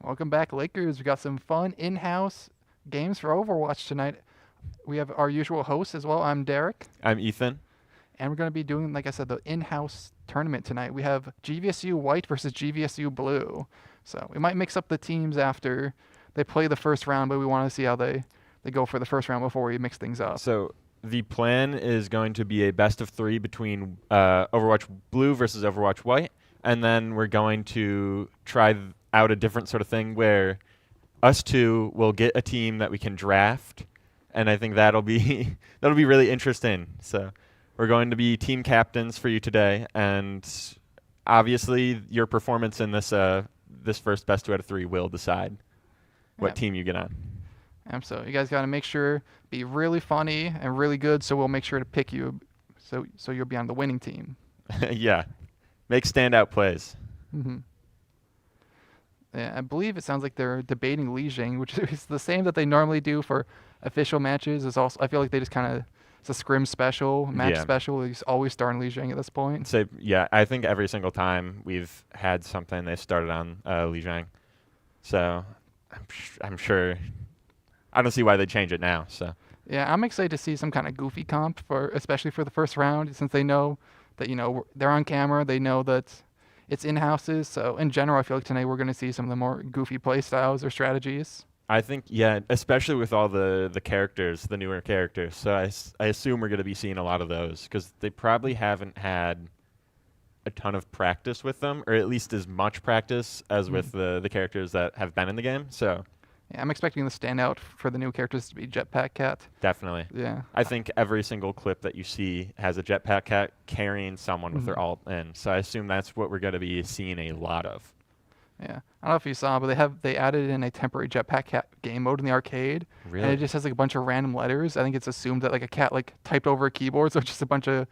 Welcome back, Lakers. We got some fun in-house games for Overwatch tonight. We have our usual host as well. I'm Derek. I'm Ethan. And we're going to be doing, like I said, the in-house tournament tonight. We have GVSU White versus GVSU Blue. So we might mix up the teams after they play the first round, but we want to see how they go for the first round before we mix things up. So the plan is going to be a best of 3 between Overwatch Blue versus Overwatch White. And then we're going to try out a different sort of thing where us two will get a team that we can draft, and I think that'll be really interesting. So we're going to be team captains for you today, and obviously your performance in this this first best 2 out of 3 will decide what team you get on. So you guys got to make sure be really funny and really good, so we'll make sure to pick you so you'll be on the winning team. Yeah, make standout plays. Mm-hmm. Yeah, I believe it sounds like they're debating Lijiang, which is the same that they normally do for official matches. Is also I feel like they just kind of it's a scrim special, match special. They always start on Lijiang at this point. So yeah, I think every single time we've had something, they started on Lijiang. So I'm sure. I don't see why they change it now. So yeah, I'm excited to see some kind of goofy comp especially for the first round, since they know that they're on camera. They know that it's in-houses, so in general, I feel like tonight we're going to see some of the more goofy play styles or strategies. I think, yeah, especially with all the characters, the newer characters. So I assume we're going to be seeing a lot of those because they probably haven't had a ton of practice with them, or at least as much practice as with the characters that have been in the game. So yeah, I'm expecting the standout for the new characters to be Jetpack Cat. Definitely. Yeah. I think every single clip that you see has a Jetpack Cat carrying someone with their ult in. So I assume that's what we're going to be seeing a lot of. Yeah. I don't know if you saw, but they added in a temporary Jetpack Cat game mode in the arcade. Really? And it just has like a bunch of random letters. I think it's assumed that like a cat like typed over a keyboard, so it's just a bunch of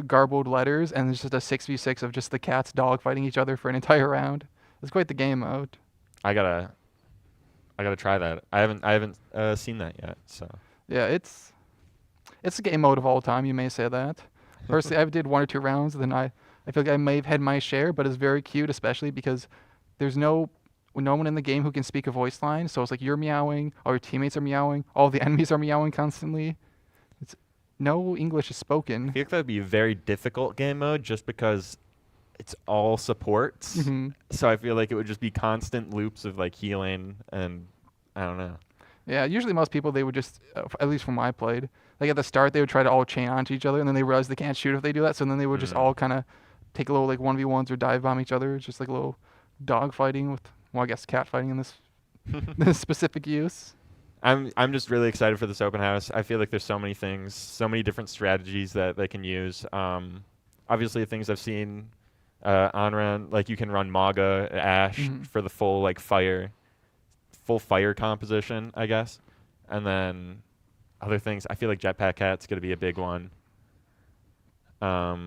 garbled letters, and it's just a 6v6 of just the cats dogfighting each other for an entire round. It's quite the game mode. I gotta try that. I haven't seen that yet. So yeah, it's a game mode of all time. You may say that. Personally, I did 1 or 2 rounds, and then I feel like I may have had my share, but it's very cute, especially because there's no one in the game who can speak a voice line. So it's like you're meowing, all your teammates are meowing, all the enemies are meowing constantly. No English is spoken. I feel like that would be a very difficult game mode just because it's all supports. Mm-hmm. So I feel like it would just be constant loops of like healing, and I don't know. Yeah, usually most people, they would just, at least from when I played, like at the start, they would try to all chain onto each other, and then they realize they can't shoot if they do that, so then they would just all kind of take a little like 1v1s or dive bomb each other. It's just like a little dog fighting with, well, I guess cat fighting in this this specific use. I'm just really excited for this open house. I feel like there's so many things, so many different strategies that they can use. Obviously, things I've seen on run, like you can run Maga, Ashe for the full fire composition, I guess. And then other things, I feel like Jetpack Cat's going to be a big one. I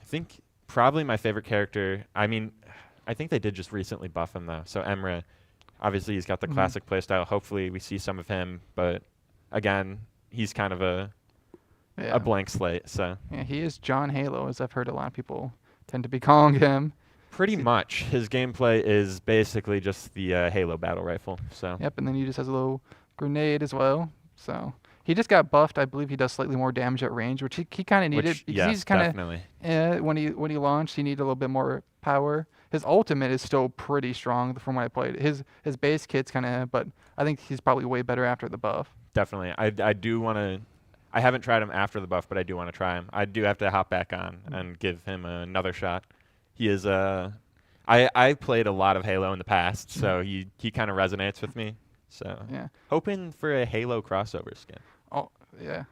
think probably my favorite character, I mean, I think they did just recently buff him though. So Emre, obviously he's got the classic playstyle. Hopefully we see some of him, but again, he's kind of a blank slate. So yeah, he is John Halo, as I've heard a lot of people tend to be calling him. Pretty much. His gameplay is basically just the Halo battle rifle. So yep, and then he just has a little grenade as well. So he just got buffed. I believe he does slightly more damage at range, which he kind of needed. Because he's kind of when he launched, he needed a little bit more power. His ultimate is still pretty strong from what I played. His base kit's kind of, but I think he's probably way better after the buff. Definitely. I do want to. I haven't tried him after the buff, but I do want to try him. I do have to hop back on and give him another shot. He is I played a lot of Halo in the past, so he kind of resonates with me. So Yeah. hoping for a Halo crossover skin. Oh, yeah.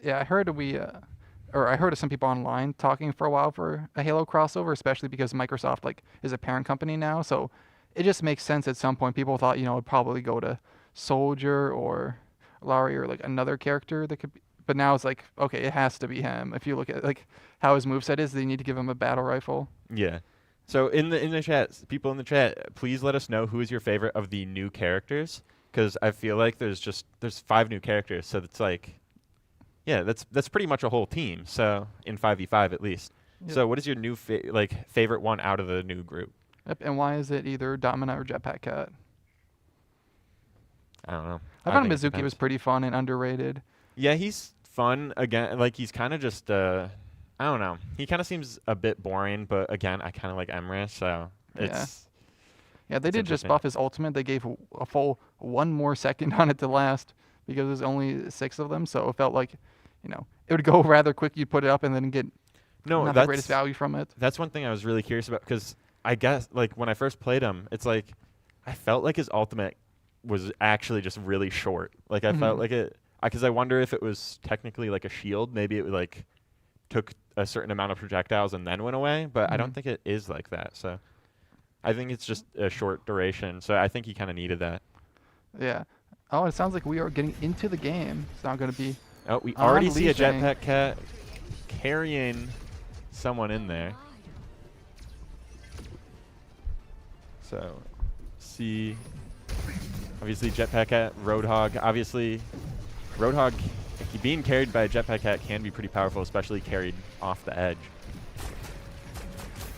Yeah, I heard I heard of some people online talking for a while for a Halo crossover, especially because Microsoft like is a parent company now. So it just makes sense at some point. People thought, it'd probably go to Soldier or Larry or like another character that could be, but now it's like, okay, it has to be him. If you look at like how his moveset is, they need to give him a battle rifle. Yeah. So in the chat, people in the chat, please let us know who is your favorite of the new characters, because I feel like there's 5 new characters, so it's like, yeah, that's pretty much a whole team. So in 5v5 at least. Yep. So what is your new favorite one out of the new group? Yep. And why is it either Domina or Jetpack Cat? I don't know. I found Mizuki was pretty fun and underrated. Yeah, he's fun again. Like he's kind of just I don't know. He kind of seems a bit boring, but again, I kind of like Emrys, so it's Yeah, they did just buff his ultimate. They gave a full 1 more second on it to last because there's only 6 of them. So it felt like, it would go rather quick. You'd put it up and then get not the greatest value from it. That's one thing I was really curious about, because I guess like when I first played him, it's like I felt like his ultimate was actually just really short. Like I felt like it, because I wonder if it was technically like a shield. Maybe it like took a certain amount of projectiles and then went away, but I don't think it is like that. So I think it's just a short duration. So I think he kind of needed that. Yeah. Oh, it sounds like we are getting into the game. It's not going to be. Oh, we already see a Jetpack Cat carrying someone in there. So see, obviously Jetpack Cat, Roadhog. Obviously, Roadhog being carried by a Jetpack Cat can be pretty powerful, especially carried off the edge.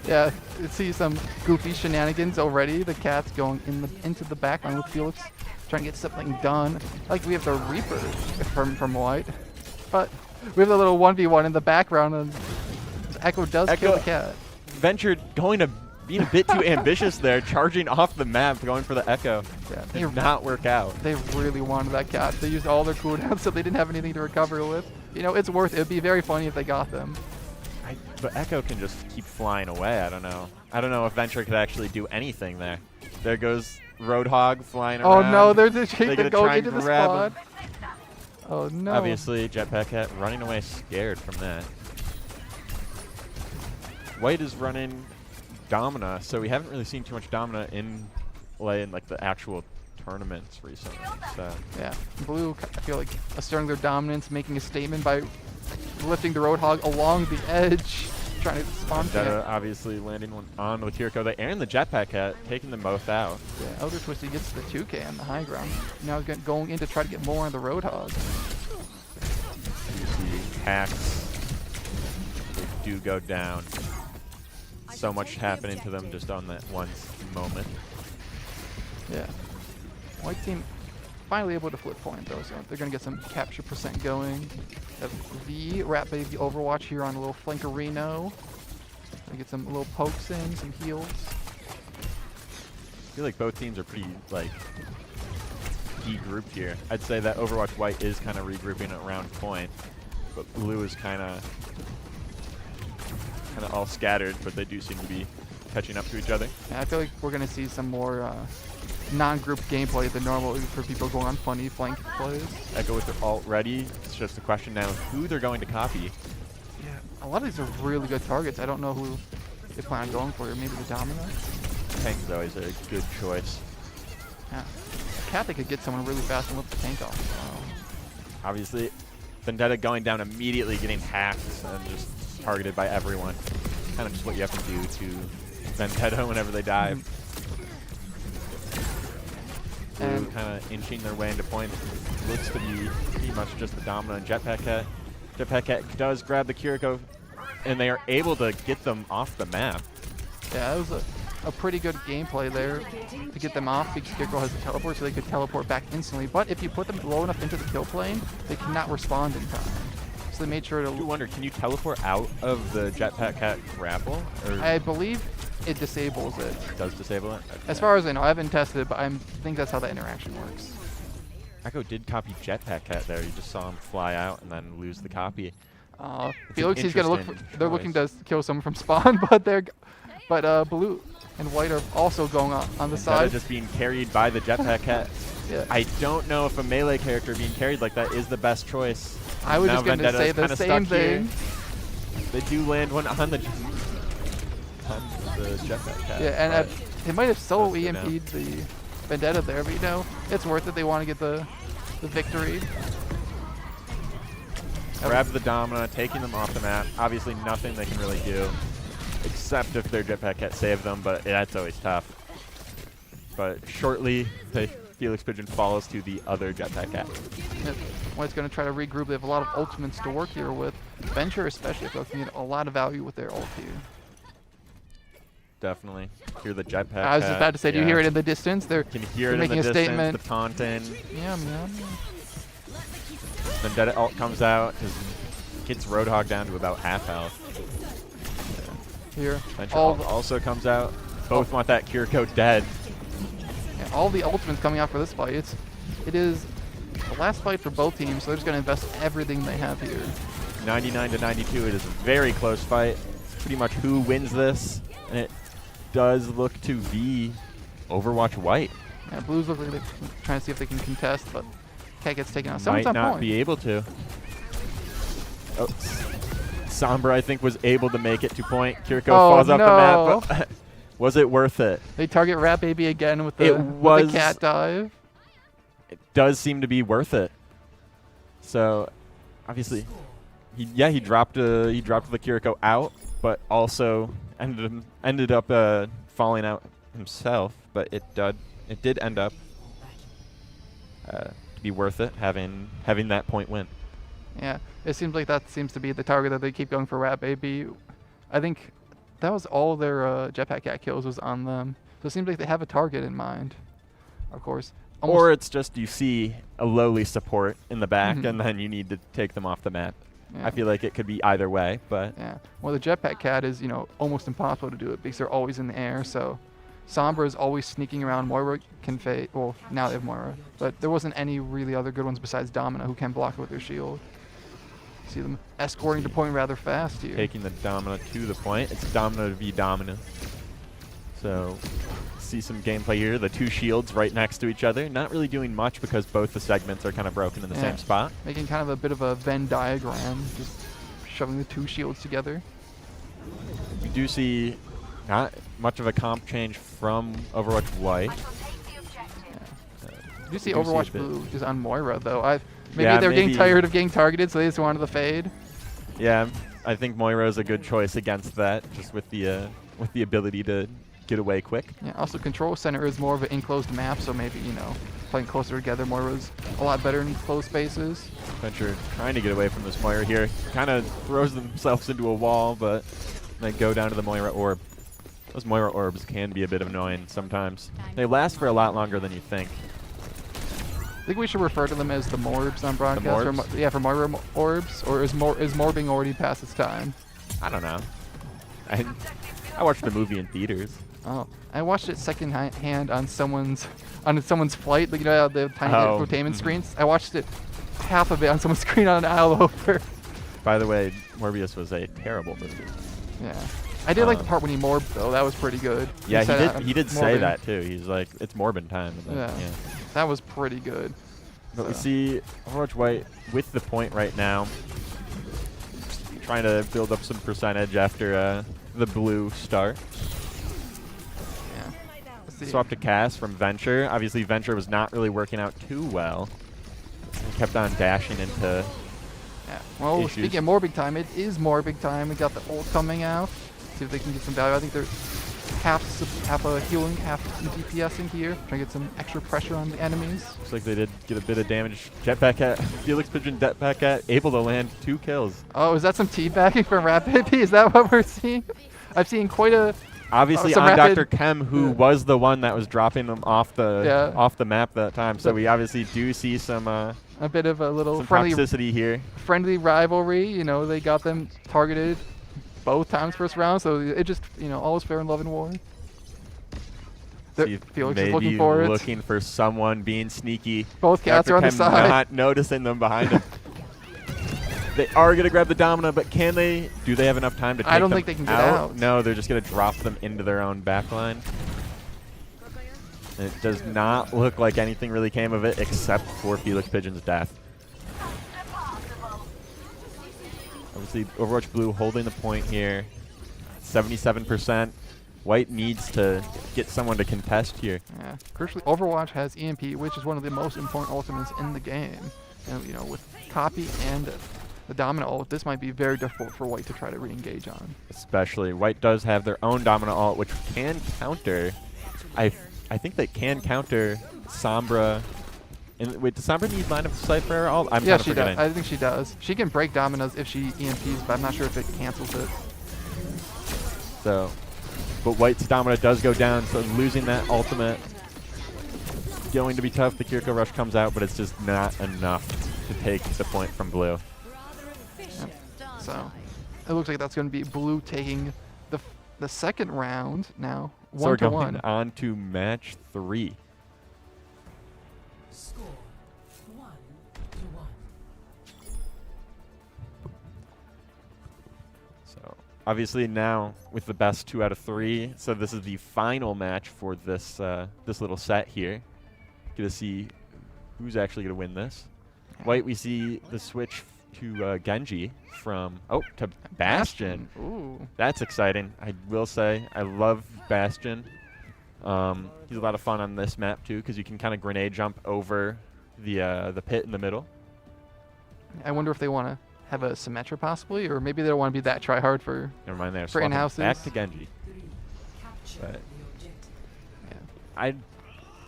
Yeah, you see some goofy shenanigans already. The Cat's going into the backline with Felix, trying to get something done. Like we have the Reaper from White, but we have the little 1v1 in the background, and Echo does kill the Cat. Ventured being a bit too ambitious there, charging off the map, going for the Echo. Yeah, did not work out. They really wanted that Cat. They used all their cooldowns, so they didn't have anything to recover with. It's worth it. It'd be very funny if they got them. But Echo can just keep flying away. I don't know. I don't know if Venture could actually do anything there. There goes Roadhog flying around. Oh no, they're going into the spawn. Oh no. Obviously, Jetpack Cat running away scared from that. White is running Domina, so we haven't really seen too much Domina in play in like the actual tournaments recently. So yeah, Blue, I feel like asserting their dominance, making a statement by lifting the Roadhog along the edge, trying to spawn. Obviously landing one on with Kiriko there, and the Jetpack Cat taking them both out. Yeah, Elder Twisty gets the 2K on the high ground. Now he's going in to try to get more on the Roadhog. You see hacks. They do go down. So much happening to them just on that one moment. Yeah. White team finally able to flip point though, so they're going to get some capture percent going. The Rat Baby Overwatch here on a little flankerino. They get some little pokes in, some heals. I feel like both teams are pretty like de-grouped here. I'd say that Overwatch White is kind of regrouping around point, but Blue is kind of all scattered, but they do seem to be catching up to each other. Yeah, I feel like we're going to see some more non-group gameplay than normal for people going on funny flank plays. Echo with their ult ready. It's just a question now who they're going to copy. Yeah, a lot of these are really good targets. I don't know who they plan on going for. Maybe the Domino? Tank is always a good choice. Yeah. Cat, they could get someone really fast and lift the tank off. Obviously, Vendetta going down immediately, getting hacked and just targeted by everyone. Kind of just what you have to do to Vendetta whenever they dive. Blue kind of inching their way into point. Looks to be pretty much just the Domino and Jetpack Cat. Jetpack Cat does grab the Kiriko, and they are able to get them off the map. Yeah, it was a pretty good gameplay there to get them off because Kiriko has a teleport, so they could teleport back instantly. But if you put them low enough into the kill plane, they cannot respond in time. So they made sure to... I do wonder, can you teleport out of the Jetpack Cat grapple? Or I believe it disables it. It does disable it? Okay. As far as I know, I haven't tested it, but I think that's how that interaction works. Echo did copy Jetpack Cat there. You just saw him fly out and then lose the copy. Felix, he's gonna look. They're looking to kill someone from spawn, but Blue and White are also going on the side. Just being carried by the Jetpack Cat. Yeah. I don't know if a melee character being carried like that is the best choice. I was Now just going to say Vendetta's the kinda same stuck here. thing. They do land one on the jetpack cat. Yeah, and they might have solo That's good now. EMP'd the Vendetta there, but you know, it's worth it. They want to get the victory. Grab the Domina, taking them off the map. Obviously nothing they can really do, except if their jetpack cat saved them, but that's always tough. But shortly, the Felix Pigeon falls to the other jetpack cat. White's going to try to regroup. They have a lot of ultimates to work here with. Venture especially, if they need a lot of value with their ult here. Definitely. Hear the jetpack I was just about to say, do you hear it in the distance? They're can hear it in making the a distance, statement. the taunting. Yeah. Vendetta ult comes out, gets Roadhog down to about half health. Here. Venture ult also comes out. Both want that Kiriko dead. Yeah, all the ultimates coming out for this fight. It is the last fight for both teams, so they're just going to invest everything they have here. 99 to 92. It is a very close fight. It's pretty much who wins this, and it does look to be Overwatch White. Yeah, Blues look like they're trying to see if they can contest, but Cat gets taken out. Might Someone's on not point. be able to. Oh, Sombra, I think, was able to make it to point. Kiriko falls off the map, but was it worth it? They target Rat Baby again with the cat dive. It does seem to be worth it. So, obviously, he dropped the Kiriko out, but also ended up falling out himself. But it did end up to be worth it having that point win. Yeah, it seems like that seems to be the target that they keep going for Rat Baby. I think that was all their Jetpack Cat kills was on them. So it seems like they have a target in mind, of course. Or it's just you see a lowly support in the back and then you need to take them off the map. Yeah. I feel like it could be either way, but yeah. Well, the Jetpack Cat is, you know, almost impossible to do it because they're always in the air. So Sombra is always sneaking around. Moira can fade. Well, now they have Moira, but there wasn't any really other good ones besides Domina who can block it with their shield. See them escorting to point rather fast here. taking the Domina to the point. It's Domina v Domina. So see some gameplay here. The two shields right next to each other. Not really doing much because both the segments are kind of broken in the same spot. Making kind of a bit of a Venn diagram, just shoving the two shields together. We do see not much of a comp change from Overwatch White. You see Overwatch Blue is on Moira though. Maybe Yeah, they're getting maybe- tired of getting targeted, so they just wanted the fade. Yeah, I think Moira is a good choice against that, just with the ability to get away quick. Yeah. Also, Control Center is more of an enclosed map, so maybe playing closer together, Moira's a lot better in closed spaces. Venture trying to get away from this Moira here. Kind of throws themselves into a wall, but they go down to the Moira orb. Those Moira orbs can be a bit annoying sometimes. They last for a lot longer than you think. I think we should refer to them as the Morbs on broadcast. Morbs? For Moira orbs, or is Morbing already past its time? I don't know. I watched the movie in theaters. Oh, I watched it second hand on someone's flight. Like, the tiny infotainment screens. I watched it half of it on someone's screen on an aisle over. By the way, Morbius was a terrible movie. Yeah. I did like the part when he morbed though. That was pretty good. Yeah, he did say morbing. that too. He's like, it's Morbin time. And then, Yeah. That was pretty good. But we see Overwatch White with the point right now, trying to build up some percentage after the blue start. Yeah. Swap to Cass from Venture. Obviously, Venture was not really working out too well. He kept on dashing into Well, issues. speaking of morbing time, it is morbing time. We got the ult coming out. See if they can get some value. I think they're half a healing, half DPSing here. Trying to get some extra pressure on the enemies. Looks like they did get a bit of damage. Jetpack Cat, Felix Pigeon Jetpack Cat, able to land 2 kills. Oh, is that some teabagging from Rat Baby? Is that what we're seeing? I've seen quite a... Obviously some on rapid- Dr. Chem, who was the one that was dropping them off the map that time. So we obviously do see some a bit of a little some friendly toxicity here. rivalry. They got them targeted both times first round, so it just, all is fair in love and war. See, Felix is maybe looking for it. looking for someone being sneaky. Both cats Dr. are on the Chem side. not noticing them behind him. They are going to grab the Domina, but can they? Do they have enough time to take I don't them think they can get out. No, they're just going to drop them into their own backline. And it does not look like anything really came of it except for Felix Pigeon's death. Obviously, Overwatch Blue holding the point here. 77%. White needs to get someone to contest here. Yeah. Crucially, Overwatch has EMP, which is one of the most important ultimates in the game. And, you know, with Copy and the Dominant ult, this might be very difficult for White to try to re-engage on. Especially, White does have their own Dominant ult, which can counter. I think they can counter Sombra. Wait, does Sombra need line of sight for her ult? I'm Yeah, kind of she forgetting. does. I think she does. She can break Dominos if she EMPs, but I'm not sure if it cancels it. So, but White's Domino does go down, so losing that ultimate going to be tough. The Kiriko Rush comes out, but it's just not enough to take the point from Blue. Yep. So, it looks like that's going to be Blue taking the second round now, So we're 1-1. going on to match 3. Score 1-1. So obviously now with the best 2 out of 3, so this is the final match for this this little set here. Gonna see who's actually gonna win this. White, we see the switch to Genji from to Bastion. Ooh. That's exciting. I will say I love Bastion. He's a lot of fun on this map too because you can kind of grenade jump over the pit in the middle. I wonder if they want to have a Symmetra possibly, or maybe they don't want to be that try hard for. Never mind there. For Swapping in-houses. back to Genji. Capture But the objective. Yeah. I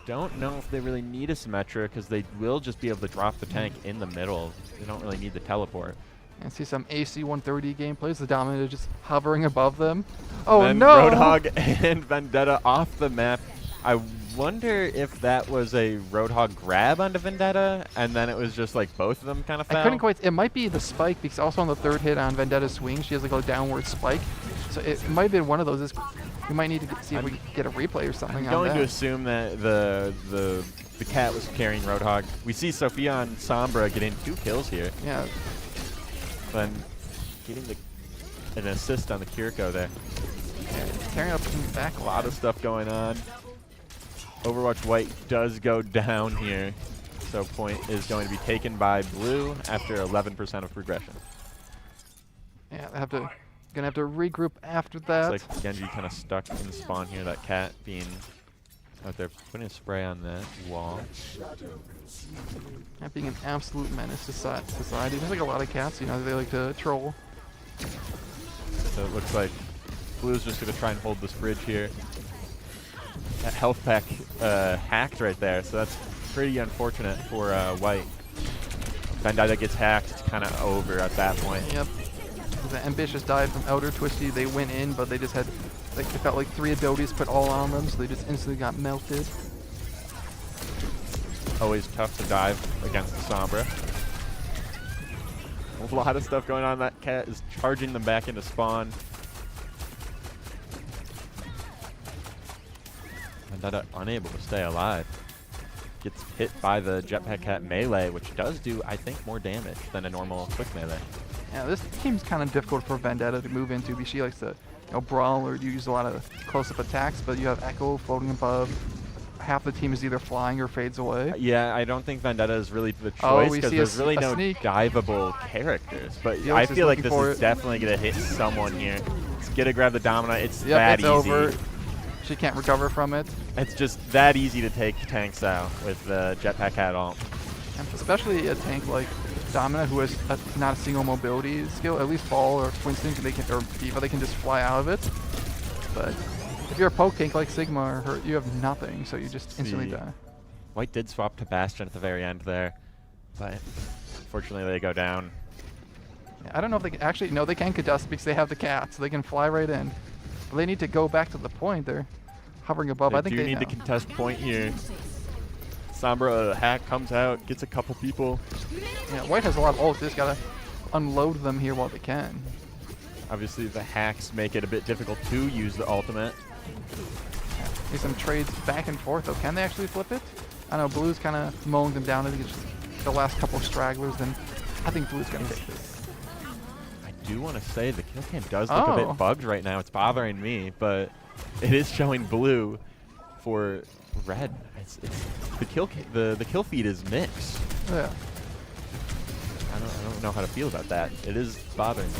don't know if they really need a Symmetra because they will just be able to drop the tank in the middle. They don't really need the teleport. And see some AC 130 gameplays. The Dominator just hovering above them. Oh Then no! Roadhog and Vendetta off the map. I wonder if that was a Roadhog grab onto Vendetta, and then it was just like both of them kind of fell. I couldn't quite. It might be the spike because also on the third hit on Vendetta's swing, she has like a downward spike. So it might have been one of those. We might need to see if we can get a replay or something I'm on going that. to assume that the cat was carrying Roadhog. We see Sophia on Sombra getting 2 kills here. Yeah. Then getting an assist on the Kiriko there. Tearing up in the back. A lot of stuff going on. Overwatch White does go down here. So point is going to be taken by Blue after 11% of progression. Yeah, gonna have to regroup after that. It's like Genji kind of stuck in the spawn here. That cat being out there putting a spray on that wall. That being an absolute menace to society. There's like a lot of cats, you know, they like to troll. So it looks like Blue's just going to try and hold this bridge here. That health pack hacked right there, so that's pretty unfortunate for White. Vendetta gets hacked, it's kind of over at that point. Yep. The ambitious dive from Elder Twisty, they went in, but they just had, like, it felt like 3 abilities put all on them, so they just instantly got melted. Always tough to dive against the Sombra. A lot of stuff going on. That cat is charging them back into spawn. Vendetta unable to stay alive. Gets hit by the Jetpack Cat melee, which does do, I think, more damage than a normal quick melee. Yeah, this team's kind of difficult for Vendetta to move into because she likes to, brawl or use a lot of close-up attacks, but you have Echo floating above. Half the team is either flying or fades away. Yeah, I don't think Vendetta is really the Oh, choice we because see there's really a no sneak. diveable characters. But Felix I is feel like looking this for is it. definitely going to hit someone here. It's going to grab the Domina. It's Yep, that it's easy. over. She can't recover from it. It's just that easy to take tanks out with the Jetpack Cat ult. And especially a tank like Domina, who has not a single mobility skill, at least Fall or Winston, or Diva, they can just fly out of it. But if you're a poke tank like Sigma or her, you have nothing, so you just instantly die. White did swap to Bastion at the very end there, but unfortunately they go down. Yeah, I don't know if they can, actually, no, they can contest because they have the cat, so they can fly right in. But they need to go back to the point. They're hovering above. I think do they need know. to contest point here. Sombra hack comes out, gets a couple people. Yeah, White has a lot of ults. They just gotta unload them here while they can. Obviously the hacks make it a bit difficult to use the ultimate. Need some trades back and forth though. Can they actually flip it? I know Blue's kind of mowing them down. I think it's just the last couple stragglers. Then I think Blue's gonna take this. I do want to say the kill cam does look a bit bugged right now. It's bothering me, but it is showing Blue for red. It's the kill feed is mixed. Yeah. I don't know how to feel about that. It is bothering me.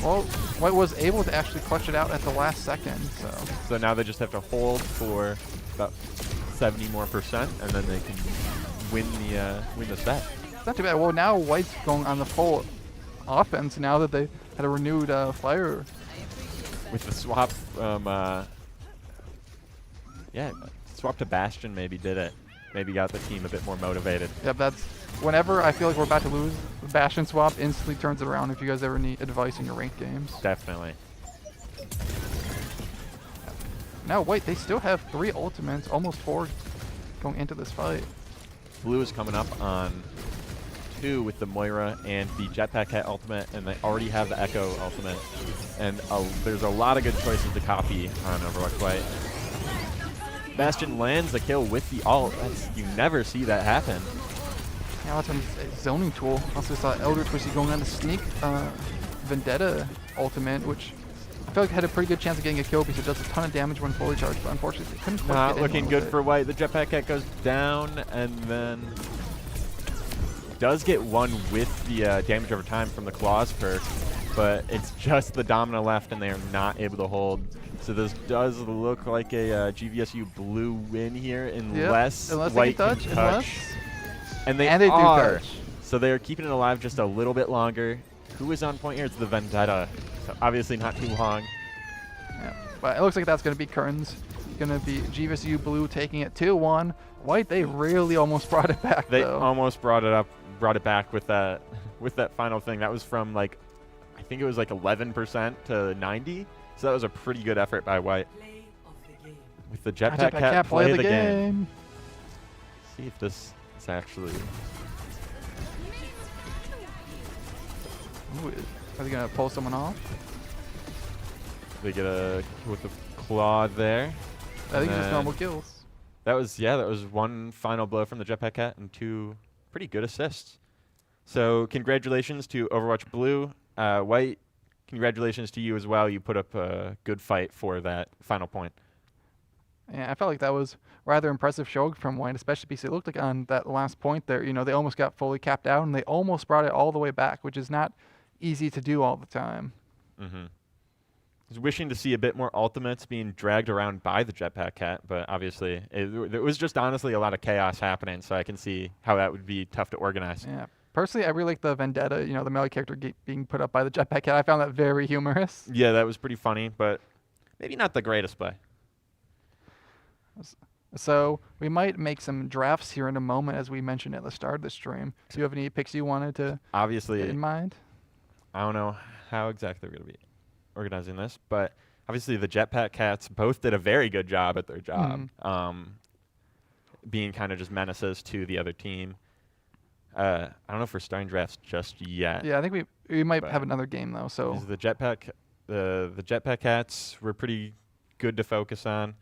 Well, White was able to actually clutch it out at the last second, so. So now they just have to hold for about 70 more %, and then they can win the set. It's not too bad. Well, now White's going on the full offense now that they had a renewed fire. With the swap from swap to Bastion maybe did it. Maybe got the team a bit more motivated. Yep, that's whenever I feel like we're about to lose, the Bastion swap instantly turns it around if you guys ever need advice in your ranked games. Definitely. Now, White, they still have 3 ultimates, almost 4 going into this fight. Blue is coming up on 2 with the Moira and the Jetpack Cat ultimate, and they already have the Echo ultimate. And there's a lot of good choices to copy on Overwatch White. Bastion lands the kill with the ult. You never see that happen. Now it's a zoning tool. Also saw Elder Twisty going on the sneak Vendetta ultimate, which I feel like had a pretty good chance of getting a kill because it does a ton of damage when fully charged, but unfortunately they couldn't quite Not get looking anyone good with for it. White. The Jetpack Cat goes down and then does get one with the damage over time from the Claws perk, but it's just the Domina left and they are not able to hold. So this does look like a GVSU blue win here unless White they can can touch. touch. And they do are. touch. So they are keeping it alive just a little bit longer. Who is on point here? It's the Vendetta. So obviously not too long. Yeah, but it looks like that's going to be Curtains. Going to be GVSU blue taking it 2-1. White, they really almost brought it back They though. almost brought it back with that final thing. That was from like, I think it was like 11% to 90. So that was a pretty good effort by White. Play of the game. With the Jetpack Cat play the game. game. See if this is actually. Ooh, are they going to pull someone off? They get a with the claw there. I think it's just then normal kills. That was one final blow from the Jetpack Cat and 2 pretty good assists. So congratulations to Overwatch Blue. White, congratulations to you as well. You put up a good fight for that final point. Yeah, I felt like that was rather impressive showing from White, especially because it looked like on that last point there, they almost got fully capped out and they almost brought it all the way back, which is not easy to do all the time. Mm-hmm. I was wishing to see a bit more ultimates being dragged around by the Jetpack Cat, but obviously it was just honestly a lot of chaos happening, so I can see how that would be tough to organize. Yeah. Personally, I really like the Vendetta, the melee character being put up by the Jetpack Cat. I found that very humorous. Yeah, that was pretty funny, but maybe not the greatest play. So we might make some drafts here in a moment, as we mentioned at the start of the stream. Do you have any picks you wanted to Obviously, get in mind? I don't know how exactly we're going to be organizing this, but obviously the Jetpack Cats both did a very good job at their job, being kind of just menaces to the other team. I don't know if we're starting drafts just yet. Yeah, I think we might have another game though. So The Jetpack Cats were pretty good to focus on.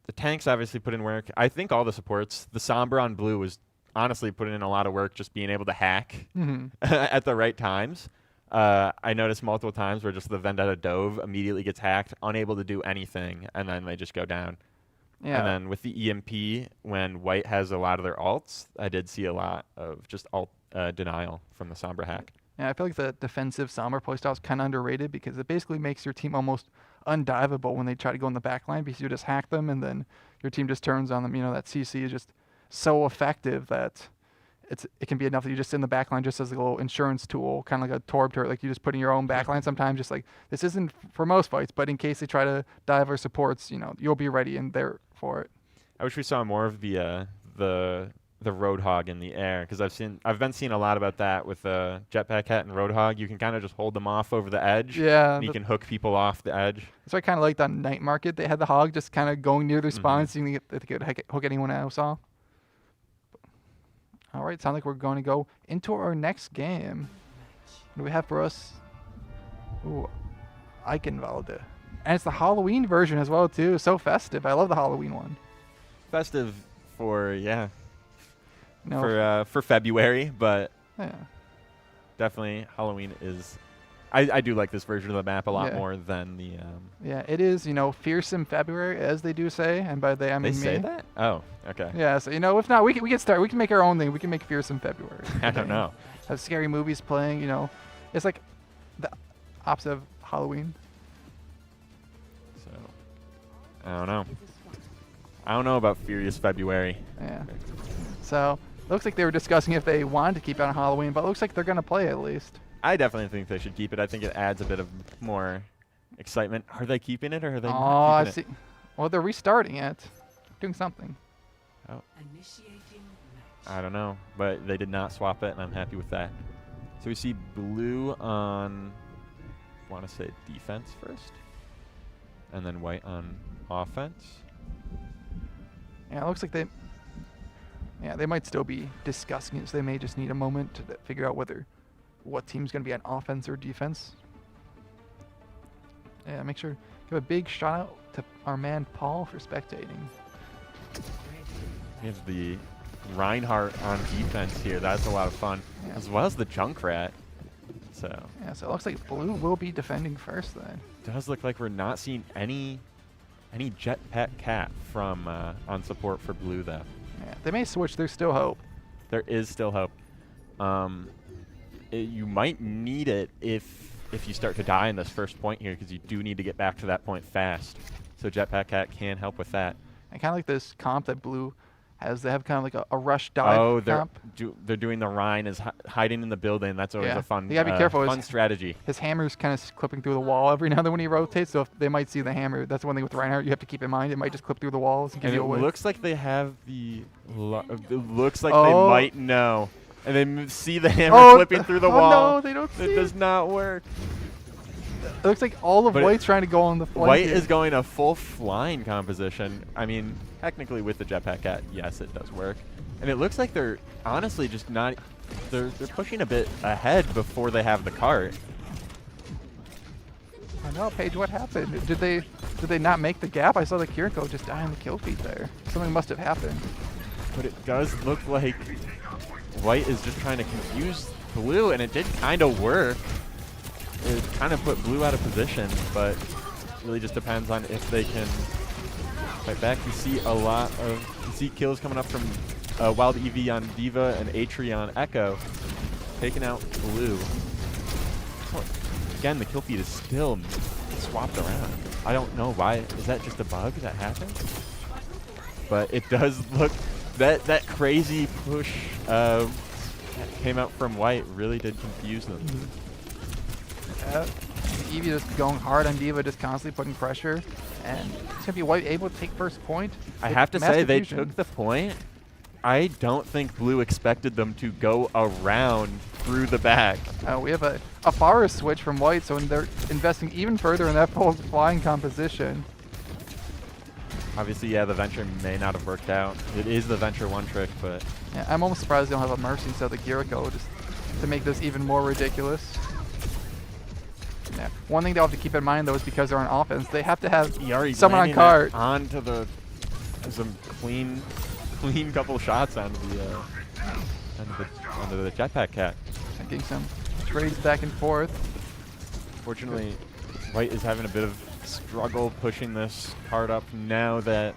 The tanks obviously put in work. I think all the supports. The Sombra on blue was honestly putting in a lot of work, just being able to hack at the right times. I noticed multiple times where just the Vendetta Dove immediately gets hacked, unable to do anything, and then they just go down. yeah, And then with the EMP, when White has a lot of their alts, I did see a lot of just alt denial from the Sombra hack. yeah, I feel like the defensive Sombra playstyle is kind of underrated because it basically makes your team almost undiveable when they try to go in the back line because you just hack them and then your team just turns on them. That CC is just so effective that it can be enough that you just sit in the back line just as a little insurance tool, kind of like a Torb turret, like you just put in your own back line sometimes, just like this isn't for most fights, but in case they try to dive our supports, you'll be ready and there for it. I wish we saw more of the Roadhog in the air, because I've been seeing a lot about that with Jetpack Cat and Roadhog. You can kind of just hold them off over the edge. Yeah, And you can hook people off the edge. that's what I kind of liked on Night Market. They had the hog just kind of going near their spawn, seeing if they could hook anyone else off. All right, sounds like we're going to go into our next game. What do we have for us? Ooh, Eichenwalde. And it's the Halloween version as well, too. So festive. I love the Halloween one. Festive for No, for February, but yeah. definitely Halloween is I do like this version of the map a lot Yeah. more than the. Yeah, it is, fearsome February, as they do say, and by they I mean They me. say that? Oh, okay. Yeah, so if not, we can start. We can make our own thing. We can make fearsome February. I don't know. Have scary movies playing. It's like the opposite of Halloween. So, I don't know. I don't know about Furious February. Yeah. So looks like they were discussing if they wanted to keep it on Halloween, but it looks like they're gonna play it at least. I definitely think they should keep it. I think it adds a bit of more excitement. Are they keeping it or are they Oh, not I keeping see. Well, they're restarting it, doing something. Initiating match. I don't know, but they did not swap it, and I'm happy with that. So we see blue on, want to say defense first, and then white on offense. Yeah, it looks like they. Yeah, they might still be discussing it, so they may just need a moment to figure out what team's going to be on offense or defense. Yeah, make sure give a big shout out to our man Paul for spectating. We have the Reinhardt on defense here. That's a lot of fun, Yeah. as well as the Junkrat. So Yeah, so it looks like blue will be defending first then. does look like we're not seeing any Jetpack Cat from on support for blue though. Yeah, they may switch. There's still hope. There is still hope. You might need it if you start to die in this first point here, because you do need to get back to that point fast. So Jetpack Cat can help with that. I kind of like this comp that blue has. They have kind of like a rush dive Oh, they're comp. they're doing the Rhine is hiding in the building. That's always Yeah. a fun. You gotta be careful. Fun strategy. His hammer's kind of clipping through the wall every now and then when he rotates, so if they might see the hammer. That's one thing with Reinhardt you have to keep in mind. It might just clip through the walls and give And you it away. looks like they have the. It looks like Oh. they might know, and then see the hammer Oh, clipping through the oh wall. no, they don't see It does not work. It looks like all of But White's trying to go on the flank. White here. is going a full flying composition. I mean, technically with the Jetpack Cat, yes, it does work. And it looks like they're honestly just not. They're pushing a bit ahead before they have the cart. I know, Paige. What happened? Did they not make the gap? I saw the Kiriko just die on the kill feed there. Something must have happened. But it does look like White is just trying to confuse blue, and it did kind of work. It kind of put blue out of position, but it really just depends on if they can fight back. You see kills coming up from Wild EV on Diva and Atri on Echo, taking out blue. Oh, again, the kill feed is still swapped around. I don't know why. Is that just a bug that happened? But it does look that crazy push that came out from White really did confuse them. Eevee just going hard on Diva, just constantly putting pressure, and it's gonna be White able to take first point. I with have to mass say they diffusion. took the point. I don't think blue expected them to go around through the back. We have a forest switch from White, so they're investing even further in that full flying composition. Obviously, yeah, the Venture may not have worked out. It is the Venture one trick, but Yeah, I'm almost surprised they don't have a Mercy instead of the Kiriko, just to make this even more ridiculous. Yeah. One thing they'll have to keep in mind though is because they're on offense, they have to have Yari someone on landing cart. that onto the some clean couple shots onto the Jetpack Cat. Getting some trades back and forth. Fortunately, White is having a bit of struggle pushing this card up now that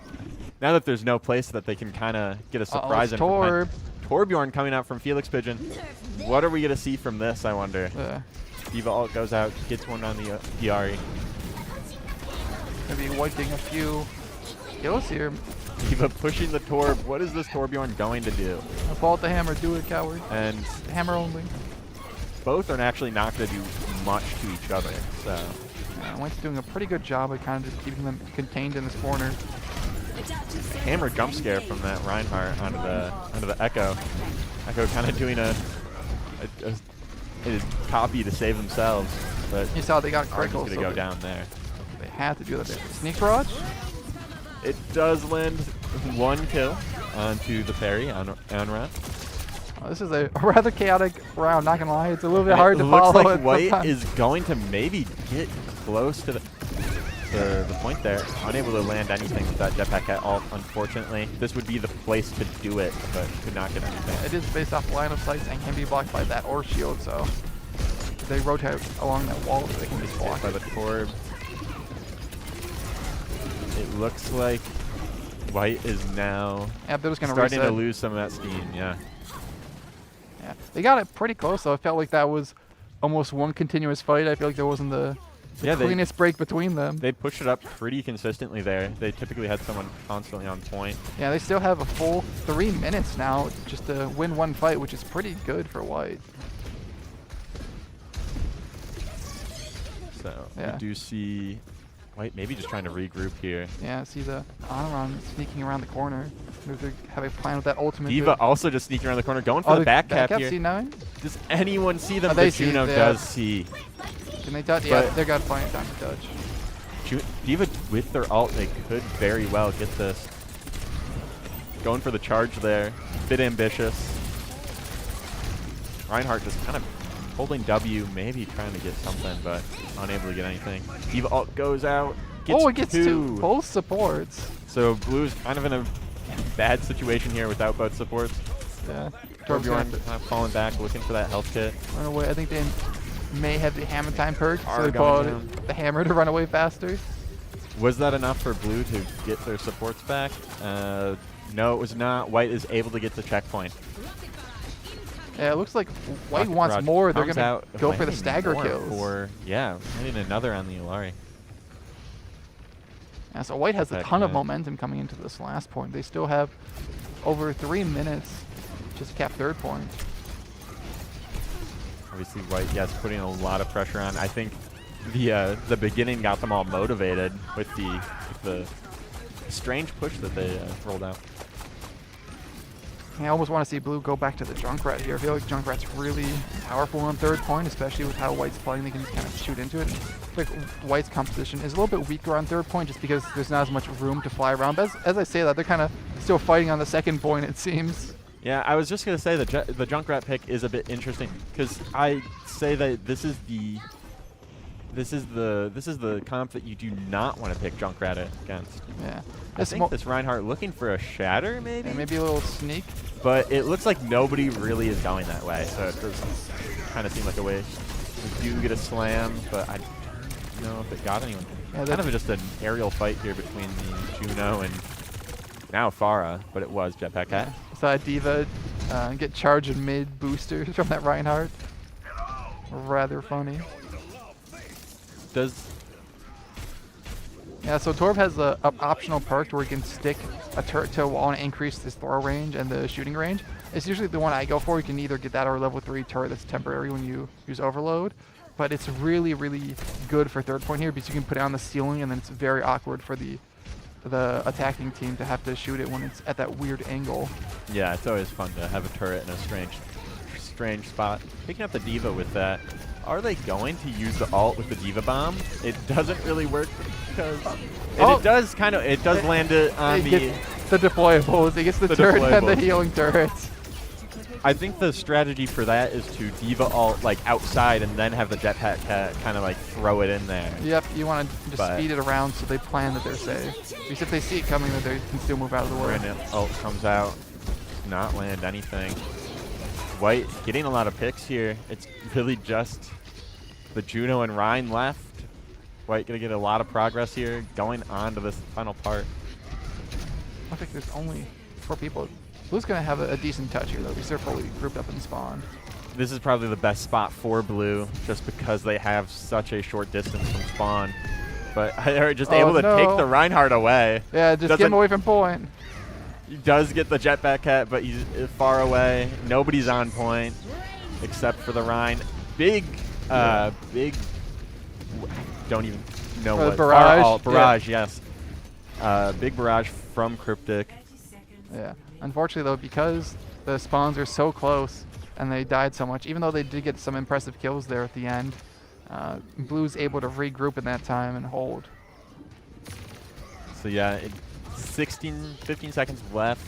there's no place that they can kind of get a surprise in. Torb. Torbjorn coming out from Felix Pigeon. What are we going to see from this, I wonder? Diva ult goes out, gets one on the Yari. Maybe White getting a few kills here. Diva pushing the Torb. What is this Torbjorn going to do? Vault the hammer, do it, coward. And Hammer only. both are actually not going to do much to each other. So White's doing a pretty good job of kind of just keeping them contained in this corner. hammer jump scare from that Reinhardt onto the Echo. Echo kind of doing a copy to save themselves, but You saw they got Arden's critical, going to so go they- down there. They had to do that. Sneak barrage? It does land one kill onto the fairy on Ron. Oh, this is a rather chaotic round, not gonna lie. It's a little bit And hard it to looks follow. like it White sometimes. is going to maybe get close to the point there. Unable to land anything with that Jetpack at all, unfortunately. This would be the place to do it, but could not get anything. It is based off line of sight and can be blocked by that or shield, so they rotate along that wall so they can just block by it. the Torb. It looks like White is now Yeah, they're just gonna starting reset. to lose some of that steam. Yeah. Yeah, they got it pretty close though. I felt like that was almost one continuous fight. I feel like there wasn't the Yeah, cleanest break between them. They pushed it up pretty consistently there. They typically had someone constantly on point. Yeah, they still have a full 3 minutes now just to win one fight, which is pretty good for White. So Yeah. we do see White maybe just trying to regroup here. Yeah, see the Anaron sneaking around the corner. They have a plan with that ultimate. Diva also just sneaking around the corner, going for Oh, the back cap here. C9? Does anyone see them? Oh, they The see, Juno yeah. does see. Can they touch? Yeah, But- they got plenty of time to touch. Diva with their ult, they could very well get this. Going for the charge there. Bit ambitious. Reinhardt just kind of holding W, maybe trying to get something, but unable to get anything. Diva ult goes out. Gets Oh, it gets two both supports. So Blue's kind of in a bad situation here without both supports. Yeah. Torbjorn Torbjorn kind of falling back, looking for that health kit. run away. I think they may have the hammer time perk, so Are they going bought down. the hammer to run away faster. Was that enough for Blue to get their supports back? No, it was not. White is able to get the checkpoint. Yeah, it looks like White Rocket wants Barrage more. They're comes going out to go for the landing stagger more kills. Landing another on the Illari. Yeah, so White has a Heck ton of yeah. momentum coming into this last point. They still have over 3 minutes just to cap third point. Obviously, White, yes, putting a lot of pressure on. I think the beginning got them all motivated with the strange push that they rolled out. I almost want to see Blue go back to the Junkrat here. I feel like Junkrat's really powerful on third point, especially with how White's playing. They can just kind of shoot into it. I feel like White's composition is a little bit weaker on third point just because there's not as much room to fly around. But as I say that, they're kind of still fighting on the second point, it seems. Yeah, I was just gonna say the Junkrat pick is a bit interesting because I say that this is the comp that you do not want to pick Junkrat against. Yeah. I think this Reinhardt looking for a shatter maybe, Yeah, maybe a little sneak. but it looks like nobody really is going that way, so it does kind of seem like a waste. We do get a slam, but I don't know if it got anyone. Yeah, Kind of just an aerial fight here between the Juno and now Farah, but it was Jetpack Cat. Saw Diva get charged mid boosters from that Reinhardt. Rather funny. Yeah, so Torb has a optional perk where he can stick a turret to a wall and increase his throw range and the shooting range. It's usually the one I go for. You can either get that or a level 3 turret that's temporary when you use overload. But it's really, really good for third point here because you can put it on the ceiling and then it's very awkward for the attacking team to have to shoot it when it's at that weird angle. Yeah, it's always fun to have a turret in a strange spot. Picking up the Diva with that. Are they going to use the ult with the Diva bomb? It doesn't really work because it does land it on It gets the deployables. It gets the turret and the deployables. healing turrets. I think the strategy for that is to Diva ult like outside and then have the Jetpack Cat kind of like throw it in there. Yep, you want to just But- speed it around so they plan that they're safe. Because if they see it coming, then they can still move out of the way. Random ult comes out, not land anything. White getting a lot of picks here. It's really just the Juno and Rhine left. White gonna get a lot of progress here going on to this final part. I think there's only 4 people. Blue's going to have a decent touch here, though, because they're fully grouped up in spawn. This is probably the best spot for Blue just because they have such a short distance from spawn. But they're just able to take the Reinhardt away. Yeah, just get him away from point. He does get the Jetpack Cat, but he's far away. Nobody's on point except for the Rhine. Big, don't even know what. Barrage. Barrage, yes. Big barrage from Cryptic. Yeah. Unfortunately, though, because the spawns are so close and they died so much, even though they did get some impressive kills there at the end, Blue's able to regroup in that time and hold. So yeah, 15 seconds left.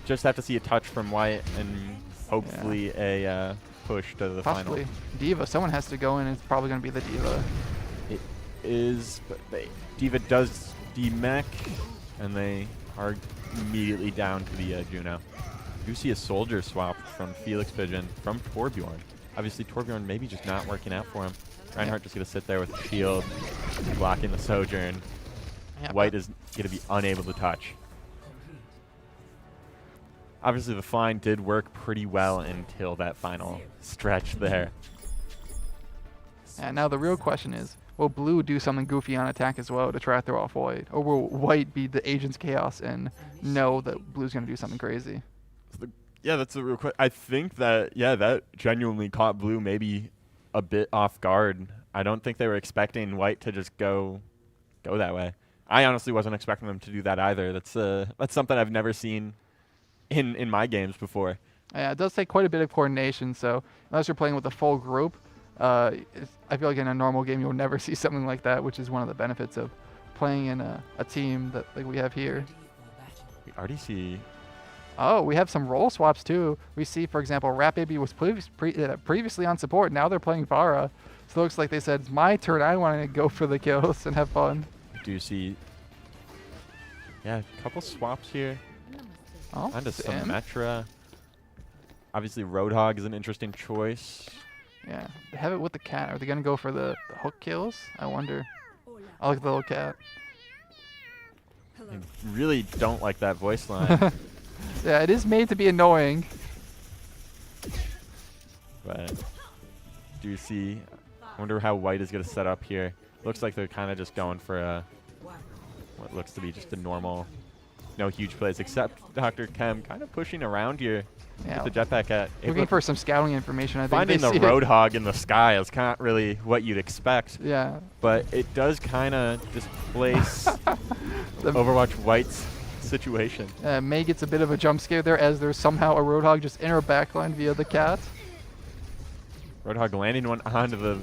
Just have to see a touch from White and hopefully a push to the Possibly final. Diva. Someone has to go in. It's probably going to be the Diva. It is, but Diva does demech, and they are immediately down to the Juno. You see a soldier swap from Felix Pigeon from Torbjorn. Obviously, Torbjorn maybe just not working out for him. Reinhardt just going to sit there with the shield, blocking the Sojourn. Yeah, White is going to be unable to touch. Obviously, the flying did work pretty well until that final stretch there. And now the real question is, will Blue do something goofy on attack as well to try to throw off White? Or will White be the Agent's Chaos and know that Blue's going to do something crazy? Yeah, that's a real question. I think that, yeah, that genuinely caught Blue maybe a bit off guard. I don't think they were expecting White to just go that way. I honestly wasn't expecting them to do that either. That's something I've never seen in my games before. Yeah, it does take quite a bit of coordination, so unless you're playing with a full group, I feel like in a normal game you'll never see something like that, which is one of the benefits of playing in a team that like we have here. We already see... Oh, we have some role swaps too. We see, for example, Rat Baby was previously on support. Now they're playing Pharah. So it looks like they said, it's my turn. I want to go for the kills and have fun. Do you see... Yeah, a couple swaps here. Oh, Onto Sim. Symmetra. Obviously, Roadhog is an interesting choice. Yeah, they have it with the cat. Are they going to go for the hook kills? I wonder. I like the little cat. I really don't like that voice line. Yeah, it is made to be annoying. But do you see... I wonder how White is going to set up here. Looks like they're kind of just going for what looks to be just a normal, no huge plays, except Dr. Chem kind of pushing around here Yeah, with the jetpack at. looking for some scouting information. I think Finding they the see it. Roadhog in the sky is not really what you'd expect. Yeah. But it does kind of displace The- Overwatch White's situation. May gets a bit of a jump scare there as there's somehow a Roadhog just in her backline via the cat. Roadhog landing one onto the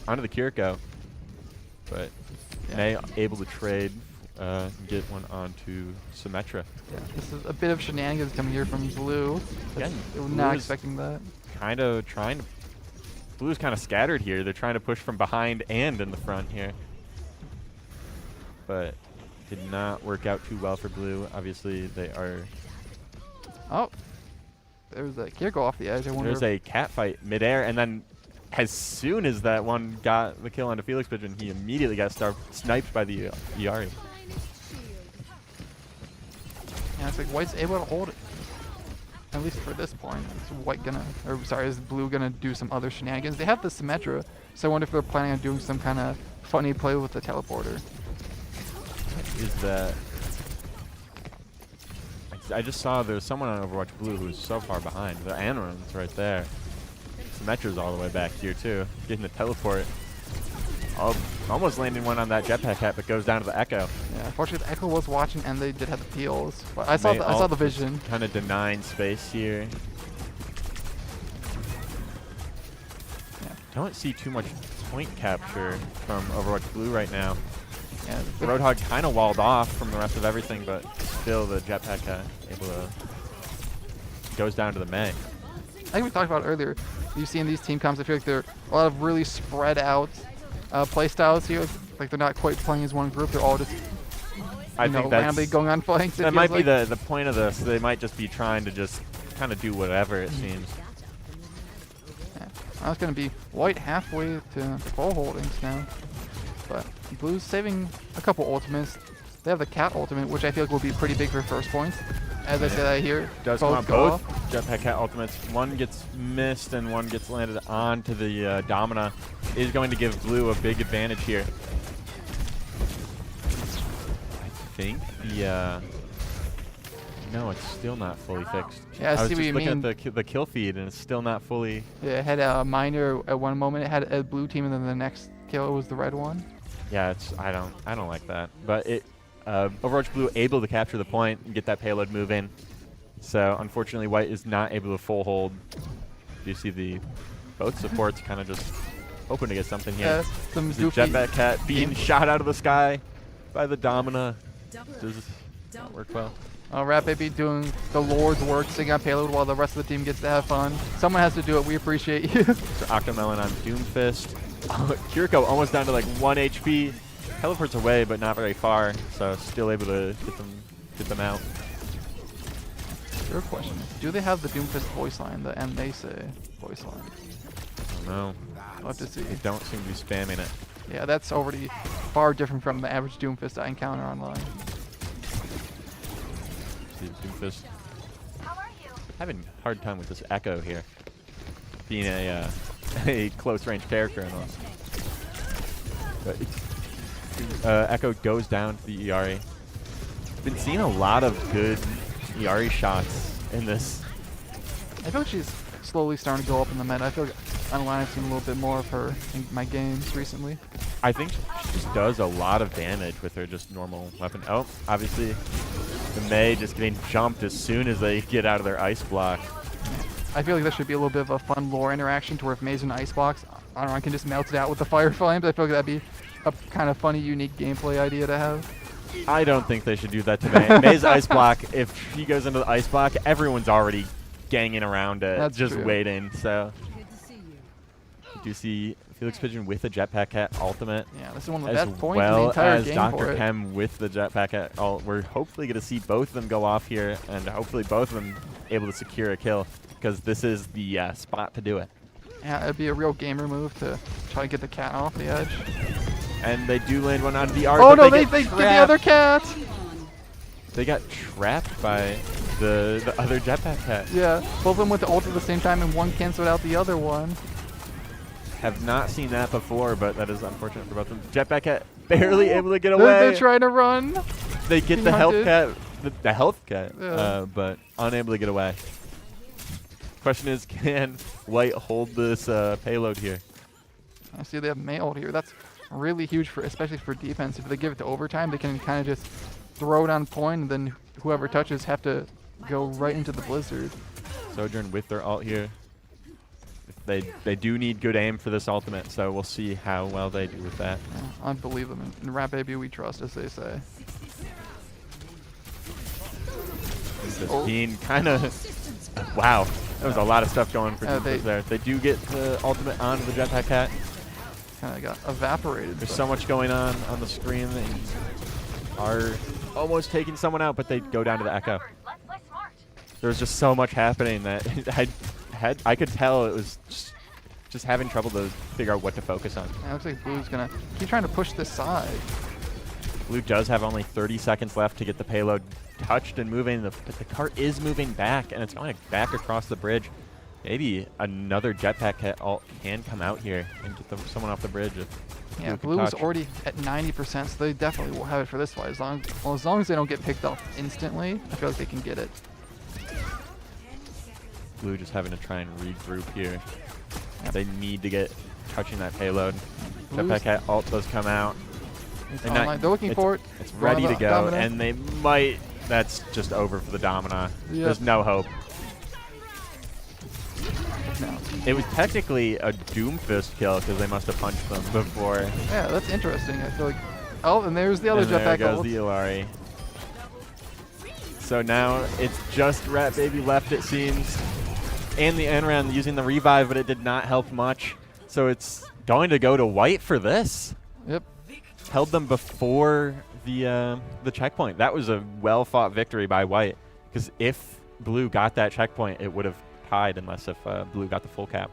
Kiriko, but Yeah. May able to trade and get one onto Symmetra. Yeah, this is a bit of shenanigans coming here from Blue. Again, They were Blue not is expecting that. kind of trying to... Blue's kind of scattered here. They're trying to push from behind and in the front here. But did not work out too well for Blue. Obviously, they are... Oh, there's a Kiriko off the edge. I wonder. There's a cat fight midair, and then as soon as that one got the kill onto Felix Pigeon, he immediately got sniped by the Iari. Yeah, it's like White's able to hold it. At least for this point. Is White gonna, or sorry, is Blue gonna do some other shenanigans? They have the Symmetra, so I wonder if they're planning on doing some kind of funny play with the teleporter. Is that... I just saw there's someone on Overwatch Blue who's so far behind. The Anoran's right there. Symmetra's all the way back here too. Getting the teleport. Almost landing one on that jetpack hat, but goes down to the Echo. Yeah, unfortunately the Echo was watching and they did have the peels. But I saw the vision. Kind of denying space here. Yeah. Don't see too much point capture from Overwatch Blue right now. Yeah, Roadhog kind of walled off from the rest of everything, but still the jetpack hat able to... Goes down to the May. I think we talked about it earlier. You've seen these team comps. I feel like they're a lot of really spread out play styles here. Like they're not quite playing as one group. They're all just I think that's... randomly going on flanks. That might be the point of this. They might just be trying to just kind of do whatever, it seems. Yeah. That's going to be White halfway to full holdings now. But Blue's saving a couple ultimates. They have the cat ultimate, which I feel like will be pretty big for first points. As I said, I hear Does come on go both off. jetpack cat ultimates. One gets missed and one gets landed onto the Domina. Is going to give Blue a big advantage here. I think the... No, it's still not fully fixed. Yeah, I see was what just you looking mean. at the kill feed and it's still not fully... Yeah, it had a minor at one moment. It had a blue team, and then the next kill was the red one. Yeah, it's I don't like that. But it Overwatch Blue able to capture the point and get that payload moving. So unfortunately, White is not able to full hold. You see both supports kind of just hoping to get something here. Yeah, some The goofy. jetpack cat being shot out of the sky by the Domina. Does not work well. Rat Baby doing the Lord's work, sitting on payload while the rest of the team gets to have fun. Someone has to do it. We appreciate you. So Octomelon on Doomfist. Kiriko almost down to like 1 HP. Teleports away, but not very far. So still able to get them out. Real question is, do they have the Doomfist voice line, the NECC voice line? I don't know. We'll have to see. They don't seem to be spamming it. Yeah, that's already far different from the average Doomfist I encounter online. See, Doomfist having a hard time with this Echo here, being a a close range character and all. But Echo goes down to the Iari. Been seeing a lot of good Iari shots in this. I feel like she's slowly starting to go up in the meta. I feel like online I've seen a little bit more of her in my games recently. I think she just does a lot of damage with her just normal weapon. Oh, obviously the Mei just getting jumped as soon as they get out of their ice block. I feel like that should be a little bit of a fun lore interaction to where if Mei's in ice blocks, I don't know, I can just melt it out with the fire flames. I feel like that'd be a kind of funny, unique gameplay idea to have. I don't think they should do that to Mei. Mei's ice block, if she goes into the ice block, everyone's already ganging around it, That's just true. waiting. So you do see Felix Pigeon with the Jetpack Cat ultimate, Yeah, this is one of the as best points in the well entire as game Dr. for it. Chem with the Jetpack Cat ult. We're hopefully going to see both of them go off here, and hopefully both of them able to secure a kill, because this is the spot to do it. Yeah, it'd be a real gamer move to try to get the cat off the edge. And they do land one on the R. Oh but no, they get get the other trapped. cat! They got trapped by the other Jetpack Cat. Yeah, both of them went to ult at the same time and one canceled out the other one. Have not seen that before, but that is unfortunate for both of them. Jetpack Cat barely able to get They're away. trying to run. They get being the health hunted. cat, the health cat, Yeah. but unable to get away. Question is, can White hold this payload here? I see they have Mei ult here. That's really huge, for especially for defense. If they give it to overtime, they can kind of just throw it on point, and then whoever touches have to go right into the blizzard. Sojourn with their ult here. They do need good aim for this ultimate, so we'll see how well they do with that. Yeah, unbelievable. In Rat Baby we trust, as they say. This Oh. being kind of wow, there was a lot of stuff going for they- Doomfist there. They do get the ultimate onto the Jetpack Cat. Kind of got evaporated. There's but- so much going on the screen. They are almost taking someone out, but they go down to the Echo. There's just so much happening that I could tell it was just having trouble to figure out what to focus on. It looks like Blue's gonna keep trying to push this side. Blue does have only 30 seconds left to get the payload touched and moving. But the cart is moving back, and it's going back across the bridge. Maybe another Jetpack Cat ult can come out here and get someone off the bridge. If Yeah, Blue can Blue is touch. already at 90%, so they definitely will have it for this fight. As long as they don't get picked off instantly, I feel like they can get it. Blue just having to try and regroup here. Yep. They need to get touching that payload. Blue's- Jetpack Cat ult does come out. It's And not- online. They're looking it's- for it. It's Going ready on to the go, Domino. and they might. That's just over for the Domina. Yep. There's no hope. No. It was technically a Doomfist kill because they must have punched them before. Yeah, that's interesting. I feel like. Oh, and there's the other And there Jetpack goes ult. the Ilari. So now it's just Rat Baby left, it seems. And the Enran using the revive, but it did not help much. So it's going to go to White for this. Yep. Held them before the checkpoint. That was a well-fought victory by White. Because if Blue got that checkpoint, it would have tied unless if Blue got the full cap.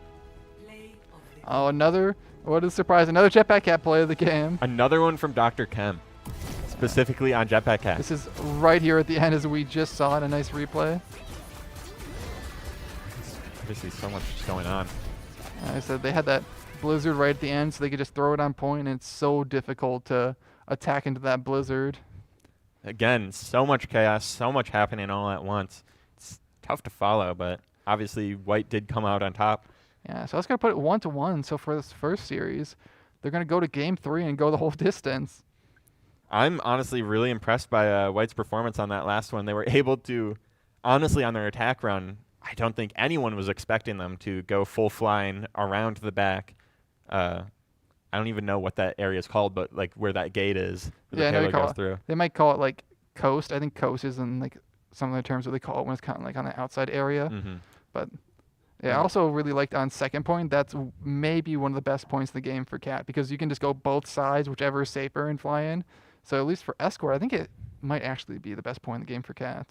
Oh, another. What a surprise! Another Jetpack Cat play of the game. Another one from Dr. Chem. Specifically on Jetpack Cat. This is right here at the end, as we just saw in a nice replay. Obviously so much is going on. I said they had that blizzard right at the end, so they could just throw it on point, and it's so difficult to attack into that blizzard. Again, so much chaos, so much happening all at once. It's tough to follow, but obviously White did come out on top. Yeah, so that's going to put it 1-1. So for this first series, they're going to go to game 3 and go the whole distance. I'm honestly really impressed by White's performance on that last one. They were able to, honestly, on their attack run, I don't think anyone was expecting them to go full flying around the back. I don't even know what that area is called, but like where that gate is, where Yeah, I the know you payload call goes it. through. They might call it like coast. I think coast is in like some of the terms that they call it when it's kind of like on the outside area. Mm-hmm. But yeah, I also really liked on second point. That's maybe one of the best points in the game for Cat, because you can just go both sides, whichever is safer, and fly in. So at least for Escort, I think it might actually be the best point in the game for Cat.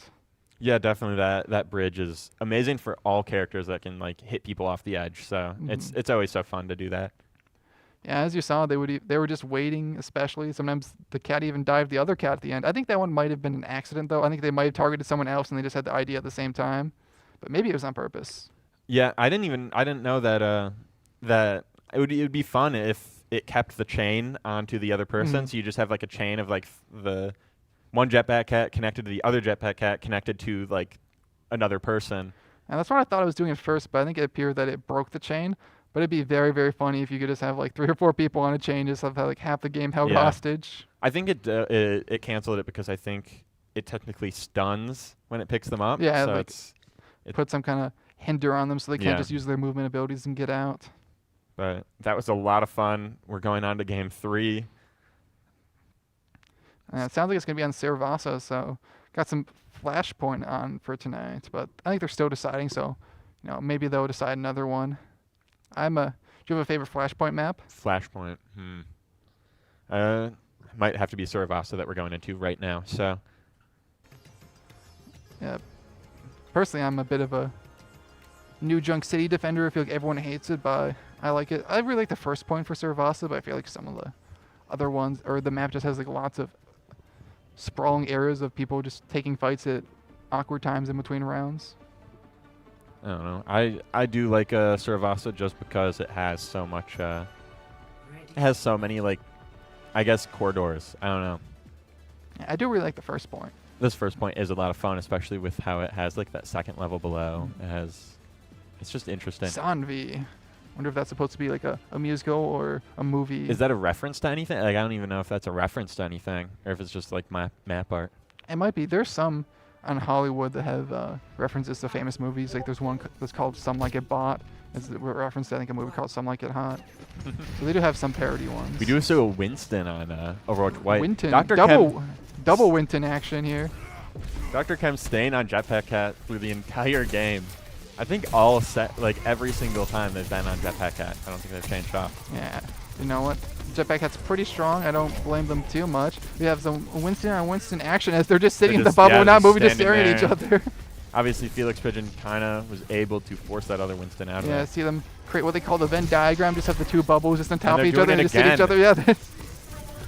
Yeah, definitely. That bridge is amazing for all characters that can like hit people off the edge. So it's always so fun to do that. Yeah, as you saw, they were just waiting. Especially sometimes the cat even dived the other cat at the end. I think that one might have been an accident though. I think they might have targeted someone else and they just had the idea at the same time. But maybe it was on purpose. Yeah, I didn't know that that it would be fun if it kept the chain onto the other person. So you just have like a chain of like the one jetpack cat connected to the other jetpack cat connected to like another person. And that's what I thought I was doing at first, but I think it appeared that it broke the chain. But it'd be very, very funny if you could just have like 3 or 4 people on a chain, just have like half the game held hostage. I think it canceled it because I think it technically stuns when it picks them up. Yeah, so like put some kind of hinder on them so they can't just use their movement abilities and get out. But that was a lot of fun. We're going on to game 3. It sounds like it's going to be on Cervasa, so got some Flashpoint on for tonight. But I think they're still deciding, so maybe they'll decide another one. Do you have a favorite Flashpoint map? Flashpoint. Might have to be Cervasa that we're going into right now. So. Yeah. Personally, I'm a bit of a New Junk City defender. I feel like everyone hates it, but I like it. I really like the first point for Cervasa, but I feel like some of the other ones, or the map just has like lots of sprawling areas of people just taking fights at awkward times in between rounds. I don't know. I do like Cervasa just because it has so much. It has so many like, I guess corridors. I don't know. Yeah, I do really like the first point. This first point is a lot of fun, especially with how it has like that second level below. It's just interesting. Sanvi. Wonder if that's supposed to be like a musical or a movie. Is that a reference to anything? Like I don't even know if that's a reference to anything, or if it's just like map art. It might be. There's some on Hollywood that have references to famous movies. Like there's one that's called Some Like It Bought. It's a reference to I think a movie called Some Like It Hot. So they do have some parody ones. We do see a Winston on Overwatch White. Winton. Dr. Double Winton action here. Dr. Chem staying on Jetpack Cat through the entire game. I think every single time they've been on Jetpack Cat. I don't think they've changed off. Yeah. You know what? Jetpack Cat's pretty strong. I don't blame them too much. We have some Winston on Winston action as they're just sitting in the bubble, not moving, just staring at each other. Obviously, Felix Pigeon kind of was able to force that other Winston out of Yeah, it. see them create what they call the Venn diagram, just have the 2 bubbles just on top of they're each other doing and it just hit each other. Yeah.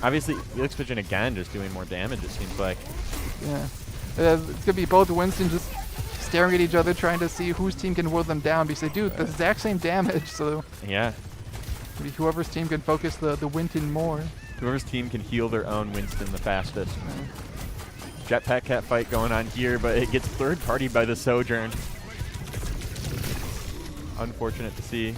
Obviously, Felix Pigeon again just doing more damage, it seems like. Yeah. It's going to be both Winston just staring at each other, trying to see whose team can whittle them down because they do the exact same damage. So yeah. maybe whoever's team can focus the Winston more. Whoever's team can heal their own Winston the fastest. Jetpack Cat fight going on here, but it gets third party by the Sojourn. Unfortunate to see.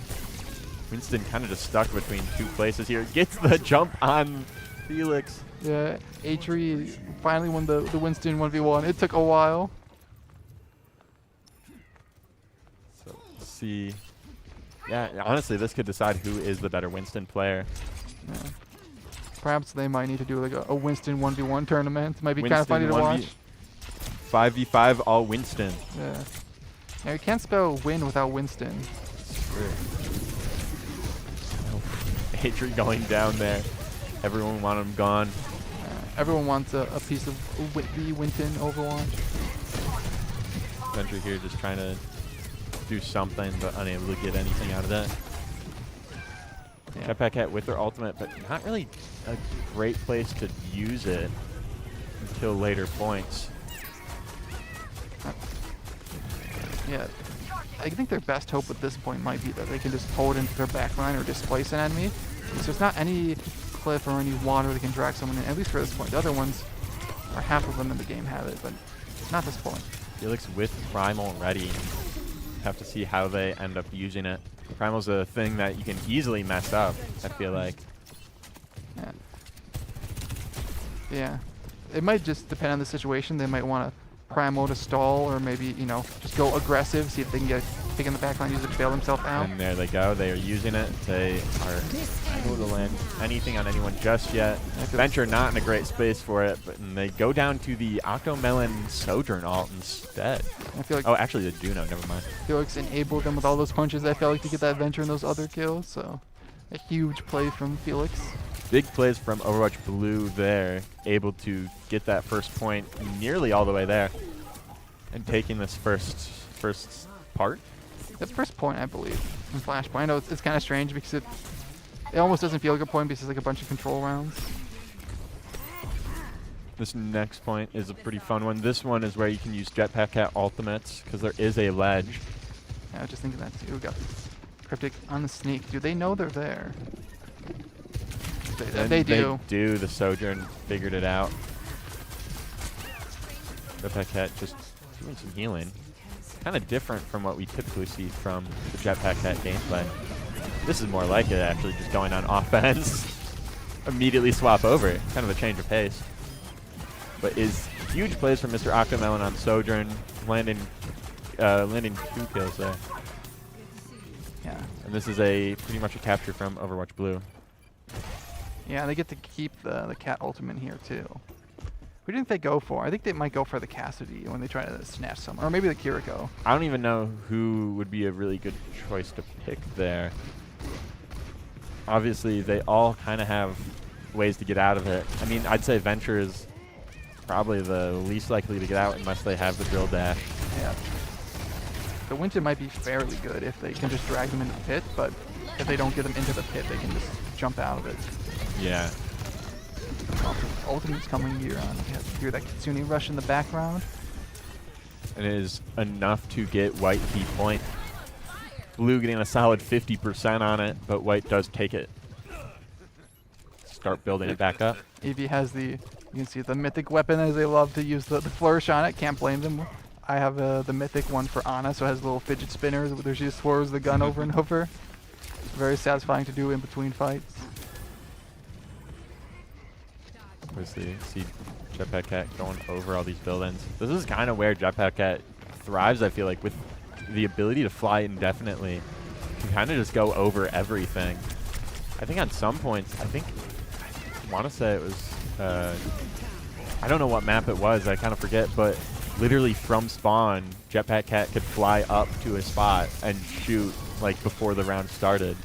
Winston kind of just stuck between 2 places here. Gets the jump on Felix. Yeah, Atri finally won the Winston 1v1. It took a while. So let's see. Yeah, honestly, this could decide who is the better Winston player. Yeah. Perhaps they might need to do like a Winston 1v1 tournament. Might be kind of Winston funny to watch. 5v5 all Winston. Yeah. Now you can't spell win without Winston. True. Atri going down there. Everyone want him gone. Everyone wants a piece of the Winton Overwatch. Sentry here just trying to do something, but unable to get anything out of that. Yeah. Jetpack Cat with their ultimate, but not really a great place to use it until later points. Yeah. I think their best hope at this point might be that they can just pull it into their backline or displace an enemy. So there's not any cliff or any water that can drag someone in, at least for this point. The other ones, or half of them in the game have it, but not this point. Felix with Primal ready. Have to see how they end up using it. Primal's a thing that you can easily mess up, I feel like. Yeah. Yeah. It might just depend on the situation. They might want to Primal to stall, or maybe, just go aggressive, see if they can get pick in the backline, use it to bail themselves out. And there they go. They are using it. They are able to land anything on anyone just yet. Venture not in a great space for it, but they go down to the Octomelon Sojourn ult instead. I feel like oh, actually the Juno, never mind. Felix enabled them with all those punches, I felt like, to get that Venture and those other kills, so a huge play from Felix. Big plays from Overwatch Blue there, able to get that first point nearly all the way there. and taking this first part. The first point, I believe, in Flashpoint. I know it's kind of strange because it almost doesn't feel like a point because it's like a bunch of control rounds. This next point is a pretty fun one. This one is where you can use Jetpack Cat ultimates because there is a ledge. Yeah, I was just thinking that too. We got Cryptic on the sneak. Do they know they're there? They do. They do. The Sojourn figured it out. Jetpack Cat just doing some healing. Kind of different from what we typically see from the Jetpack Cat gameplay. This is more like it actually, just going on offense. Immediately swap over. Kind of a change of pace. But is huge plays from Mr. Octomelon on Sojourn, landing 2 kills there. Yeah. And this is pretty much a capture from Overwatch Blue. Yeah, they get to keep the cat ultimate here too. Who do you think they go for? I think they might go for the Cassidy when they try to snatch someone, or maybe the Kiriko. I don't even know who would be a really good choice to pick there. Obviously, they all kind of have ways to get out of it. I mean, I'd say Venture is probably the least likely to get out unless they have the drill dash. Yeah. The Winston might be fairly good if they can just drag them into the pit, but if they don't get them into the pit, they can just jump out of it. Yeah. Ultimate's coming here on. You have to hear that Kitsune rush in the background. And it is enough to get White key point. Blue getting a solid 50% on it, but White does take it. Start building it back up. Eevee has you can see the mythic weapon as they love to use the flourish on it. Can't blame them. I have the mythic one for Ana, so it has little fidget spinners where she just swirls the gun over and over. Very satisfying to do in between fights. Obviously, see Jetpack Cat going over all these buildings. This is kind of where Jetpack Cat thrives, I feel like, with the ability to fly indefinitely. Can kind of just go over everything. I think on some points, I want to say it was, I don't know what map it was, I kind of forget, but literally from spawn, Jetpack Cat could fly up to a spot and shoot like before the round started.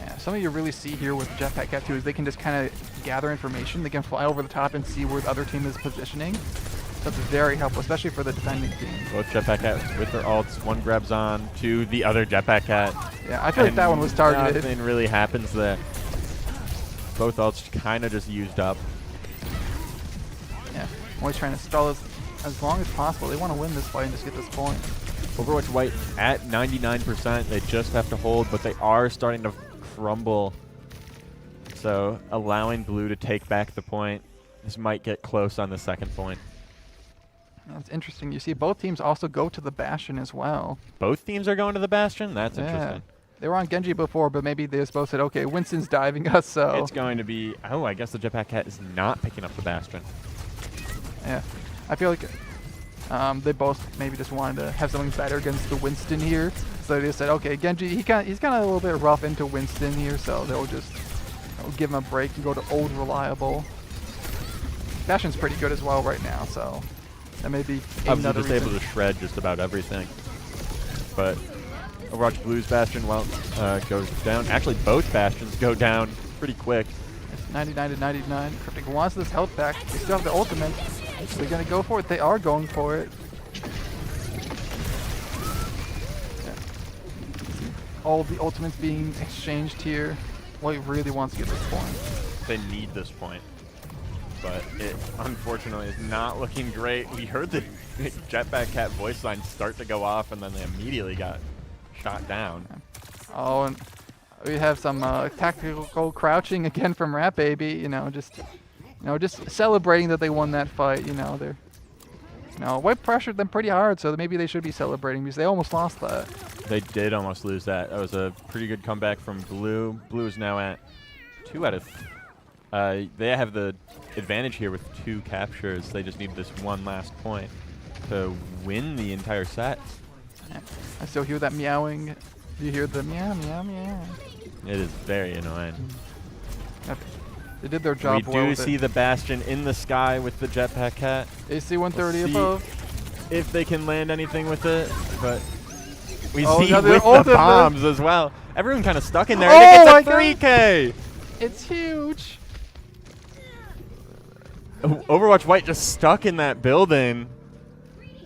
Yeah, something you really see here with Jetpack Cat too is they can just kind of gather information. They can fly over the top and see where the other team is positioning. So that's very helpful, especially for the defending team. Both Jetpack Cat with their ults, one grabs on to the other Jetpack Cat. Yeah, I feel like that one was targeted. Nothing really happens there. Both ults kind of just used up. Yeah, always trying to stall as long as possible. They want to win this fight and just get this point. Overwatch White at 99%. They just have to hold, but they are starting to crumble. So allowing Blue to take back the point. This might get close on the second point. That's interesting. You see both teams also go to the Bastion as well. Both teams are going to the Bastion? That's Yeah. interesting. They were on Genji before, but maybe they both said, okay, Winston's diving us, so... It's going to be... Oh, I guess the Jetpack Cat is not picking up the Bastion. Yeah. I feel like they both maybe just wanted to have something better against the Winston here. So they just said, okay, Genji, he's kind of a little bit rough into Winston here, so they'll just give him a break and go to old reliable. Bastion's pretty good as well right now, so that may be another just reason. able to shred just about everything. But Overwatch Blue's Bastion, well, goes down. Actually, both Bastions go down pretty quick. It's 99 to 99. Cryptic wants this health back. They still have the ultimate. So they're going to go for it. They are going for it. Yeah. All the ultimates being exchanged here. White really wants to get this point. They need this point. But it, unfortunately, is not looking great. We heard the Jetpack Cat voice line start to go off, and then they immediately got shot down. Oh, and we have some tactical crouching again from Rat Baby. Just celebrating that they won that fight. White pressured them pretty hard, so maybe they should be celebrating because they almost lost that. They did almost lose that. That was a pretty good comeback from Blue. Blue is now at 2 out of... they have the advantage here with 2 captures. They just need this one last point to win the entire set. Yeah. I still hear that meowing. You hear the meow, meow, meow. It is very annoying. Yep. They did their job We well do with see it. the Bastion in the sky with the Jetpack Cat. AC 130 We'll see above. if they can land anything with it, but we Oh, see now they're with the ultimate. bombs as well. Everyone kind of stuck in there, Oh and my it gets a 3K! It's huge. Overwatch White just stuck in that building.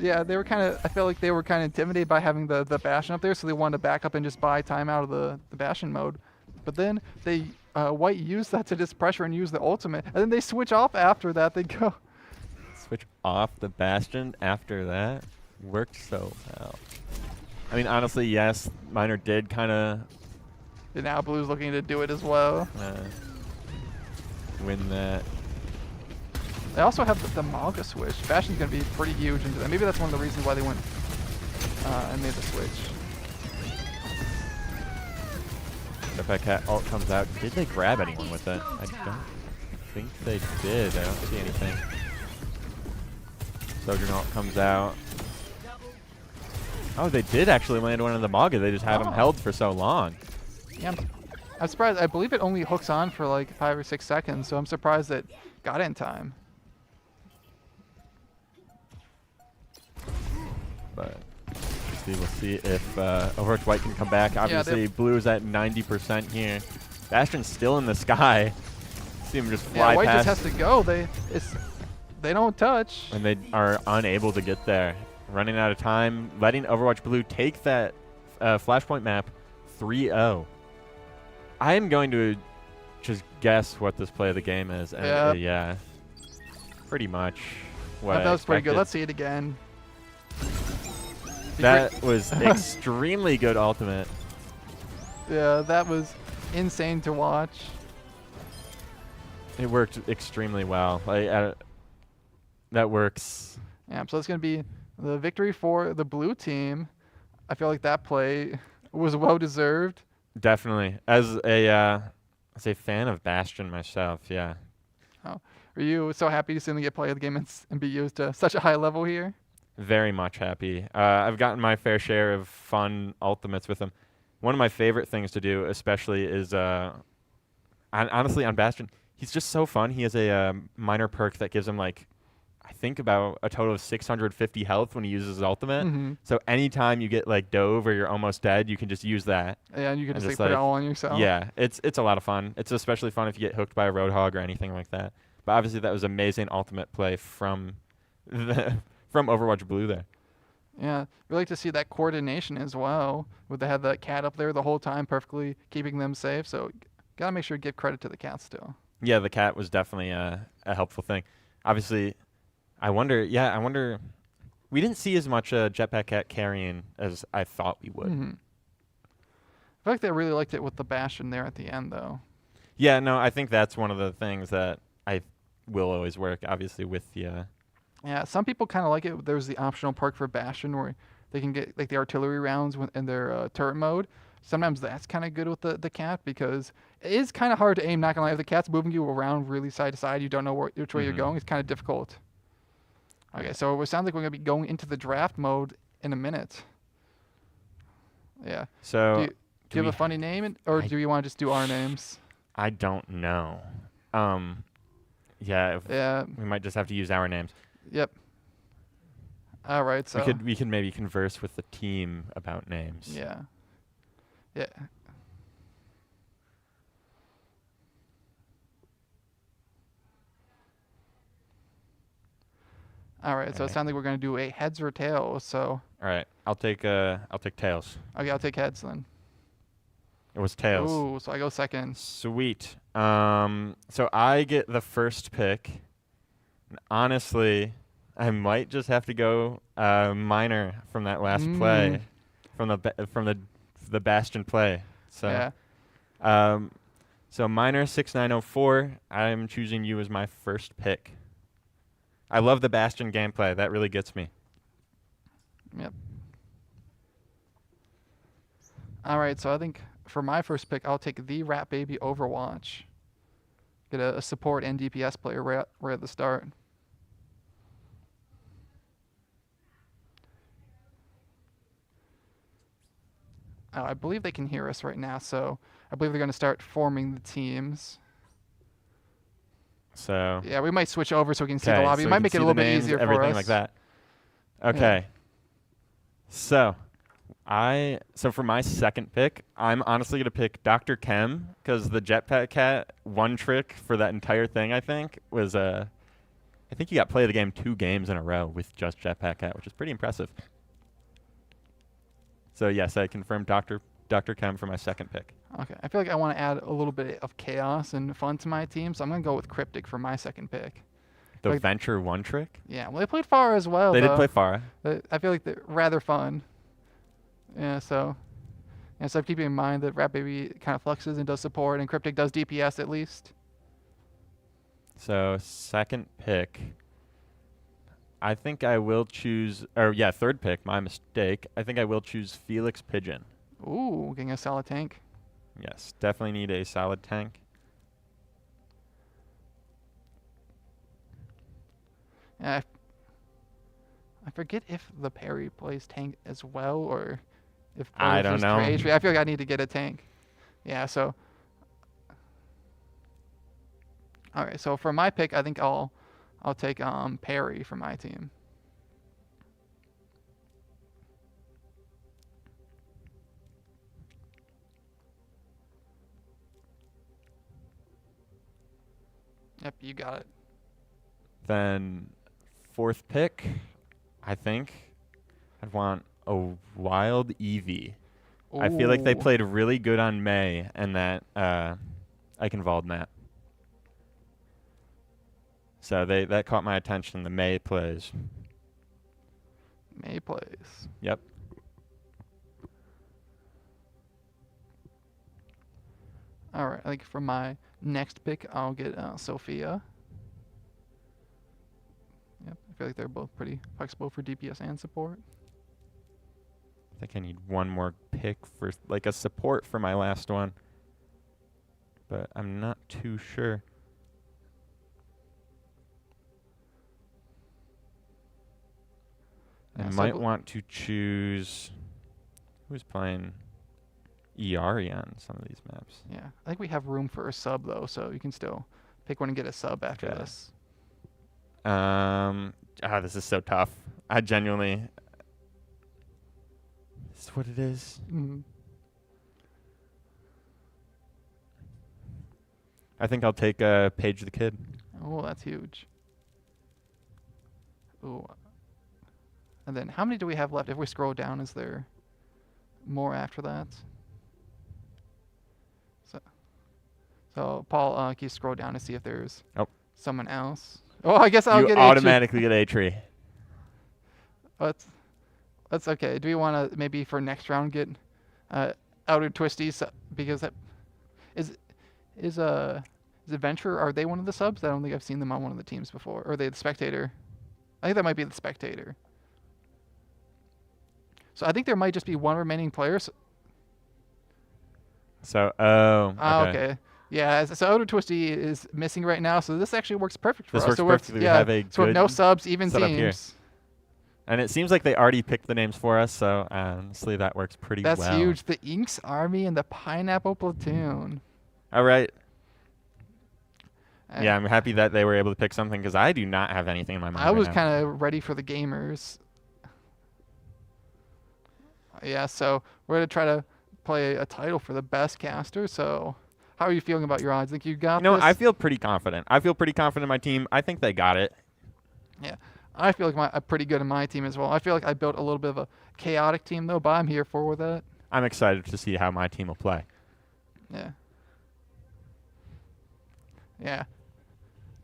Yeah, they were kind of. I felt like they were kind of intimidated by having the Bastion up there, so they wanted to back up and just buy time out of the Bastion mode. But then they White used that to just pressure and use the ultimate, and then they switch off after that. They go. Switch off the Bastion after that. Worked so well. I mean, honestly, yes, Miner did kind of And now Blue's looking to do it as well. win that. They also have the Malga switch. Bastion's going to be pretty huge into that. Maybe that's one of the reasons why they went and made the switch. If that cat ult comes out, did they grab anyone with that? I don't think they did. I don't see anything. Sojourn ult comes out. Oh, they did actually land one of the Malga. They just had him held for so long. Yeah, I'm surprised. I believe it only hooks on for like 5 or 6 seconds, so I'm surprised it got in time. But we'll see if Overwatch White can come back. Obviously, Blue is at 90% here. Bastion's still in the sky. See him just fly Yeah, White past. just has to go. They don't touch. And they are unable to get there. Running out of time, letting Overwatch Blue take that Flashpoint map 3-0. I am going to just guess what this play of the game is. And, yeah, pretty much what That I was pretty good. expected. Let's see it again. That was extremely good ultimate. Yeah, that was insane to watch. It worked extremely well. Like that works. Yeah, so it's going to be the victory for the blue team. I feel like that play was well deserved. Definitely. As a fan of Bastion myself, yeah. Oh, are you so happy to see them get play of the game and be used to such a high level here? Very much happy. I've gotten my fair share of fun ultimates with him. One of my favorite things to do, especially, is honestly on Bastion. He's just so fun. He has a minor perk that gives him like, I think about a total of 650 health when he uses his ultimate. Mm-hmm. So anytime you get like dove or you're almost dead, you can just use that. Yeah, and you can And just just, like, put it like, all on yourself. Yeah, it's a lot of fun. It's especially fun if you get hooked by a Roadhog or anything like that. But obviously that was amazing ultimate play from Overwatch Blue there. Yeah, we like to see that coordination as well. With they had that cat up there the whole time, perfectly keeping them safe. So gotta make sure to give credit to the cat still. Yeah, the cat was definitely a helpful thing. Obviously, I wonder. We didn't see as much Jetpack Cat carrying as I thought we would. Mm-hmm. I feel like they really liked it with the Bastion there at the end, though. Yeah, no, I think that's one of the things that I will always work, obviously, with the... Yeah, some people kind of like it. There's the optional perk for Bastion where they can get like the artillery rounds in their turret mode. Sometimes that's kind of good with the cat because it is kind of hard to aim, not gonna lie. If the cat's moving you around really side to side, you don't know which way you're going, it's kind of difficult. Okay, so it sounds like we're going to be going into the draft mode in a minute. Yeah. So... Do you have a funny name, or do you want to just do our names? I don't know. Yeah, Yeah. we might just have to use our names. Yep. All right. So We could maybe converse with the team about names. Yeah. Yeah. All right. So it sounds like we're gonna do a heads or tails. So. All right, I'll take tails. Okay, I'll take heads then. It was tails. Ooh, so I go second. Sweet. So I get the first pick. And honestly, I might just have to go Miner from that last play, from the Bastion play. So Yeah. so Miner 6904. I'm choosing you as my first pick. I love the Bastion gameplay. That really gets me. Yep. All right, so I think for my first pick, I'll take the Rat Baby Overwatch. Get a support and DPS player right at the start. Oh, I believe they can hear us right now, so I believe they're going to start forming the teams. So Yeah, we might switch over so we can see the okay, lobby. so It we might can make it a see little the bit names, easier for everything us. like that. Okay. So for my second pick, I'm honestly going to pick Dr. Chem because the Jetpack Cat one trick for that entire thing, I think, was I think he got play of the game 2 games in a row with just Jetpack Cat, which is pretty impressive. So yes, I confirmed Dr. Chem for my second pick. Okay, I feel like I want to add a little bit of chaos and fun to my team, so I'm gonna go with Cryptic for my second pick. The Like- Venture One Trick. Yeah, well, they played Pharah as well. They did though. play Pharah. I feel like they're rather fun. Yeah, so I'm keeping in mind that Rat Baby kind of fluxes and does support, and Cryptic does DPS at least. So second pick. I think I will choose, third pick, my mistake. I think I will choose Felix Pigeon. Ooh, getting a solid tank. Yes, definitely need a solid tank. Yeah, I forget if the Parry plays tank as well, or if I those don't just know. trade HP. I feel like I need to get a tank. Yeah, so. All right, so for my pick, I think I'll take Parry for my team. Yep, you got it. Then fourth pick, I think I'd want a Wild Eevee. I feel like they Ooh. played really good on May and that Eichenwald map. So that caught my attention, the May plays. May plays. Yep. All right, I think for my next pick, I'll get Sophia. Yep, I feel like they're both pretty flexible for DPS and support. I think I need one more pick for like a support for my last one. But I'm not too sure. I Yeah, so might want to choose who's playing Iari on some of these maps. Yeah, I think we have room for a sub though, so you can still pick one and get a sub after Okay. this. This is so tough. I genuinely. This is what it is. Mhm. I think I'll take Paige the Kid. Oh, that's huge. Ooh. And then how many do we have left? If we scroll down, is there more after that? So Paul, can you scroll down to see if there's Oh. someone else? Oh, I guess I'll You get automatically get A-Tree. That's okay. Do we want to maybe for next round get Outer Twisties because that is Adventure? Are they one of the subs? I don't think I've seen them on one of the teams before. Or are they the Spectator? I think that might be the Spectator. So I think there might just be one remaining player. So, Okay. Yeah, so Outer Twisty is missing right now, so this actually works perfect for This us. works So we're- perfectly. We Yeah, have a so with no good subs, even setup here. teams. And it seems like they already picked the names for us, so honestly, that works pretty That's well. huge. The Inks Army and the Pineapple Platoon. All right. Uh, Yeah, I'm happy that they were able to pick something because I do not have anything in my mind. I was right now. kind of ready for the gamers. Yeah, so we're going to try to play a title for the best caster. So how are you feeling about your odds? Think you got this? I feel pretty confident. I feel pretty confident in my team. I think they got it. Yeah, I feel like I'm pretty good in my team as well. I feel like I built a little bit of a chaotic team, though, but I'm here for that. I'm excited to see how my team will play. Yeah. Yeah.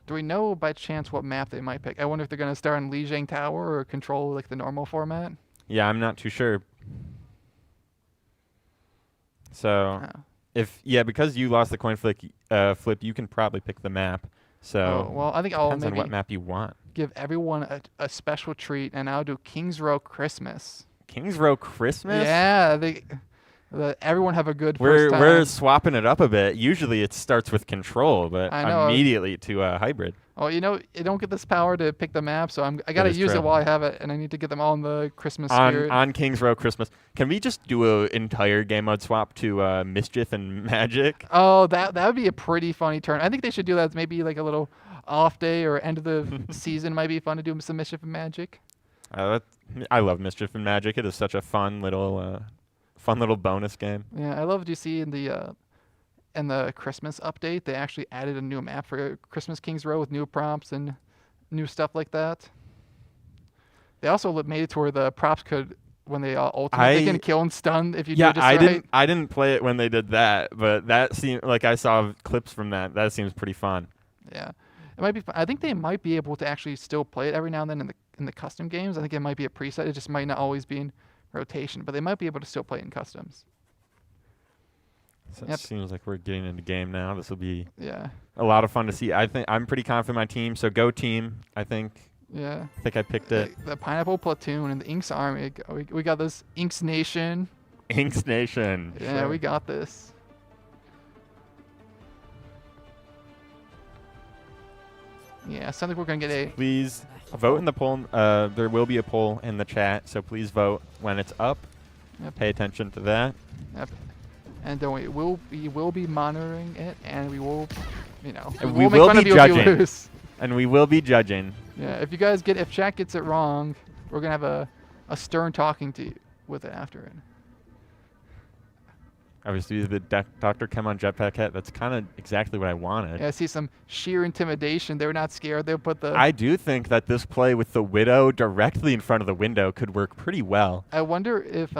Do we know by chance what map they might pick? I wonder if they're going to start in Lijiang Tower or control like the normal format. Yeah, I'm not too sure. So, because you lost the coin flip, you can probably pick the map. So, well, I think I'll depends on maybe what map you want. give everyone a special treat, and I'll do Kings Row Christmas. Kings Row Christmas? Yeah, everyone have a good We're first time. we're swapping it up a bit. Usually it starts with control, but I know. immediately to a hybrid. Well, you don't get this power to pick the map, so I got to is use true. it while I have it, and I need to get them all in the Christmas spirit. On Kings Row Christmas. Can we just do an entire game mode swap to Mischief and Magic? Oh, that would be a pretty funny turn. I think they should do that. Maybe like a little off day or end of the season might be fun to do some Mischief and Magic. I love Mischief and Magic. It is such a fun little bonus game. Yeah, I loved you see in the Christmas update they actually added a new map for Christmas Kings Row with new prompts and new stuff like that. They also made it to where the props could, when they ultimate, they can kill and stun if you do Yeah, it just right. I didn't play it when they did that, but that seemed like I saw clips from that. That seems pretty fun. Yeah, it might be fun. I think they might be able to actually still play it every now and then in the custom games. I think it might be a preset. It just might not always be in rotation, but they might be able to still play it in customs. So Yep. it seems like we're getting into game now. This will be Yeah, a lot of fun to see. I think I'm pretty confident in my team. So go team. I think yeah. I picked it. The Pineapple Platoon and the Inks Army. We got this Inks Nation. Inks Nation. Yeah, Sure. we got this. Yeah, sounds like we're gonna get a. Please vote in the poll. There will be a poll in the chat, so please vote when it's up. Yep. Pay attention to that. Yep. And don't we will be monitoring it, and we will, And we'll we make will fun be of you if you judging. lose. And we will be judging. Yeah, if chat gets it wrong, we're gonna have a stern talking to you with it after it. Obviously, the Dr. Chem on Jetpack Hat, that's kind of exactly what I wanted. Yeah, I see some sheer intimidation. They're not scared. They'll put the. I do think that this play with the Widow directly in front of the window could work pretty well. I wonder if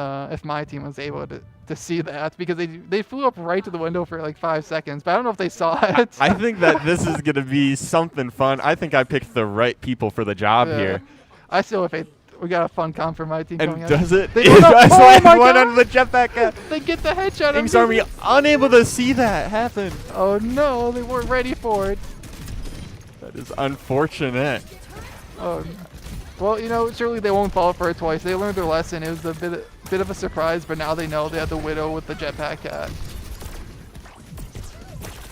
my team was able to see that, because they flew up right to the window for like 5 seconds, but I don't know if they saw it. I think that this is going to be something fun. I think I picked the right people for the job Yeah. here. I still have faith. We got a fun comp for my team And coming does out. it? They It's go down- oh like my one God! under the Jetpack Hat. They get the headshot. Inks Army unable to see that happen. Oh no, they weren't ready for it. That is unfortunate. Oh, well, surely they won't fall for it twice. They learned their lesson. It was a bit of a surprise, but now they know they have the Widow with the jetpack hat.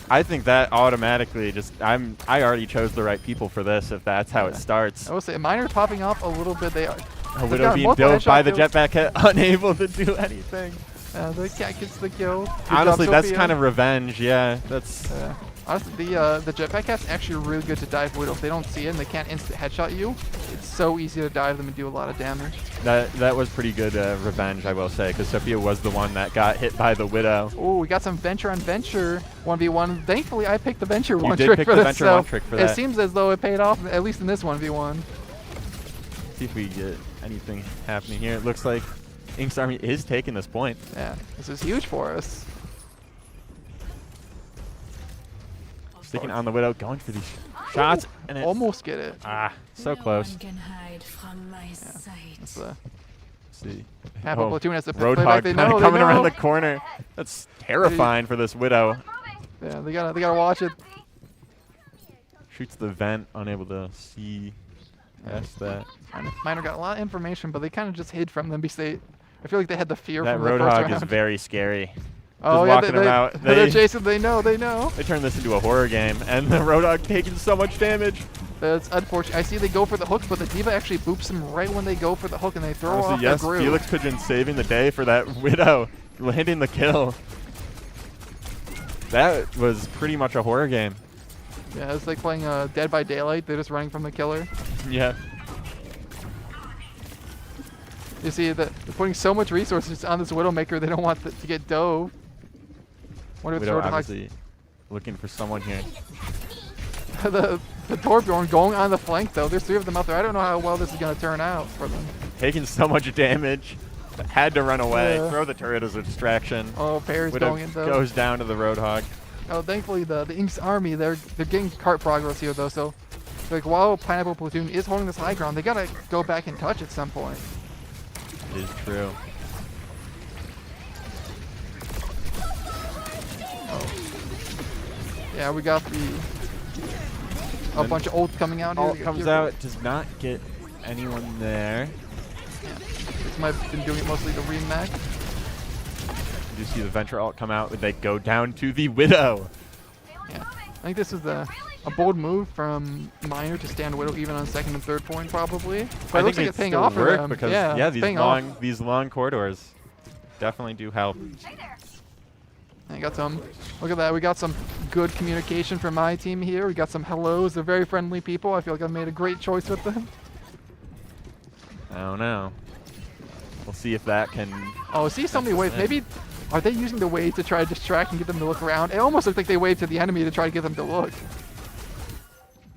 I think that automatically I already chose the right people for this if that's how it starts. I will say, Miner's popping off a little bit. They are. A they've Widow got being multiple dove by headshot the kills. Jetpack Hat, unable to do anything. The cat gets the kill. Good Honestly, job, that's Sophia. kind of revenge. Yeah, that's. Honestly, the jetpack hat's actually really good to dive Widow. If they don't see it and they can't instant headshot you, it's so easy to dive them and do a lot of damage. That was pretty good revenge, I will say, because Sophia was the one that got hit by the Widow. Oh, we got some Venture on Venture 1v1. Thankfully, I picked the Venture You one did trick pick for the this, Venture one trick for it that. seems as though it paid off, at least in this 1v1. See if we get anything happening here. It looks like Inks Army is taking this point. Yeah, this is huge for us. Sticking on the Widow, going for these shots, and it's Almost get it. so No close. one can hide from my sight. That's the Let's see. Pineapple Platoon has to play Roadhog back. They kinda know, coming they know. around the corner. That's terrifying for this Widow. Yeah, they gotta watch it. Shoots the vent, unable to see past that. Miner got a lot of information, but they kind of just hid from them because I feel like they had the fear That from the first Roadhog round. is very scary. Oh Just yeah, walking around. they're chasing. They know. They turn this into a horror game, and the Roadhog taking so much damage. That's unfortunate. I see they go for the hooks, but the Diva actually boops them right when they go for the hook, and they throw Honestly, off yes, the groove. Felix Pigeon saving the day for that Widow, landing the kill. That was pretty much a horror game. Yeah, it's like playing Dead by Daylight. They're just running from the killer. Yeah. You see that they're putting so much resources on this Widowmaker, they don't want to get dove. Wonder if Widow Roadhog's obviously looking for someone here. the Torbjorn going on the flank though. There's 3 of them out there. I don't know how well this is gonna turn out for them. Taking so much damage. But had to run away. Yeah. Throw the turret as a distraction. Oh, Perry's Widow going in though. goes down to the Roadhog. Oh, thankfully the Inks Army, they're getting cart progress here though. So, like while Pineapple Platoon is holding this high ground, they gotta go back and touch at some point. It is true. Yeah, we got a Then bunch of ults coming out Ult here. comes out, does not get anyone there. This might have been doing it mostly to remake. You see the Venture ult come out, they go down to the Widow. Yeah, I think this is a bold move from Miner to stand Widow even on 2nd and 3rd point probably. But it looks like it's paying still off for work them. because yeah, paying off. these long corridors definitely do help. I got some. Look at that. We got some good communication from my team here. We got some hellos. They're very friendly people. I feel like I made a great choice with them. I don't know. We'll see if that can. Oh, see so many waves. it. Maybe are they using the wave to try to distract and get them to look around? It almost looked like they waved to the enemy to try to get them to look.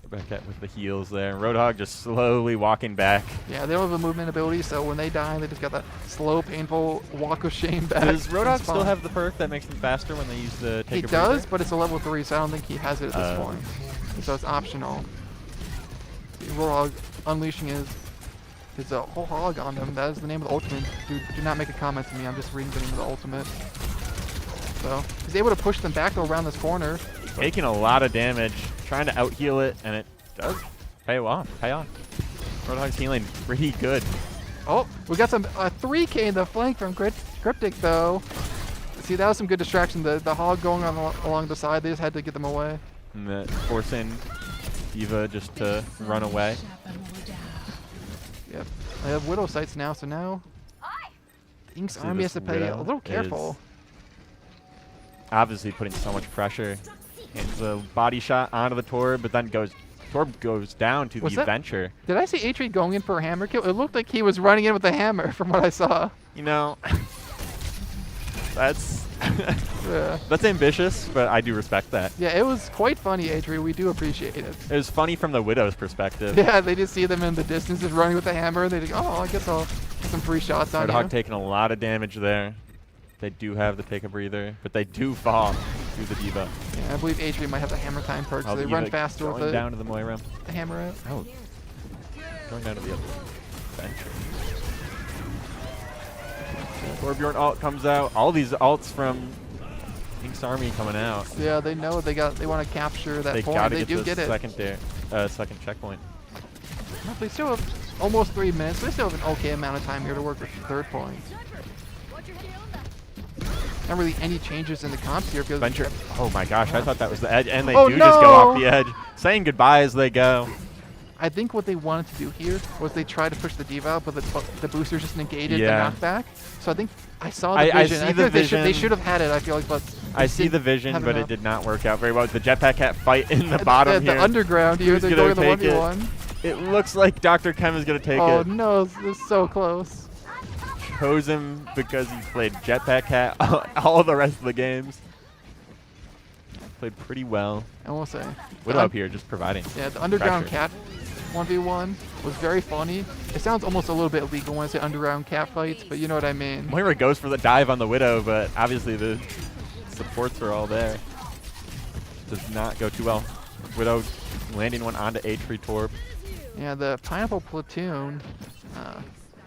Back at with the heals there. Roadhog just slowly walking back. Yeah, they don't have a movement ability, so when they die, they just got that slow, painful walk of shame back. Does Roadhog It's still fine. have the perk that makes them faster when they use the take He a does, breather? but it's a level 3, so I don't think he has it at this point. So it's optional. Roadhog unleashing his whole hog on them. That is the name of the ultimate. Dude, do not make a comment to me. I'm just reading the name of the ultimate. So he's able to push them back around this corner. Taking a lot of damage, trying to out heal it, and it does pay off. Roadhog's healing pretty good. Oh, we got some 3K in the flank from Cryptic though. See, that was some good distraction. The hog going on along the side. They just had to get them away. And forcing D.Va just to run away. Yep. They have Widow sights now, so now Ink's See, army has this to play a Widow little careful. Obviously putting so much pressure. And the body shot onto the Torb, but then Torb goes down to Was the that- Adventure. Did I see Atri going in for a hammer kill? It looked like he was running in with a hammer from what I saw. You know, that's Yeah. that's ambitious, but I do respect that. Yeah, it was quite funny, Atri. We do appreciate it. It was funny from the Widow's perspective. Yeah, they just see them in the distance just running with a hammer. They just, oh, I guess I'll get some free shots on Roadhog you. taking a lot of damage there. They do have the take a breather, but they do fall to the D.Va. Yeah, I believe Atri might have the hammer time perk, so Oh, they the run D.Va faster with going it. down to the Moira. The hammer out. Oh, going down to the other Adventure. Torbjorn ult comes out. All these ults from Ink's army coming out. Yeah, they know they want to capture that They point. gotta They get do the get it. second checkpoint. Well, they still have almost 3 minutes. They still have an okay amount of time here to work with the third point. Not really any changes in the comps here. Because Adventure. Oh my gosh, I thought that was the edge, and they Oh, do just go off no! the edge, saying goodbye as they go. I think what they wanted to do here was they tried to push the D.Va out, but the boosters just negated Yeah. the knockback. So I think I saw the I vision. see I the feel like they vision. should have had it, I feel like, but I they see didn't the vision, have but it enough. did not work out very well. The Jetpack Cat fight in the bottom the here. underground here, Who's they're gonna going the take it? 1v1. It looks like Dr. Chem is going to take Oh it. no, this is so close. Chose him because he played Jetpack Cat all the rest of the games. Played pretty well. I will say. Widow up here just providing. Yeah, the underground pressure. cat 1v1 was very funny. It sounds almost a little bit illegal when I say underground cat fights, but you know what I mean. Moira goes for the dive on the Widow, but obviously the supports are all there. Does not go too well. Widow landing one onto H3 Torb. Yeah, the Pineapple Platoon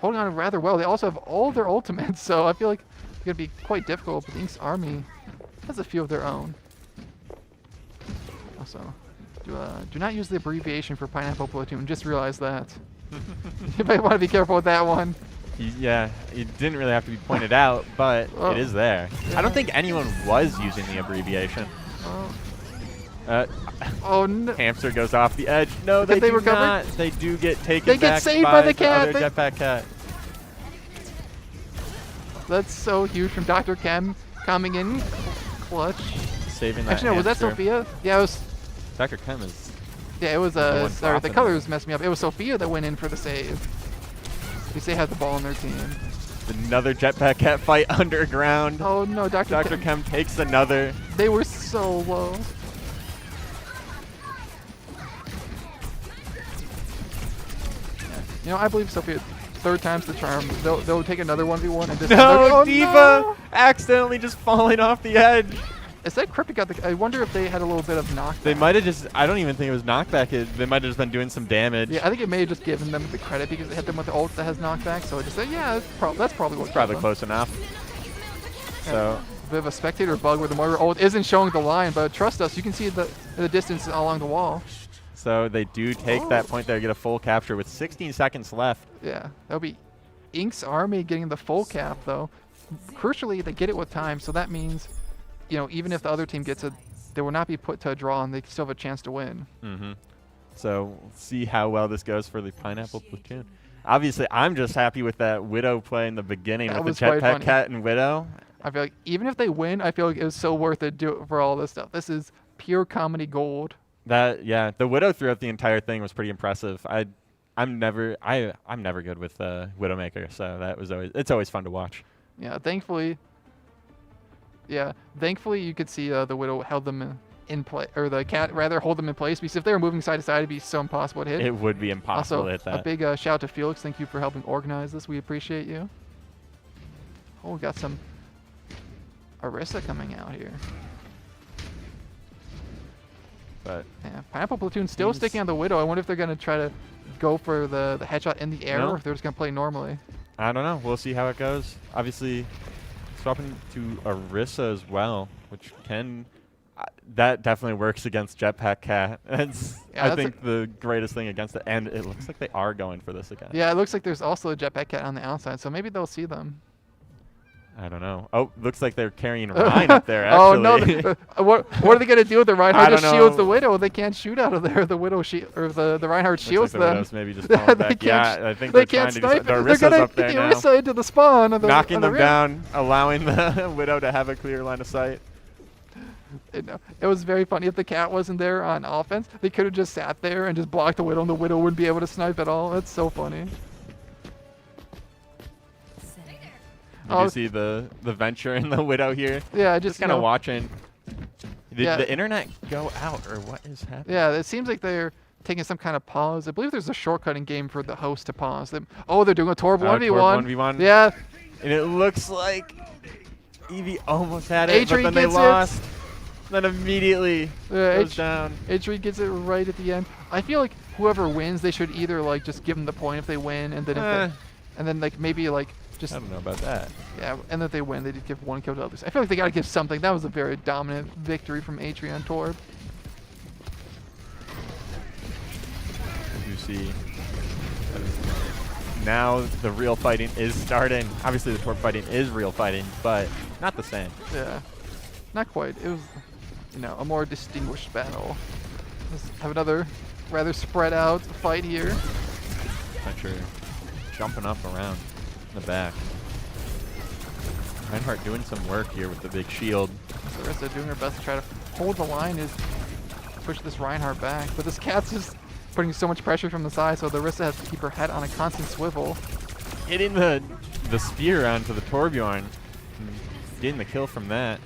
holding on rather well. They also have all their ultimates, so I feel like it's going to be quite difficult, but the Ink's army has a few of their own. Also, do not use the abbreviation for Pineapple Platoon. Just realize that. You might want to be careful with that one. Yeah, it didn't really have to be pointed out, but Oh. it is there. I don't think anyone was using the abbreviation. Oh, oh no. Hamster goes off the edge. No, Did they they do recover? not. They do get taken They get back saved by the cat. other Jetpack Cat. That's so huge from Dr. Chem coming in clutch. Saving that Actually, no, was that hamster. Sophia? Yeah, it was. Dr. Chem is Yeah, it was. the one Sorry, the dropping colors messed me up. It was Sophia that went in for the save. At least they had the ball on their team. another Jetpack Cat fight underground. Oh no, Dr. Dr. Chem takes another. They were so low. You know, I believe Sophia. Third time's the charm. They'll take another 1v1 and just. No, oh, D.Va no! accidentally just falling off the edge. Is that Cryptic got the? I wonder if they had a little bit of knockback. They might have just, I don't even think it was knockback. They might have just been doing some damage. Yeah, I think it may have just given them the credit because they hit them with the ult that has knockback. So it just said, yeah, that's probably what. It's probably killed them. close enough. So, A bit of a spectator bug where the Moira ult isn't showing the line, but trust us, you can see the distance along the wall. so they do take that point there, get a full capture with 16 seconds left. Yeah, that'll be Ink's army getting the full cap though. Crucially, they get it with time, so that means, you know, even if the other team gets it, they will not be put to a draw, and they still have a chance to win. Mm-hmm. So we'll see how well this goes for the Pineapple Platoon. Obviously, I'm just happy with that Widow play in the beginning That with was the quite Jetpack funny. Cat and Widow. I feel like even if they win, I feel like it was so worth it for all this stuff. This is pure comedy gold. The Widow throughout the entire thing was pretty impressive. I'm never good with Widowmaker, so it's always fun to watch. Yeah, thankfully you could see the Widow held them in play, or the cat rather hold them in place, because if they were moving side to side, it'd be so impossible to hit. It would be impossible Also, to hit that. a big shout out to Felix. Thank you for helping organize this. We appreciate you. Oh, we got some Orisa coming out here. But Yeah, Pineapple Platoon still Seems- sticking on the Widow. I wonder if they're going to try to go for the headshot in the air, No. or if they're just going to play normally. I don't know. We'll see how it goes. Obviously, swapping to Orisa as well, which can... that definitely works against Jetpack Cat. That's, Yeah, I that's think, the greatest thing against it. And it looks like they are going for this again. Yeah, it looks like there's also a Jetpack Cat on the outside, so maybe they'll see them. I don't know. Oh, looks like they're carrying Ryan up there, Oh actually. no! What are they gonna do with the Reinhardt? I don't Just shields know. the Widow. They can't shoot out of there. The Widow or the Reinhardt Looks shields like the them. Widow's maybe just falling They back. can't Yeah, I think they they're trying can't to do snipe something. it. They're Orisa's gonna up get there the now. Orisa into the spawn. Of the, Knocking on the them rim. down, allowing the Widow to have a clear line of sight. It was very funny. If the cat wasn't there on offense, they could have just sat there and just blocked the Widow, and the Widow wouldn't be able to snipe at all. That's so funny. Did Oh. you see the Venture and the Widow here? Yeah, Just just kind of watching. Did Yeah. the internet go out, or what is happening? Yeah, it seems like they're taking some kind of pause. I believe there's a shortcutting game for the host to pause them. Oh, they're doing a Torb 1v1. 1v1. Yeah, And it looks like Eevee almost had it, but Atri then they gets it. lost. Then immediately Yeah, goes down. Atri gets it right at the end. I feel like whoever wins, they should either like just give them the point if they win, and then and then like maybe like just I don't know about that. yeah, and if they win, they just give one kill to others. I feel like they gotta give something. That was a very dominant victory from Atri on Torb. As you see, now the real fighting is starting. Obviously, the Torb fighting is real fighting, but not the same. Yeah, not quite. It was, a more distinguished battle. Let's have another rather spread out fight here. Venture jumping up around in the back. Reinhardt doing some work here with the big shield. Orisa doing her best to try to hold the line, is push this Reinhardt back, but this cat's just putting so much pressure from the side, so the Orisa has to keep her head on a constant swivel. Hitting the spear onto the Torbjorn. And getting the kill from that.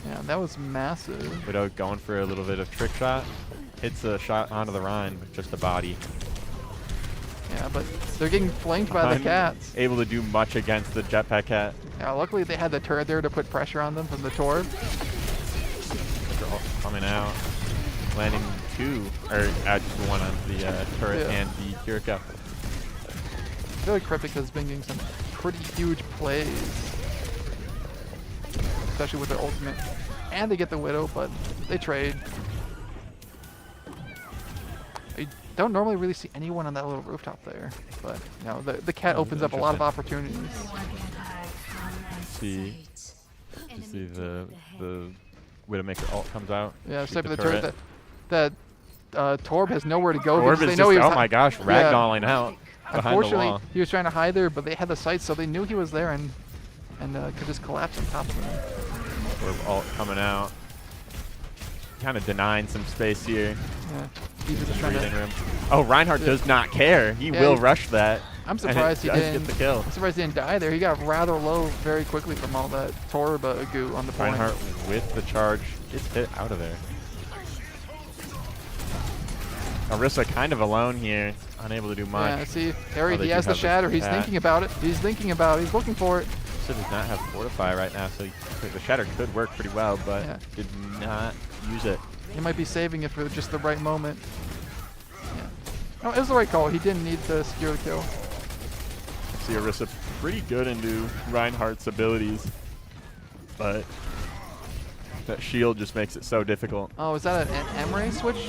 Yeah, that was massive. Widow going for a little bit of trick shot. Hits a shot onto the Rhine with just a body. Yeah, but they're getting flanked by the cats. Able to do much against the Jetpack Cat. Yeah, luckily they had the turret there to put pressure on them from the Torb. They're all coming out. Landing two, or just one on the turret Yeah. and the Kirika. I feel like Cryptic has been getting some pretty huge plays, especially with their ultimate. And they get the Widow, but they trade. I don't normally really see anyone on that little rooftop there, but the cat opens up a lot of opportunities. See the Widowmaker ult comes out. Yeah, shoot except for the turret that Torb has nowhere to go. Torb because is they just, know he was oh my gosh, ragdolling out behind the Unfortunately, wall. he was trying to hide there, but they had the sight, so they knew he was there and could just collapse on top of him. Torb ult coming out. Kind of denying some space here. Yeah, he's just trying Breathing to. room. Oh, Reinhardt does not care. He Yeah, will he- rush that. I'm surprised he and it didn't. does get the kill. I'm surprised he didn't die there. He got rather low very quickly from all that Torb goo on the point. Reinhardt with the charge gets hit out of there. Orisa kind of alone here, unable to do much. Yeah, see, Harry, Oh, they he do has the have the shatter. He's cat. thinking about it. He's thinking about it. He's looking for it. Orisa does not have Fortify right now, so the shatter could work pretty well, but Yeah. did not use it. He might be saving it for just the right moment. Yeah. No, it was the right call. He didn't need to secure the kill. See Orisa pretty good into Reinhardt's abilities, but that shield just makes it so difficult. Oh, is that an Emery switch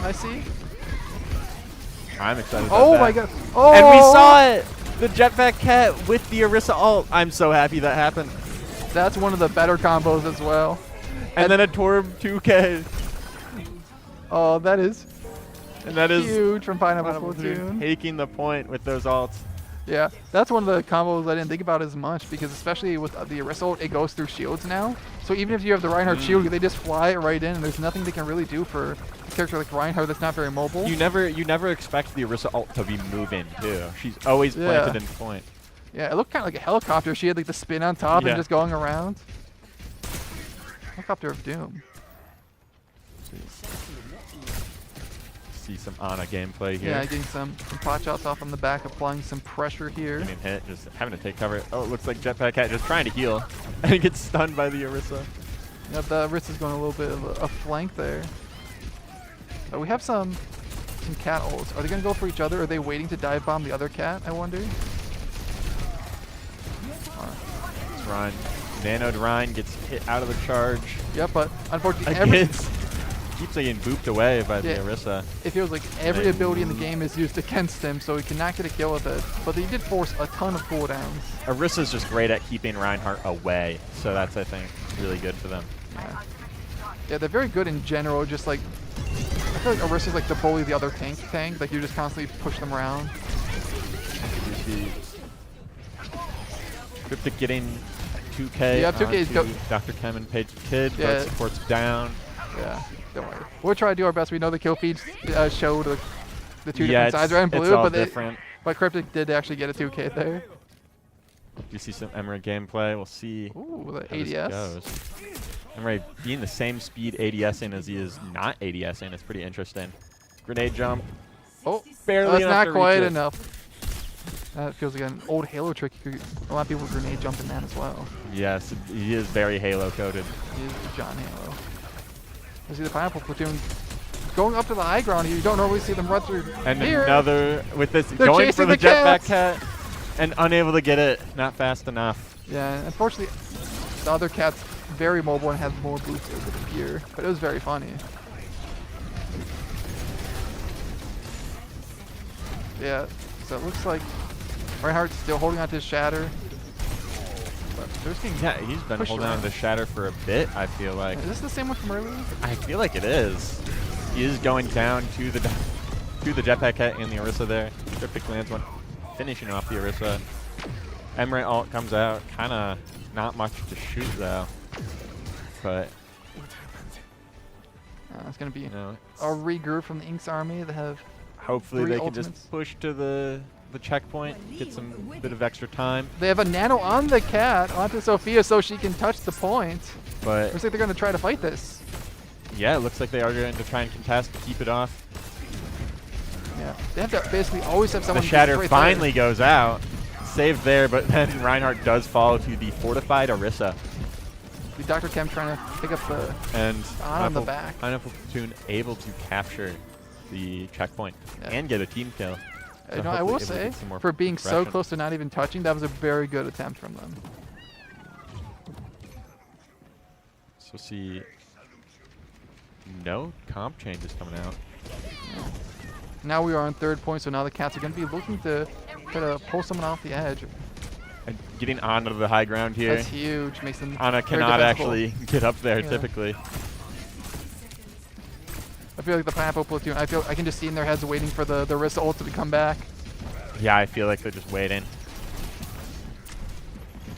I see? I'm excited about Oh that. my god. Oh! And we saw it! The Jetpack Cat with the Orisa ult. I'm so happy that happened. That's one of the better combos as well. And then a Torb 2K. Oh, that is And that is huge from Pineapple Pineapple Platoon. taking the point with those ults. Yeah, that's one of the combos I didn't think about as much, because especially with the Orisa ult, it goes through shields now. So even if you have the Reinhardt shield, they just fly it right in, and there's nothing they can really do for a character like Reinhardt that's not very mobile. You never expect the Orisa ult to be moving too. She's always planted in point. Yeah, it looked kind of like a helicopter. She had like the spin on top Yeah. and just going around. Helicopter of Doom. See some Ana gameplay here. Yeah, getting some pot shots off on the back, applying some pressure here. Getting hit, just having to take cover. Oh, it looks like Jetpack Cat just trying to heal. And he gets stunned by the Orisa. Yep, the Orisa's going a little bit of a flank there. But we have some cat ults. Are they going to go for each other? Or are they waiting to dive bomb the other cat, I wonder? It's Ryan. Nanoed Ryan gets hit out of the charge. Yep, but unfortunately, Keeps getting booped away by the Orisa. It feels like every ability in the game is used against him, so he cannot get a kill with it. But he did force a ton of cooldowns. Orisa's just great at keeping Reinhardt away, so that's, I think, really good for them. Yeah, they're very good in general, just like, I feel like Orisa's like the bully the other tank, like you just constantly push them around. You see Cryptic getting 2K. Yeah, 2K is Dr. Chem and Page Kid, yeah. both supports down. Yeah, don't worry. We'll try to do our best. We know the kill feeds show the two different sides, red and blue, it's all but different. But Cryptic did actually get a 2K there. You see some Emre gameplay. We'll see Ooh, the how this ADS. goes. Emre being the same speed ADSing as he is not ADSing is pretty interesting. Grenade jump. Oh, barely that's enough not to quite reach it. enough. That feels like an old Halo trick. A lot of people grenade jump in that as well. Yes, he is very Halo coded. He is John Halo. I see the Pineapple Platoon going up to the high ground. You don't normally see them run through And here. another with this They're going for chasing the the jetpack cats. cat and unable to get it. Not fast enough. Yeah, unfortunately, the other cat's very mobile and has more boosters with the gear, but it was very funny. Yeah, so it looks like Reinhardt's still holding on to his shatter. But they're just getting Yeah, he's been pushed holding on around. to Shatter for a bit, I feel like. Is this the same one from earlier? I feel like it is. He is going down to the jetpack cat and the Orisa there. Cryptic lands one, finishing off the Orisa. Emre ult comes out, kind of not much to shoot though. But It's going to be you know, a regroup from the Inks army that have hopefully 3 they can ultimates. just push to the checkpoint, get some bit of extra time. They have a nano on the cat, onto Sophia, so she can touch the point. But Looks like they're going to try to fight this. yeah, it looks like they are going to try and contest, keep it off. Yeah, they have to basically always have The someone. just Shatter right finally goes out, saved there, but then Reinhardt does fall to the fortified Orisa. there. Dr. Chem trying to pick up the And on the back. Pineapple Platoon able to capture the checkpoint Yeah. and get a team kill. So You know, I hopefully will able to say, get some more for being so progression. close to not even touching, that was a very good attempt from them. So see, no comp changes coming out. Now we are on 3rd point, so now the Cats are going to be looking to try to pull someone off the edge. And getting onto the high ground here. That's huge. Makes them Ana very cannot defensible. actually get up there Yeah. typically. I feel like the Pineapple Platoon, I can just see in their heads waiting for the Orisa ult to come back. Yeah, I feel like they're just waiting.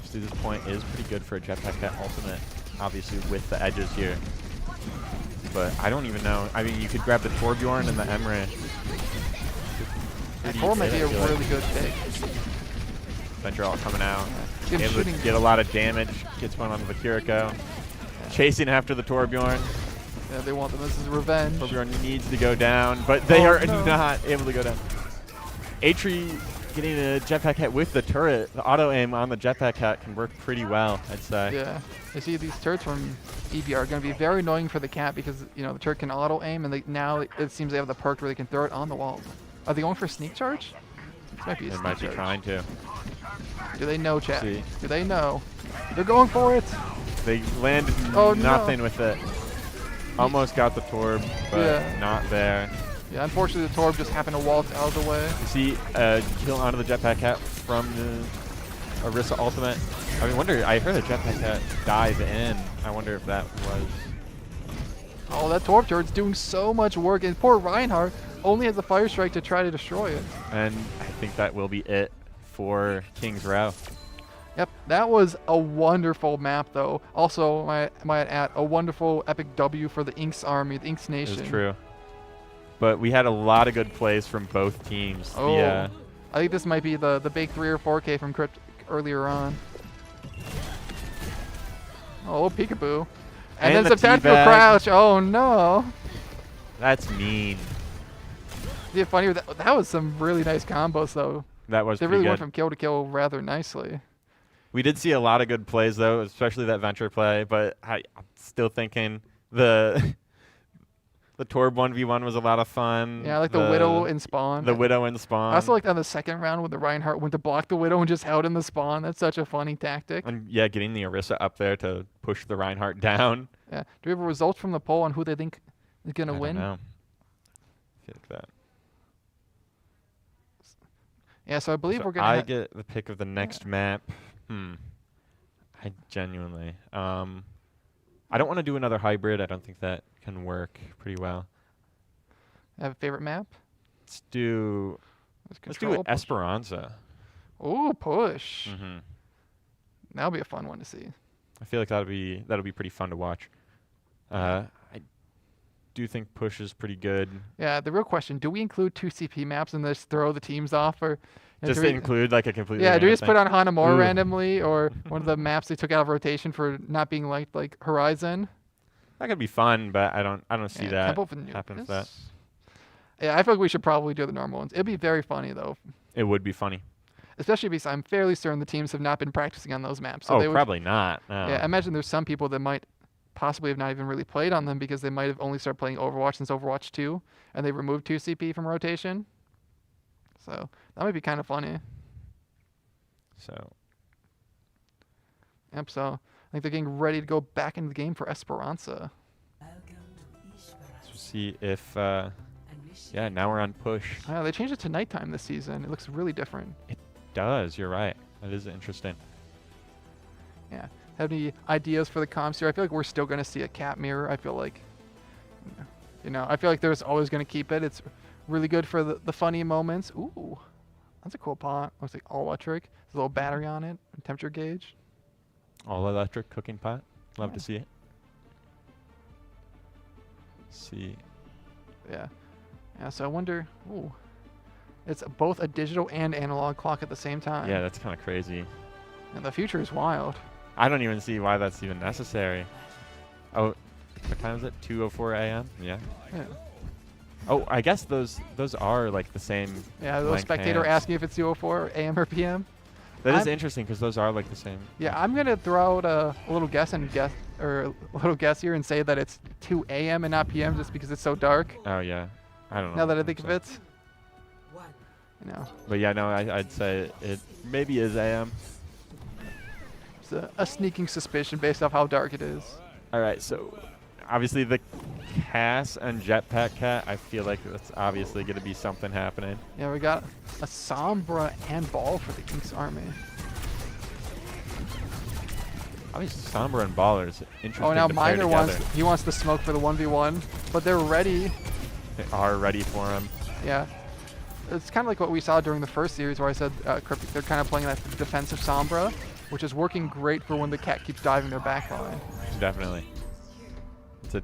See, this point is pretty good for a Jetpack Cat ultimate, obviously with the edges here. But I don't even know. I mean, you could grab the Torbjorn and the Emre. That Tor might be a I feel like. really good pick. Venture all coming out. Yeah. Him Able to shooting. get a lot of damage. Gets one onto the Kiriko. Chasing after the Torbjorn. Yeah, they want them. This is revenge. Torbjorn needs to go down, but they Oh, are no. not able to go down. Atri getting a Jetpack Cat with the turret. The auto aim on the Jetpack Cat can work pretty well, I'd say. Yeah. You see, these turrets from EB are going to be very annoying for the cat because, you know, the turret can auto aim, and now it seems they have the perk where they can throw it on the wall. Are they going for a sneak charge? This might be a They sneak might be charge. trying to. Do they know, chat? See. Do they know? They're going for it. They landed Oh, no. nothing with it. Almost got the Torb, but Yeah. not there. Yeah, unfortunately, the Torb just happened to waltz out of the way. You see kill onto the Jetpack Cat from the Orisa ultimate. I mean, I heard a Jetpack Cat dive in. I wonder if that was... Oh, that Torb turret's doing so much work, and poor Reinhardt only has a Fire Strike to try to destroy it. And I think that will be it for King's Row. Yep, that was a wonderful map, though. Also, might add, a wonderful epic W for the Inks army, the Inks Nation. It's true. But we had a lot of good plays from both teams. Oh, The, I think this might be the big 3 or 4K from Crypt earlier on. Oh, peekaboo. And then the some tactical teabag. crouch. Oh no. That's mean. Yeah, funny. That was some really nice combos though. That was They pretty really good. went from kill to kill rather nicely. We did see a lot of good plays though, especially that venture play. But I'm still thinking the the Torb 1v1 was a lot of fun. Yeah, like the Widow in spawn. The Widow in spawn. I also liked on the second round when the Reinhardt went to block the Widow and just held in the spawn. That's such a funny tactic. And yeah, getting the Orisa up there to push the Reinhardt down. Yeah. Do we have results from the poll on who they think is gonna win? I don't know. I feel like that. Yeah, so I believe So we're gonna. I get the pick of the next map. I genuinely. I don't want to do another hybrid. I don't think that can work pretty well. Have a favorite map? Let's do Control, push. Esperanza. Ooh, push. Mm-hmm. That'll be a fun one to see. I feel like that'll be pretty fun to watch. I do think push is pretty good. Yeah, the real question: do we include 2 CP maps and just throw the teams off, or Just do to we- include like a completely. Yeah, do we random just put thing. on Hanamura Ooh. randomly, or one of the maps they took out of rotation for not being liked, like Horizon? That could be fun, but I don't see Yeah, that Temple of Anubis. happen with that. Yeah, I feel like we should probably do the normal ones. It'd be very funny though, It would be funny. especially because I'm fairly certain the teams have not been practicing on those maps. So they would, Probably not. No. Yeah, I imagine there's some people that might possibly have not even really played on them because they might have only started playing Overwatch since Overwatch 2, and they removed 2 CP from rotation. So that might be kind of funny. So Yep. So I think they're getting ready to go back into the game for Esperanza. let's see if. Yeah, now we're on push. They changed it to nighttime this season. It looks really different. Does you're right. That is interesting. Yeah. Have any ideas for the comps here? I feel like we're still going to see a cat mirror. I feel like, I feel like there's always going to keep it. It's really good for the funny moments. Ooh, that's a cool pot. Looks like all electric. There's a little battery on it, and temperature gauge. All electric cooking pot. Love Yeah. to see it. See. Yeah. Yeah, so I wonder, it's both a digital and analog clock at the same time. Yeah, that's kind of crazy. And the future is wild. I don't even see why that's even necessary. Oh, what time is it? 2:04 a.m. Yeah. Yeah. Oh, I guess those are like the same. Yeah, the length spectator hands. asking if it's 2:04 a.m. or p.m. That is I'm- interesting because those are like the same. Yeah, I'm gonna throw out a little guess here and say that it's 2 a.m. and not p.m. just because it's so dark. Oh yeah. I don't know. Now that I think of So- it, But yeah, no, I'd say it maybe is a.m. it's a sneaking suspicion based off how dark it is. All right, so obviously the Cass and Jetpack Cat, I feel like that's obviously going to be something happening. Yeah, we got a Sombra and Ball for the Inks Army. Obviously, Sombra and Baller is interesting. Oh, now to pair Miner together. wants to smoke for the 1v1, but they're ready. They are ready for him. Yeah. It's kind of like what we saw during the first series where I said they're kind of playing that defensive Sombra, which is working great for when the cat keeps diving their backline. Definitely. It's a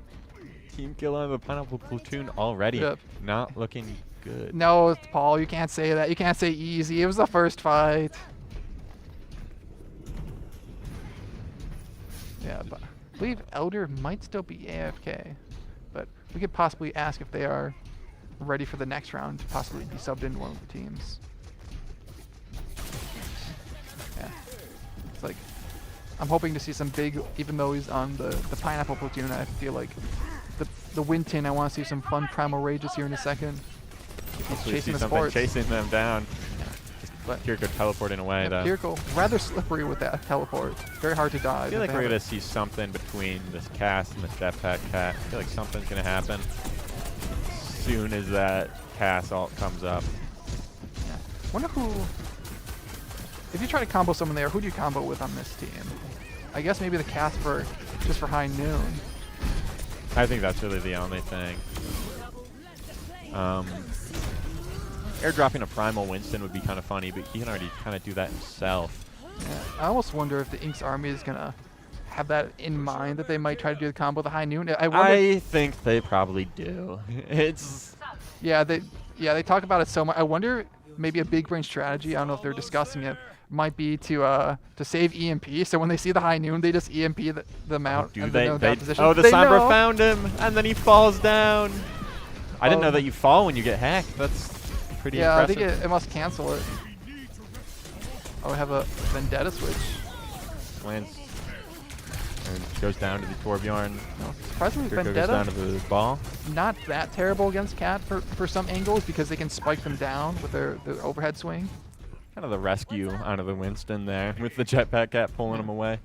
team kill on the Pineapple Platoon already. Yep. Not looking good. No, Paul, you can't say that. You can't say easy. It was the first fight. Yeah, but I believe Elder might still be AFK, but we could possibly ask if they are ready for the next round to possibly be subbed into one of the teams. Yeah, it's like I'm hoping to see some big, even though he's on the Pineapple Platoon, I feel like the Winton, I want to see some fun Primal Rages here in a second. He's Hopefully chasing see the something sports. chasing them down. But Kiriko teleporting away yeah, though. Kiriko, rather slippery with that teleport. Very hard to dodge. I feel like we're gonna see something between this Cass and this Jetpack Cat. I feel like something's gonna happen as soon as that Cass ult comes up. Yeah. Wonder who. If you try to combo someone there, who do you combo with on this team? I guess maybe the Casper, just for high noon. I think that's really the only thing. Airdropping a Primal Winston would be kind of funny, but he can already kind of do that himself. Yeah. I almost wonder if the Inks Army is gonna have that in mind that they might try to do the combo with the high noon. I wonder. I think they probably do. It's Yeah, they talk about it so much. I wonder maybe a big brain strategy. I don't know if they're discussing it, might be to save EMP. So when they see the high noon, they just EMP them out. Do and they? know that position. Oh, the They Sombra know. found him, and then he falls down. I didn't know Oh. that you fall when you get hacked. That's pretty Yeah, I impressive. think it must cancel it. Oh, we have a Vendetta switch. Lands. And goes down to the Torbjorn. No, surprisingly, Kiriko goes Vendetta down to the ball. not that terrible against Cat for some angles because they can spike them down with their overhead swing. Kind of the rescue out of the Winston there with the Jetpack Cat pulling him away.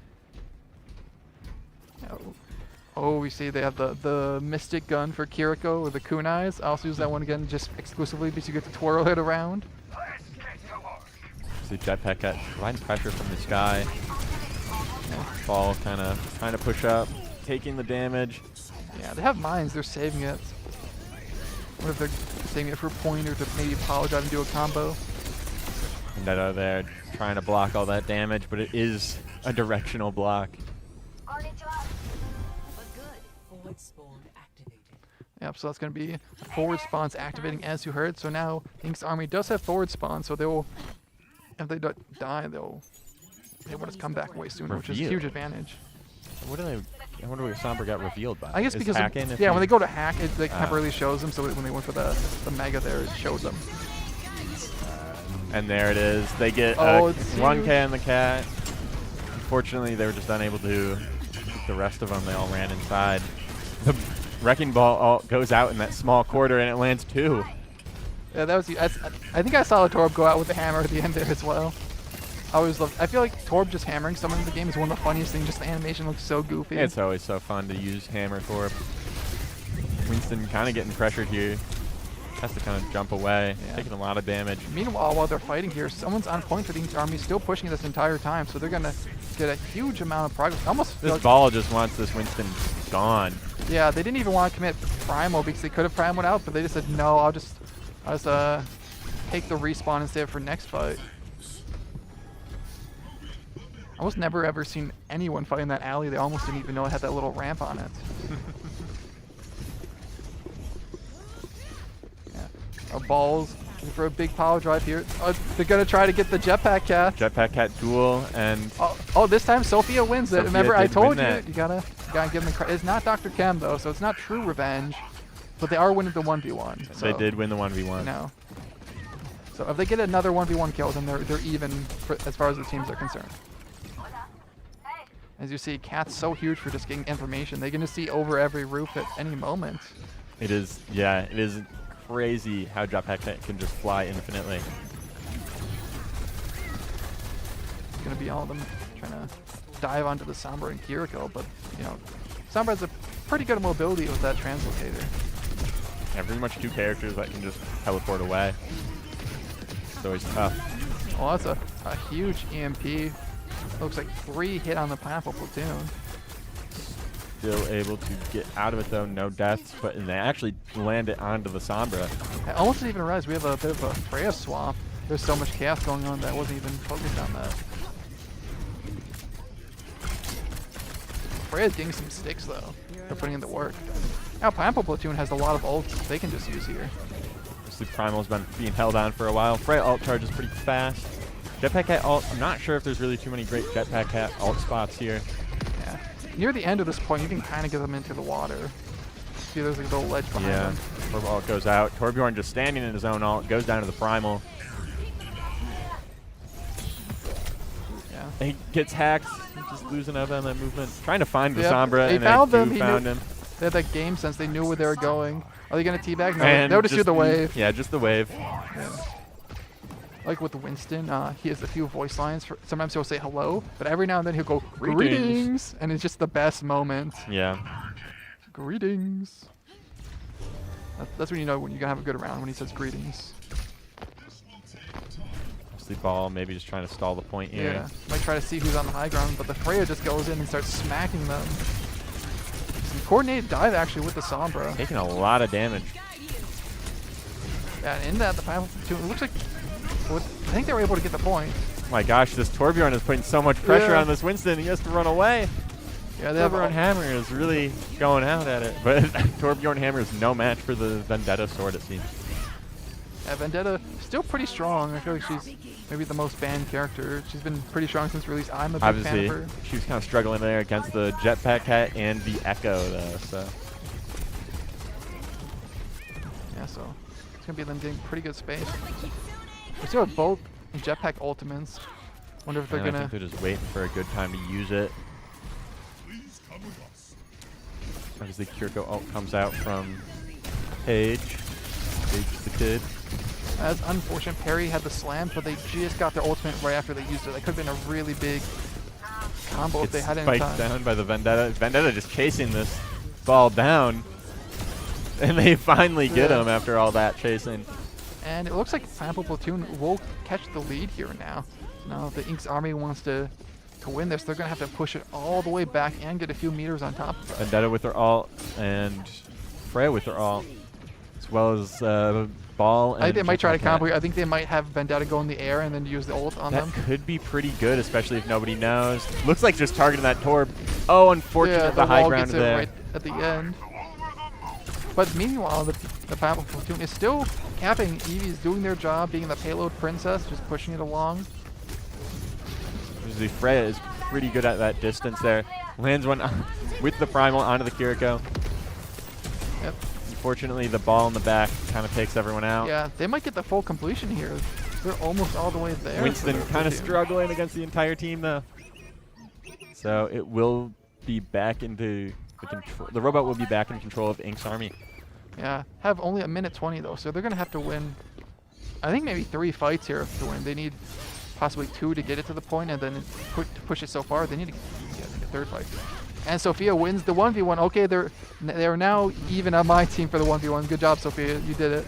Oh, we see they have the Mystic Gun for Kiriko with the kunais. I also use that one again just exclusively because you get to twirl it around. See Jetpack Cat providing pressure from the sky. Ball kind of trying to push up, taking the damage. Yeah, they have mines. They're saving it. What if they're saving it for a point or to maybe apologize and do a combo? Vendetta there trying to block all that damage, but it is a directional block. Forward spawn activated. Yep, so that's going to be forward spawns activating as you heard. So now Ink's army does have forward spawn, so they'll, if they die, they'll just come back way sooner, which is a huge advantage. What do they? I wonder what Sombra got revealed by. I guess Is because hacking if yeah, you- when they go to hack, it like temporarily shows them. So when they went for the mega there, it showed them. And there it is. They get it's 1K on the cat. Unfortunately, they were just unable to keep the rest of them. They all ran inside. The Wrecking Ball ult goes out in that small quarter, and it lands 2. Yeah, that was. I think I saw Torb go out with the hammer at the end there as well. I always love. I feel like Torb just hammering someone in the game is one of the funniest things. Just the animation looks so goofy. It's always so fun to use Hammer Torb. Winston kind of getting pressured here. Has to kind of jump away, Yeah. taking a lot of damage. Meanwhile, while they're fighting here, someone's on point for the Ink's army, still pushing this entire time. So they're gonna get a huge amount of progress. Almost. This like, ball just wants this Winston gone. Yeah, they didn't even want to commit Primal because they could have Primal out, but they just said no. I'll just take the respawn and save it for next fight. I almost never ever seen anyone fight in that alley. They almost didn't even know it had that little ramp on it. Yeah. Balls looking for a big power drive here. They're gonna try to get the Jetpack Cat. Jetpack Cat duel, and Oh, this time Sophia wins it. Sophia Remember, I did told win you that. you gotta give them the credit. It's not Dr. Chem though, so it's not true revenge. But they are winning the 1v1. So, they did win the 1v1. No. So if they get another 1v1 kill, then they're even as far as the teams are concerned. As you see, Cat's so huge for just getting information. They're gonna see over every roof at any moment. It is, yeah, it is crazy how Jetpack Cat can just fly infinitely. It's gonna be all of them trying to dive onto the Sombra and Kiriko, but you know, Sombra has a pretty good mobility with that translocator. Yeah, pretty much 2 characters that can just teleport away. It's always tough. Well, that's a huge EMP. Looks like 3 hit on the Pineapple Platoon. Still able to get out of it though, no deaths, but and they actually land it onto the Sombra. I almost didn't even realize we have a bit of a Freya swap. There's so much chaos going on that I wasn't even focused on that. Freya's getting some sticks though. They're putting in the work. Now Pineapple Platoon has a lot of ults they can just use here. Obviously Primal's been being held on for a while. Freya ult charges pretty fast. Jetpack Cat ult, I'm not sure if there's really too many great Jetpack Cat ult spots here. Yeah. Near the end of this point, you can kind of get them into the water. See, there's like a little ledge behind Yeah, them. Torb ult goes out. Torbjorn just standing in his own ult, goes down to the Primal. Yeah. He gets hacked, he's just losing out on that movement. Trying to find the Yep, Sombra, they and found they them. do He found knew- him. They had that game sense. They knew where they were going. Are they going to teabag? No, And they'll just do the wave. Yeah, just the wave. Yeah. Like with Winston, he has a few voice lines. Sometimes he'll say hello, but every now and then he'll go, greetings, and it's just the best moment. Yeah. Greetings. That's when you know when you're going to have a good round, when he says greetings. Obviously ball, maybe just trying to stall the point here. Yeah. Might try to see who's on the high ground, but the Freya just goes in and starts smacking them. Some coordinated dive actually with the Sombra. Taking a lot of damage. Yeah, and in that, the Pineapple Platoon, it looks like, I think they were able to get the point. My gosh, this Torbjorn is putting so much pressure Yeah. on this Winston. He has to run away. Yeah, they have Torbjorn Hammer is really going out at it. But Torbjorn Hammer is no match for the Vendetta sword, it seems. Yeah, Vendetta still pretty strong. I feel like she's maybe the most banned character. She's been pretty strong since release. I'm a big fan Obviously, of her. she was kind of struggling there against the Jetpack Cat and the Echo, though. So Yeah, so it's gonna be them getting pretty good space. We still have both Jetpack ultimates. Wonder if they're and I gonna. think they're just waiting for a good time to use it. Obviously, Kiriko ult comes out from Paige. Paige the kid. That's unfortunate. Perry had the slam, but they just got their ultimate right after they used it. That could have been a really big combo if It's they had it in spiked time. down by the Vendetta. Vendetta just chasing this ball down. And they finally get him after all that chasing. And it looks like Pineapple Platoon will catch the lead here now. Now if the Ink's army wants to win this, they're going to have to push it all the way back and get a few meters on top of it. Vendetta with her ult and Freya with her ult, as well as Ball and I think they might try to Jetpack combo Cat. here. I think they might have Vendetta go in the air and then use the ult on That them. could be pretty good, especially if nobody knows. Looks like just targeting that Torb. Oh, unfortunate, Yeah, the high wall ground gets it there. right at the end. But meanwhile, the Pineapple Platoon is still capping. Eevee's doing their job, being the payload princess, just pushing it along. Usually Freya is pretty good at that distance there. Lands one with the primal onto the Kiriko. Yep. Unfortunately, the ball in the back kind of takes everyone out. Yeah, they might get the full completion here. They're almost all the way there. for Winston their kind of platoon. struggling against the entire team, though. So it will be back into the control. The robot will be back in control of Ink's army. Yeah, have only a minute 20 though, so they're gonna have to win. I think maybe 3 fights here to win. They need possibly 2 to get it to the point, and then to push it so far, they need to get a third fight. And Sophia wins the 1v1. Okay, they're now even on my team for the 1v1. Good job, Sophia. You did it.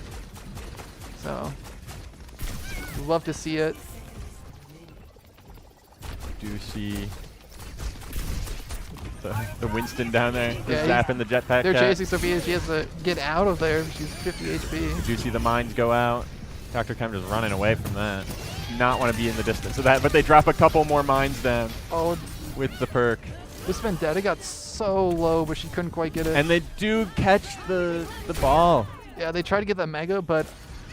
So, love to see it. Do see the Winston down there. Yeah, Zapping the jetpack. They're cat. chasing Sophia. She has to get out of there. She's 50 HP. Do you see the mines go out? Dr. Chem just running away from that. Not want to be in the distance of that, but they drop a couple more mines down Oh, with the perk. this Vendetta got so low, but she couldn't quite get it. And they do catch the ball. Yeah, they tried to get that Mega, but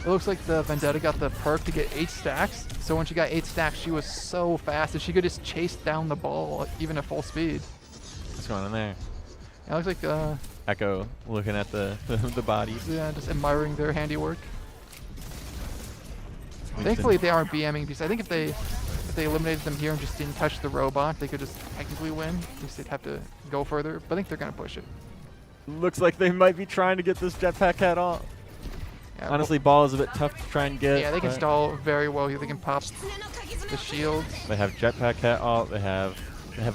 it looks like the Vendetta got the perk to get 8 stacks. So when she got 8 stacks, she was so fast that she could just chase down the ball even at full speed. What's going on there? Yeah, it looks like, Echo looking at the bodies. yeah, just admiring their handiwork. Winston. Thankfully, they aren't BMing because I think if they eliminated them here and just didn't touch the robot, they could just technically win. At least they'd have to go further, but I think they're gonna push it. Looks like they might be trying to get this jetpack cat off. Yeah, Honestly, ball is a bit tough to try and get. yeah, they can but stall very well here. They can pop the shields. They have jetpack cat ult. They have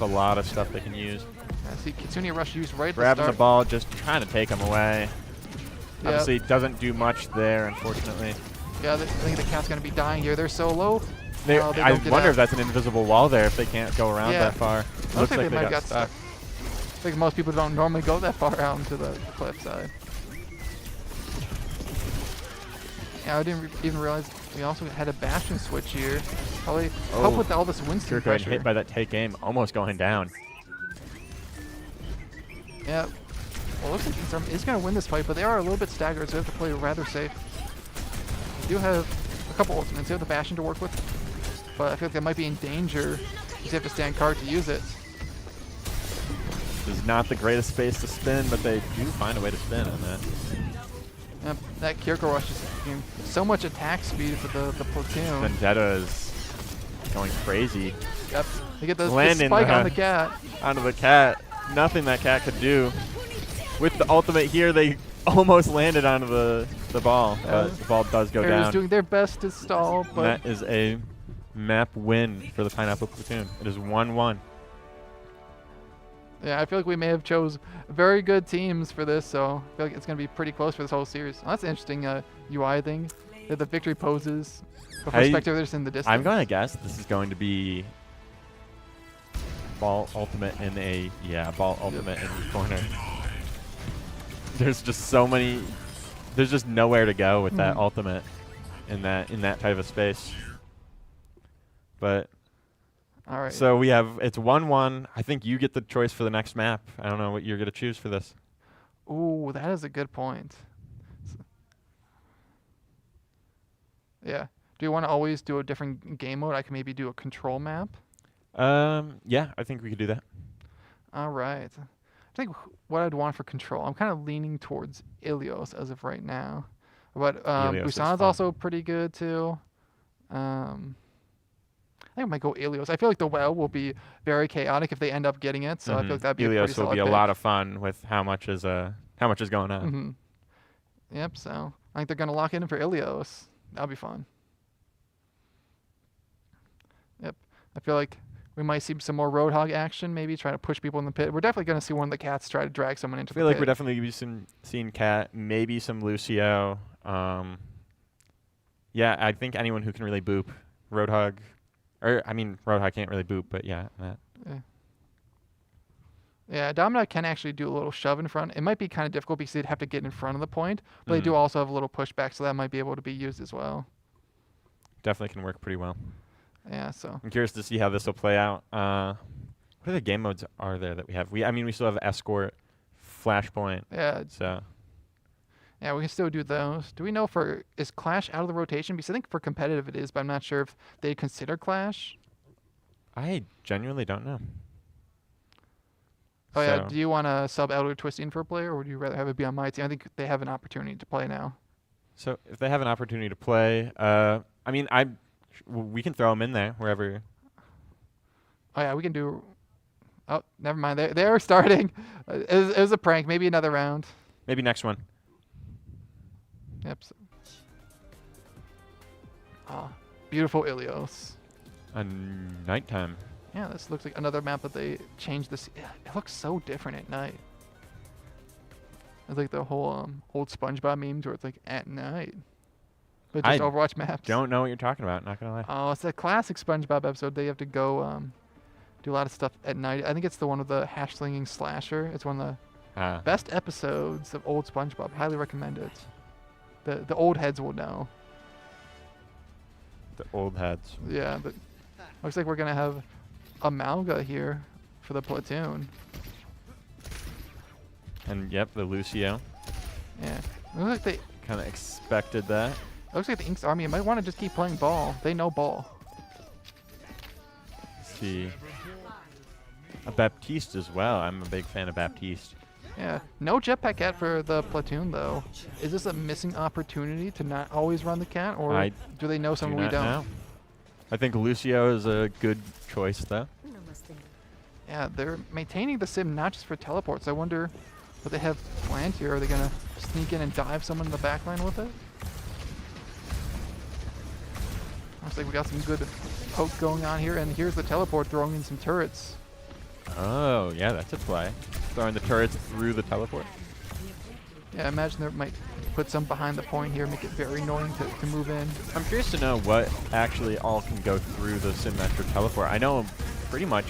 a lot of stuff they can use. See, Kitsune Rush used right at the Grabbing start. the ball, just trying to take them away. Yeah. Obviously, doesn't do much there, unfortunately. Yeah, I think the cat's gonna be dying here. They're so low. They, Oh, they I don't get wonder out. if that's an invisible wall there if they can't go around Yeah. that far. Looks Looks like like they might got have got stuck. I think most people don't normally go that far out into the cliff side. Yeah, I didn't even realize we also had a Bastion switch here. Probably help with all this Winston Kiriko getting pressure. hit by that take aim, almost going down. Yeah. Well, it looks like Eastern is going to win this fight, but they are a little bit staggered, so they have to play rather safe. They do have a couple ultimates. They have the Bastion to work with, but I feel like they might be in danger because they have to stand guard to use it. This is not the greatest space to spin, but they do find a way to spin on that. Yep, that Kiriko Rush is giving so much attack speed for the platoon. Vendetta is going crazy Yep. They get the Landing spike the- on the cat. onto the cat. Nothing that cat could do. With the ultimate here, they almost landed onto the ball, but the ball does go Ares down. doing their best to stall, And but that is a map win for the Pineapple Platoon. It is 1-1. yeah, I feel like we may have chose very good teams for this, so I feel like it's going to be pretty close for this whole series. Well, that's an interesting UI thing. They have the victory poses for perspective. They're just in the distance. I'm going to guess this is going to be ball ultimate in a ball ultimate in the corner. There's just so many. There's just nowhere to go with that ultimate in that type of space. But All right. so it's 1-1. I think you get the choice for the next map. I don't know what you're going to choose for this. Ooh, that is a good point. Yeah. Do you want to always do a different game mode? I can maybe do a control map. Yeah, I think we could do that. All right. I think what I'd want for control, I'm kind of leaning towards Ilios as of right now. But Helios is Busan's fun. also pretty good too. I think I might go Ilios. I feel like the well will be very chaotic if they end up getting it, so I feel like that'd be a pretty Helios will solid be a pick. lot of fun with how much is going on. Hmm. Yep, so I think they're going to lock in for Ilios. That'll be fun. Yep. I feel like we might see some more Roadhog action, maybe trying to push people in the pit. We're definitely going to see one of the cats try to drag someone into I feel the like pit. we're definitely going to be seeing Cat, maybe some Lucio. Yeah, I think anyone who can really boop. Roadhog. Roadhog can't really boop, but yeah, that. Yeah, Domino can actually do a little shove in front. It might be kind of difficult because they'd have to get in front of the point, but they do also have a little pushback, so that might be able to be used as well. Definitely can work pretty well. Yeah, so. I'm curious to see how this will play out. What other game modes are there that we have? We still have Escort, Flashpoint. Yeah, So yeah, we can still do those. Do we know is Clash out of the rotation? Because I think for competitive it is, but I'm not sure if they consider Clash. I genuinely don't know. Oh yeah, So- do you want to sub Elder Twisting for a player, or would you rather have it be on my team? I think they have an opportunity to play now. So if they have an opportunity to play, we can throw them in there wherever. Oh yeah, we can do. Oh, never mind. They're starting. It was a prank. Maybe another round. Maybe next one. Yep. Beautiful Ilios. Nighttime. Yeah, this looks like another map that they changed this. Yeah, it looks so different at night. It's like the whole old SpongeBob memes where it's like at night, but just I Overwatch maps. Don't know what you're talking about. Not gonna lie. Oh, it's a classic SpongeBob episode. They have to go do a lot of stuff at night. I think it's the one with the hash slinging slasher. It's one of the best episodes of old SpongeBob. Highly recommend it. The old heads will know. The old heads. Yeah, but looks like we're gonna have a Malga here for the platoon. And yep, the Lucio. Yeah, looks like they. Kind of expected that. Looks like the Inks Army might want to just keep playing ball. They know ball. Let's see. A Baptiste as well. I'm a big fan of Baptiste. Yeah, no jetpack cat for the platoon though. Is this a missing opportunity to not always run the cat, or I do they know something Do we not don't? know. I think Lucio is a good choice though. Yeah, they're maintaining the sim not just for teleports. I wonder what they have planned here. Are they gonna sneak in and dive someone in the backline with it? Looks like we got some good poke going on here, and here's the teleport throwing in some turrets. Oh yeah, that's a play. Throwing the turrets through the teleport. Yeah, I imagine they might put some behind the point here, make it very annoying to move in. I'm curious to know what actually all can go through the symmetric teleport. I know pretty much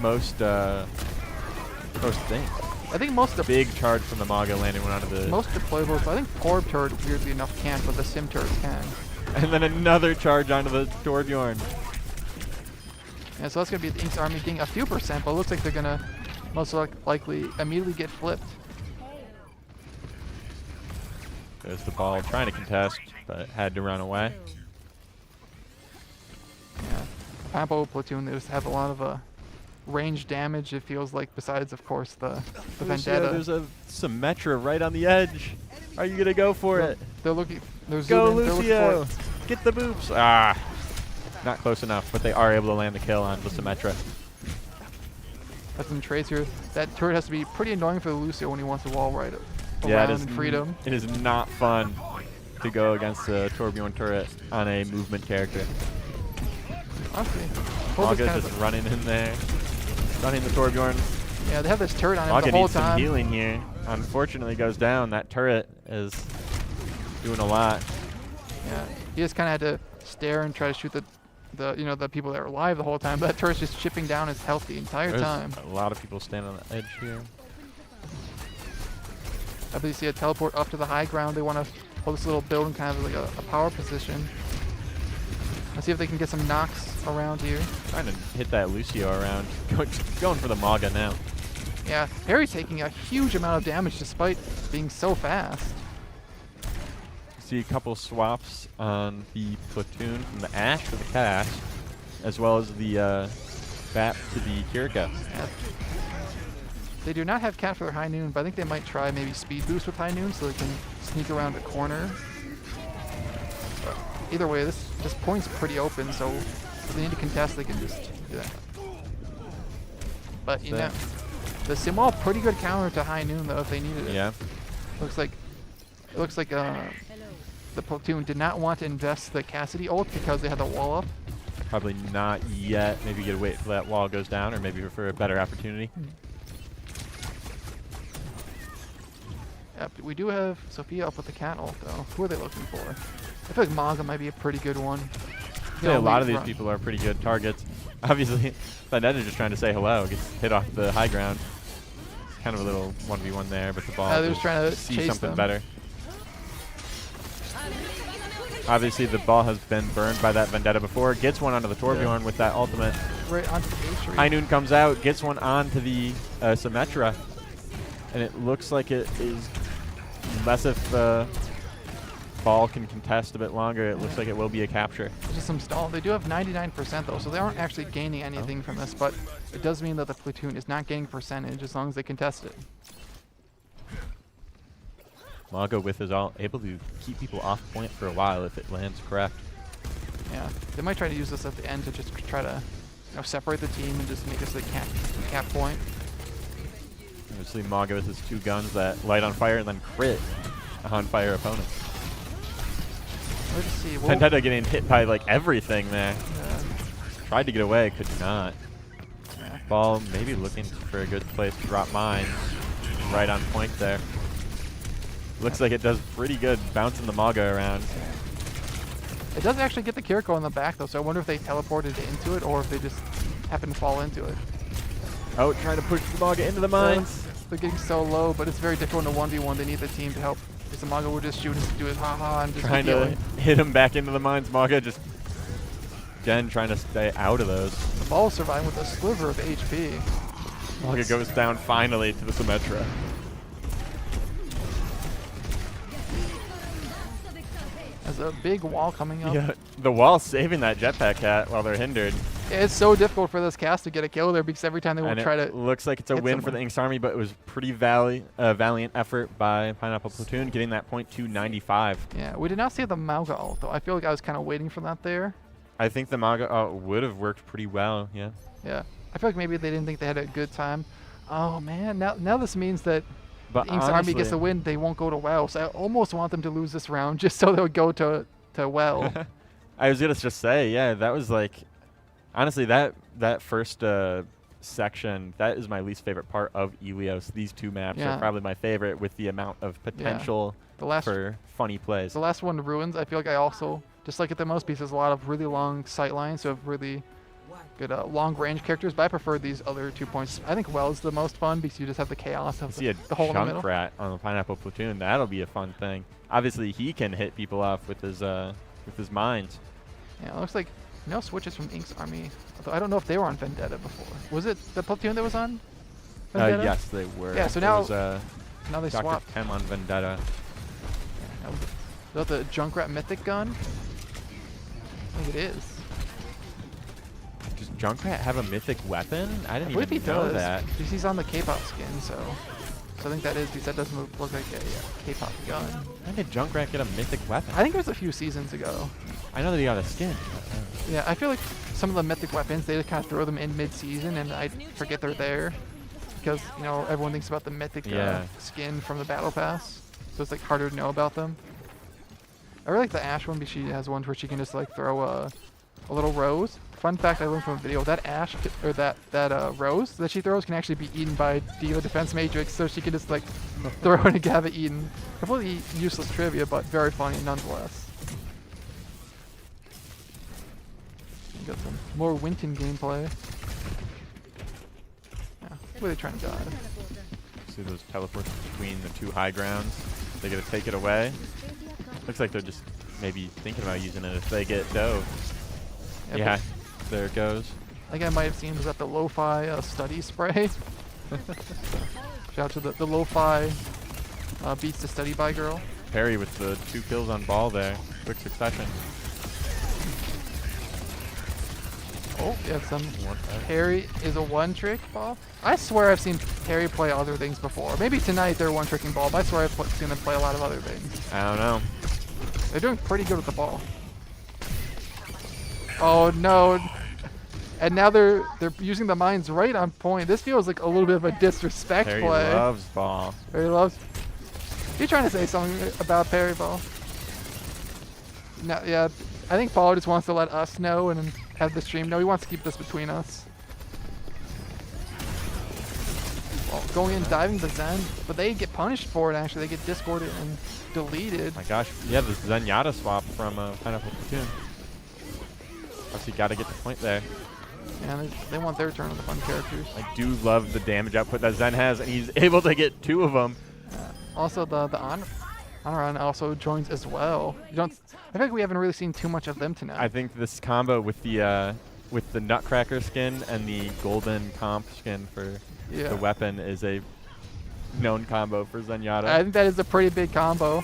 most things. I think most of the Big charge from the Maga landing one onto the. most deployables, I think Orb turret weirdly enough can't, but the sim turrets can. And then another charge onto the Torbjorn. Yeah, so that's gonna be the Inks Army getting a few percent, but it looks like they're gonna most likely immediately get flipped. There's the ball trying to contest, but had to run away. Yeah, Pampo platoon, they just have a lot of range damage. It feels like, besides of course the Vendetta. There's a Symmetra right on the edge. Are you gonna go for it? They're looking. They're Go zooming, they're looking Lucio! for it. Get the boops! Ah, not close enough, but they are able to land the kill on the Symmetra. That's some trades here. That turret has to be pretty annoying for the Lucio when he wants to wall right Yeah, around it is. in freedom. It is not fun to go against the Torbjorn turret on a movement character. Honestly, Maga's just running in there, running the Torbjorn. yeah, they have this turret on him Maga the whole needs some time. healing here. Unfortunately, goes down. That turret is doing a lot. Yeah, he just kind of had to stare and try to shoot the the people that are alive the whole time. But that turret's just chipping down his health the entire There's time. a lot of people standing on the edge here. I believe you see a teleport up to the high ground. They want to hold this little building kind of like a power position. Let's see if they can get some knocks around here. Trying to hit that Lucio around. Going for the Maga now. Yeah, Harry's taking a huge amount of damage despite being so fast. See a couple swaps on the platoon from the Ashe to the Cash, as well as the Bat to the Kirika. Yeah. They do not have Cat for their High Noon, but I think they might try maybe Speed Boost with High Noon so they can sneak around a corner. But either way, this point's pretty open, so if they need to contest, they can just do that. But you know, the Simwall pretty good counter to High Noon though if they needed it. Yeah. Looks like the platoon did not want to invest the Cassidy ult because they had the wall up. Probably not yet. Maybe you gotta wait till that wall goes down, or maybe for a better opportunity. Yep, we do have Sophia up with the cat ult though. Who are they looking for? I feel like Maga might be a pretty good one. Yeah, a lot of these people are pretty good targets. Obviously, Vendetta just trying to say hello. Gets hit off the high ground. It's kind of a little 1v1 there, but the ball they're just trying to see chase something them. better. Obviously, the ball has been burned by that Vendetta before. Gets one onto the Torbjorn with that ultimate. Right onto the H3. High Noon comes out, gets one onto the Symmetra. And it looks like it is, unless if ball can contest a bit longer, it looks like it will be a capture. Just some stall. They do have 99% though, so they aren't actually gaining anything from this, but it does mean that the platoon is not gaining percentage as long as they contest it. Mago with his ult able to keep people off point for a while if it lands correct. Yeah, they might try to use this at the end to just try to separate the team and just make this a cap point. Obviously, Mago with his two guns that light on fire and then crit on fire opponents. Let's see. Vendetta getting hit by like everything there. Tried to get away, could not. Yeah. Ball maybe looking for a good place to drop mines. Right on point there. Looks like it does pretty good bouncing the Maga around. It does actually get the Kiriko in the back though, so I wonder if they teleported into it or if they just happened to fall into it. Oh, trying to push the Maga into the mines. They're getting so low, but it's very difficult in a 1v1. They need the team to help. Because the Maga would just shoot and do his ha-ha and just Trying to hit him back into the mines. Maga just, again, trying to stay out of those. The ball survived with a sliver of HP. Maga goes down finally to the Symmetra. There's a big wall coming up. Yeah, the wall saving that jetpack cat while they're hindered. It's so difficult for this cast to get a kill there because every time they will And try it to. looks like it's a hit win for the someone. Inks Army, but it was pretty valiant effort by Pineapple Platoon, getting that point to 95. Yeah, we did not see the Mauga ult though. I feel like I was kind of waiting for that there. I think the Maga would have worked pretty well, yeah. Yeah, I feel like maybe they didn't think they had a good time. Oh man, now this means that But the Inks Army gets honestly- the win. They won't go to WoW, so I almost want them to lose this round just so they would go to WoW. I was gonna just say, yeah, that was like, honestly, that first section, that is my least favorite part of Ilios. These two maps Yeah. are probably my favorite with the amount of potential The last for funny plays. The last one, Ruins, I feel like I also just like it the most because there's a lot of really long sight lines, so have really good long range characters. But I prefer these other 2 points. I think Well's the most fun because you just have the chaos of See a the hole in the middle. Junkrat on the Pineapple Platoon. That'll be a fun thing. Obviously, he can hit people off with his mines. Yeah, it looks like no switches from Ink's Army. Although I don't know if they were on Vendetta before. Was it the platoon that was on Vendetta? Yes, they were. Yeah, so There now- was, Now they Dr. swapped. Tem on Vendetta. Yeah, is that the Junkrat Mythic gun? I think it is. Does Junkrat have a mythic weapon? I I didn't believe he even know does. that. Because he's on the K-pop skin, so I think that is because that doesn't look like a K-pop gun. When did Junkrat get a mythic weapon? I think it was a few seasons ago. I know that he got a skin. Yeah, I feel like some of the mythic weapons, they just kind of throw them in mid-season, and I forget they're there. Because, you know, everyone thinks about the mythic Yeah. skin from the Battle Pass. So it's, like, harder to know about them. I really like the Ashe one because she has one where she can just, like, throw a little rose. Fun fact I learned from a video, that Ashe, or that rose that she throws can actually be eaten by Diva Defense Matrix, so she can just, like, throw it and have it eaten. Completely useless trivia, but very funny nonetheless. Got some more Winton gameplay. Yeah, where are they trying to dive? See those teleports between the two high grounds. They're going to take it away. Looks like they're just maybe thinking about using it if they get dove. Yeah, there it goes. I think I might have seen was that the lo-fi study spray. Shout out to the lo-fi beats the study by girl. Perry with the 2 kills on ball there. Quick succession. Oh, you have some. What the- Perry is a one-trick ball. I swear I've seen Perry play other things before. Maybe tonight they're one-tricking ball, but I swear I've seen them play a lot of other things. I don't know. They're doing pretty good with the ball. Oh no! And now they're using the mines right on point. This feels like a little bit of a disrespect Perry play. loves ball. Perry loves. You trying to say something about Perry ball? No, yeah. I think Paul just wants to let us know and have the stream know. He wants to keep this between us. Well, going in, diving the Zen, but they get punished for it. Actually, they get discorded and deleted. My gosh, yeah, the Zenyatta swap from Pineapple Platoon. Obviously, got to get the point there. Yeah, they want their turn on the fun characters. I do love the damage output that Zen has, and he's able to get 2 of them. Also, the Honoran also joins as well. You don't. I think we haven't really seen too much of them tonight. I think this combo with the Nutcracker skin and the golden comp skin for the weapon is a known combo for Zenyatta. I think that is a pretty big combo.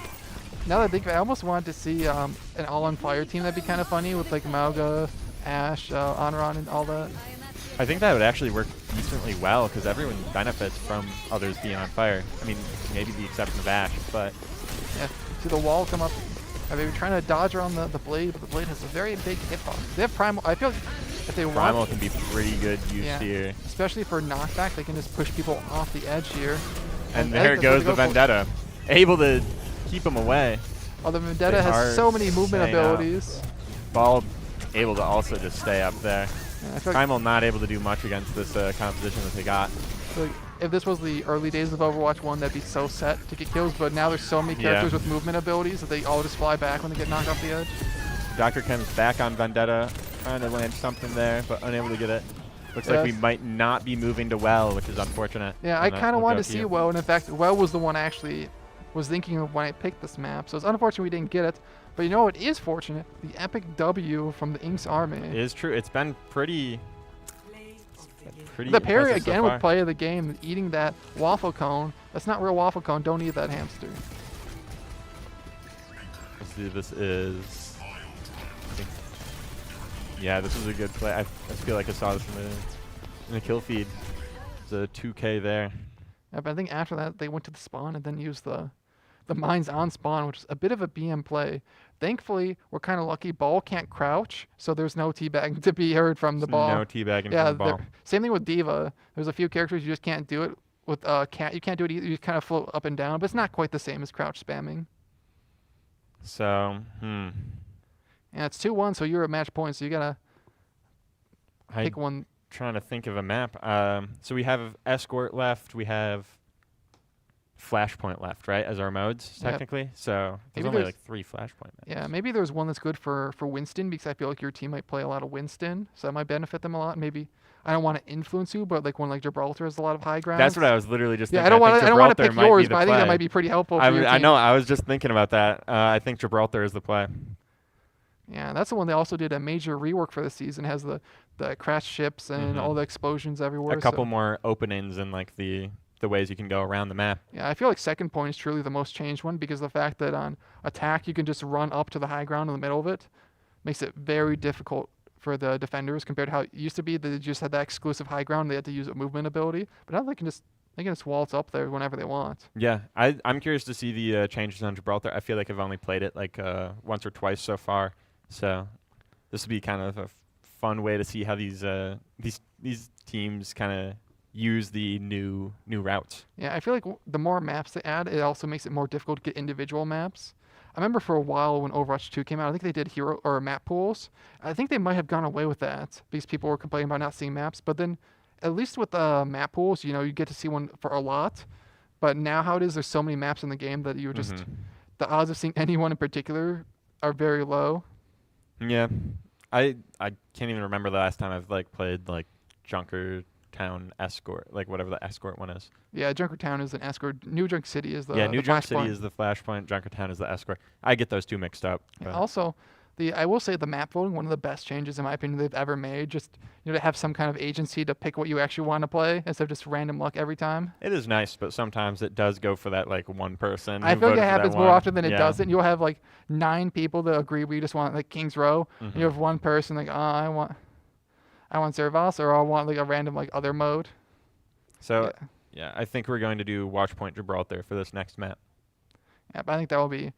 Now that I think of it, I almost wanted to see an all-on-fire team. That'd be kind of funny with like Mauga, Ashe, Honoran, and all that. I think that would actually work decently well because everyone benefits from others being on fire. I mean, maybe the exception of Ashe, but Yeah, see the wall come up. They were trying to dodge around the blade, but the blade has a very big hitbox. They have Primal. I feel like if they Primal want, can be pretty good use here. especially for knockback, they can just push people off the edge here. And I there think that's goes what the they go for. Vendetta. Able to keep him away. Oh, the Vendetta They has are so many movement staying out. abilities. Ball able to also just stay up there. Yeah, I feel like, Primal not able to do much against this composition that they got. if this was the early days of Overwatch 1, that'd be so set to get kills, but now there's so many characters with movement abilities that they all just fly back when they get knocked off the edge. Dr. Chem's back on Vendetta, trying to land something there, but unable to get it. Looks like we might not be moving to Well, which is unfortunate. Yeah, I kind of wanted to see Well, and in fact, Well was the one I actually was thinking of when I picked this map, so it's unfortunate we didn't get it. But you know what is fortunate? The epic W from the Inks army. It is true. It's been pretty The parry impressive so again far. with play of the game, eating that waffle cone. That's not real waffle cone. Don't eat that hamster. Let's see, this is... Yeah, this is a good play. I feel like I saw this in the kill feed. There's a 2K there. Yeah, but I think after that, they went to the spawn and then used the mines on spawn, which is a bit of a BM play. Thankfully, we're kind of lucky. Ball can't crouch, so there's no teabagging to be heard from the ball. No teabagging Yeah, from the ball. same thing with Diva. There's a few characters you just can't do it. With Cat, you can't do it either. You just kind of float up and down, but it's not quite the same as crouch spamming. So, And it's 2-1, so you're at match point, so you gotta pick one. Trying to think of a map. So we have Escort left. We have Flashpoint left, right, as our modes, Yep. technically. So there's Maybe only there's- like 3 Flashpoint maps. Yeah, maybe there's one that's good for Winston, because I feel like your team might play a lot of Winston, so that might benefit them a lot. Maybe I don't want to influence you, but like one like Gibraltar has a lot of high ground. That's what I was literally just Yeah, thinking. I don't want to pick Gibraltar might be yours, the but I think that play. might be pretty helpful for your team. I know. I was just thinking about that. I think Gibraltar is the play. Yeah, that's the one they also did a major rework for the season. It has the crashed ships and all the explosions everywhere. A couple so, more openings and like the ways you can go around the map. yeah, I feel like second point is truly the most changed one because the fact that on attack you can just run up to the high ground in the middle of it makes it very difficult for the defenders compared to how it used to be that they just had that exclusive high ground. They had to use a movement ability, but now they can just waltz up there whenever they want. Yeah, I'm curious to see the changes on Gibraltar. I feel like I've only played it like once or twice so far, so this will be kind of a fun way to see how these teams kind of use the new routes. Yeah, I feel like the more maps they add, it also makes it more difficult to get individual maps. I remember for a while when Overwatch 2 came out, I think they did hero or map pools. I think they might have gone away with that because people were complaining about not seeing maps. But then, at least with map pools, you get to see one for a lot. But now how it is, there's so many maps in the game that you just the odds of seeing anyone in particular are very low. Yeah, I can't even remember the last time I've like played like Junkertown Escort, like whatever the Escort one is. Yeah, Junkertown is an escort. New Junk City is the New the Junk City Flashpoint. is the Flashpoint. Junkertown is the Escort. I get those two mixed up. Yeah, but- also, I will say the map voting, one of the best changes in my opinion they've ever made. Just to have some kind of agency to pick what you actually want to play instead of just random luck every time. It is nice, but sometimes it does go for that like one person. I who feel like voted it for that happens more one. often than it Yeah. doesn't. You'll have like 9 people that agree we just want like King's Row. And you have one person like, oh, I want Servos, or I want like a random like other mode. So yeah, I think we're going to do Watchpoint Gibraltar for this next map. Yeah, but I think that will be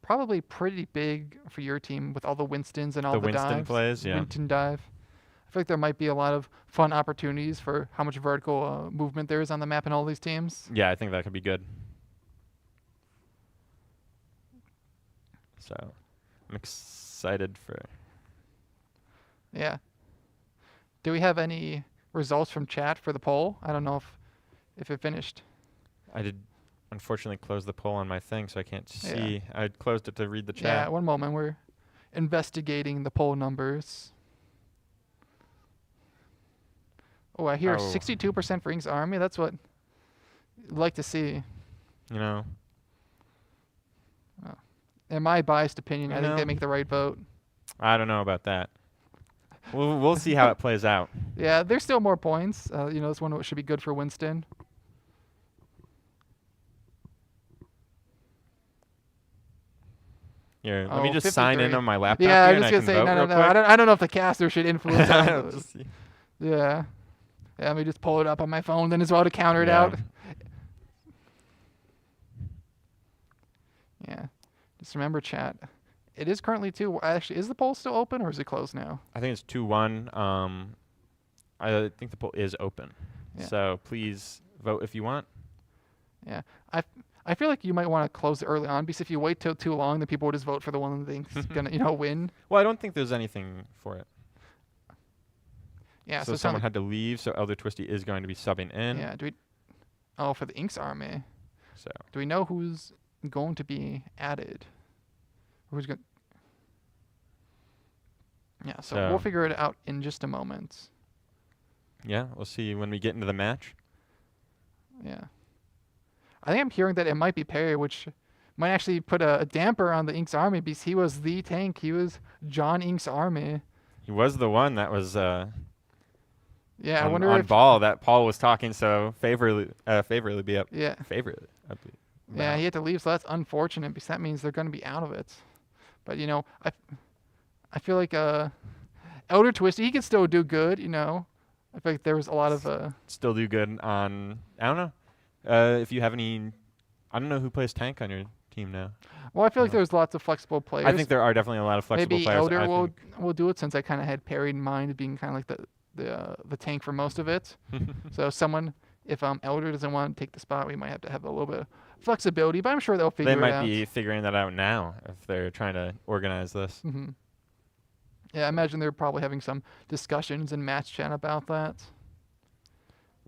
probably pretty big for your team with all the Winstons and all The the Winston dives. plays, yeah. Winston dive. I feel like there might be a lot of fun opportunities for how much vertical movement there is on the map in all these teams. Yeah, I think that could be good. So I'm excited for. Yeah. Do we have any results from chat for the poll? I don't know if it finished. I did unfortunately close the poll on my thing, so I can't Yeah. see. I closed it to read the Yeah, chat. one moment. We're investigating the poll numbers. Oh, I hear Oh. 62% for Ink's Army. That's what I'd like to see. You know, In my biased opinion, I think No. they make the right vote. I don't know about that. We'll see how it plays out. Yeah, there's still more points. This one should be good for Winston. Here, let me Oh, just sign in 53. on my laptop Yeah, here I'm and just I gonna can say vote no. real quick. I don't know if the caster should influence. on the- Just see. Yeah, let me just pull it up on my phone then as well to counter it Yeah. out. Yeah, just remember, chat. It is currently 2. Actually, is the poll still open or is it closed now? I think it's 2-1. I think the poll is open. Yeah. So please vote if you want. Yeah, I feel like you might want to close it early on because if you wait till too long, then people will just vote for the one that thinks gonna win. Well, I don't think there's anything for it. Yeah, So so someone had to leave, so Elder Twisty is going to be subbing in. Yeah, do we? Oh, for the Ink's Army. So Do we know who's going to be added? Who's going? Yeah, so we'll So- figure it out in just a moment. yeah, we'll see when we get into the match. Yeah, I think I'm hearing that it might be Perry, which might actually put a damper on the Ink's Army because he was the tank. He was John Ink's Army. He was the one that was Yeah, I on, wonder on if. ball that Paul was talking so favorably be up. Yeah, Favorably. yeah, about. he had to leave, so that's unfortunate because that means they're going to be out of it. But I feel like Elder Twisty, he can still do good. I feel like there was a lot of Still do good on. I don't know. If you have any, I don't know who plays tank on your team now. Well, I feel like there's lots of flexible players. I think there are definitely a lot of flexible Maybe players. Elder I will do it since I kind of had Perry in mind being kind of like the tank for most of it. think. So if Elder doesn't want to take the spot, we might have to have a little bit of flexibility. But I'm sure they'll figure They it might out. be figuring that out now if they're trying to organize this. Hmm. Yeah, I imagine they're probably having some discussions in match chat about that.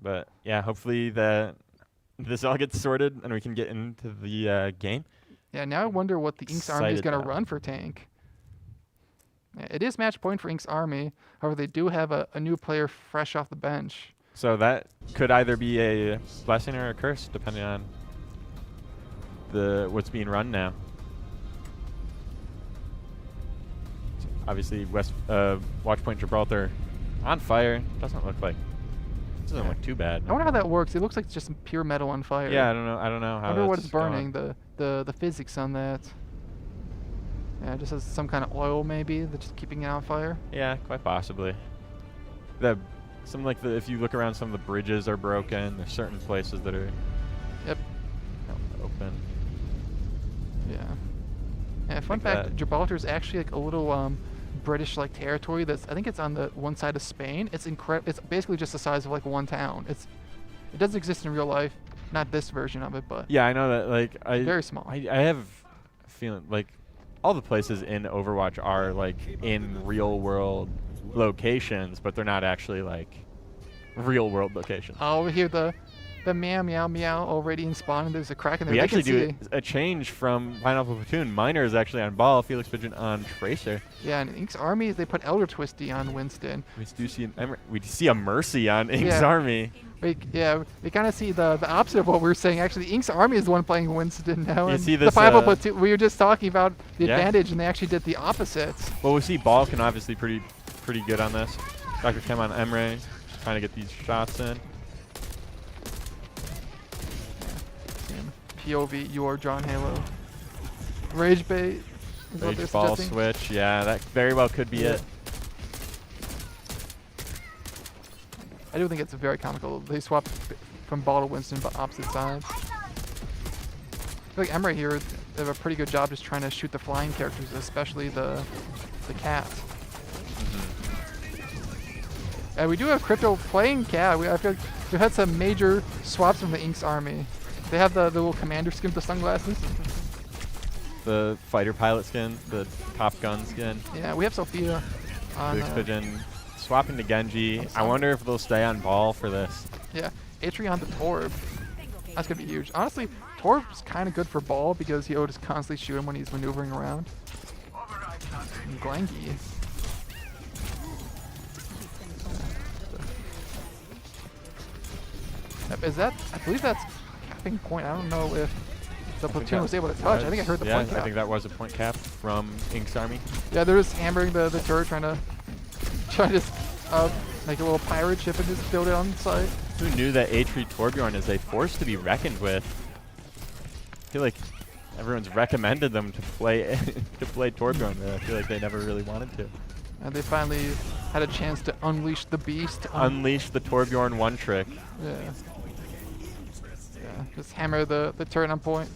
But yeah, hopefully this all gets sorted and we can get into the game. Yeah, now I wonder what the Ink's Army is Excited going to now. run for tank. Yeah, it is match point for Ink's Army. However, they do have a new player fresh off the bench. So that could either be a blessing or a curse, depending on what's being run now. Obviously, Watchpoint Gibraltar on fire. Doesn't look too bad. I wonder how that works. It looks like it's just pure metal on fire. Yeah, I don't know I how. wonder what that's it's burning. going. The physics on that. Yeah, it just has some kind of oil maybe that's just keeping it on fire. Yeah, quite possibly. If you look around, some of the bridges are broken. There's certain places that are Yep. open. Yeah. Yeah. Fun Like fact: that. Gibraltar is actually like a little British like territory. I think it's on the one side of Spain. It's incredible. It's basically just the size of like one town. It does exist in real life, not this version of it, but Yeah, I know that. Like very small. I have a feeling like all the places in Overwatch are like in real world locations, but they're not actually like real world locations. Oh, we hear the meow meow meow already in spawn, and there's a crack in there. We They actually can do see. a change from Pineapple Platoon. Miner is actually on ball. Felix Pigeon on Tracer. Yeah, and Ink's Army, they put Elder Twisty on Winston. We do see we see a Mercy on Ink's Yeah. Army. we kind of see the opposite of what we were saying. Actually, Ink's army is the one playing Winston now. You And see the this, 5 platoon. We were just talking about the Yeah. advantage, and they actually did the opposite. Well, we see Ball can obviously pretty good on this. Dr. Kim on Emre, trying to get these shots in. POV, you are John Halo. Rage bait. Is what they're Rage ball suggesting. switch, yeah, that very well could be Yeah. it. I do think it's very comical. They swapped from Ball to Winston, but opposite sides. I feel like Emre here, they have a pretty good job just trying to shoot the flying characters, especially the cat. And we do have Crypto playing cat. I feel like we've had some major swaps from the Ink's army. They have the little commander skin with the sunglasses. The fighter pilot skin, the Top Gun skin. Yeah, we have Sophia on. Big Pigeon swapping to Genji. I Awesome. wonder if they'll stay on Ball for this. Yeah, Atri on the Torb. That's gonna be huge. Honestly, Torb's kind of good for Ball because he'll just constantly shoot him when he's maneuvering around. And Glengi. Yep, is that? I believe that's capping point. I don't know if the platoon was able to touch. I think I heard the yeah, point cap. I think that was a point cap from Ink's army. Yeah, they're just hammering the turret, trying to make a little pirate ship and just build it on site. Who knew that Atri Torbjorn is a force to be reckoned with? I feel like everyone's recommended them to play Torbjorn, but I feel like they never really wanted to. And they finally had a chance to unleash the beast. Unleash the Torbjorn one trick. Yeah. Yeah, just hammer the turret on point.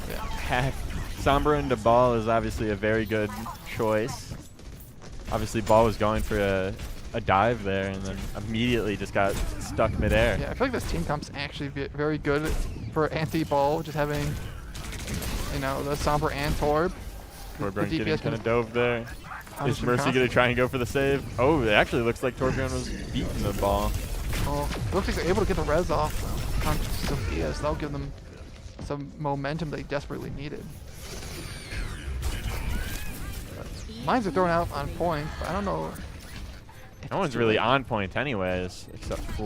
Yeah. Sombra into Ball is obviously a very good choice. Obviously, Ball was going for a dive there and then immediately just got stuck midair. Yeah, I feel like this team comp's actually very good for anti-Ball, just having, the Sombra and Torb. Torbjorn The getting DPS kind of can dove there. Is punish him Mercy going to constantly. try and go for the save? Oh, it actually looks like Torbjorn was beating the Ball. Oh, it looks like they're able to get the res off on Sophia, so that'll give them some momentum they desperately needed. Mines are thrown out on point, but I don't know. No one's really on point anyways, except for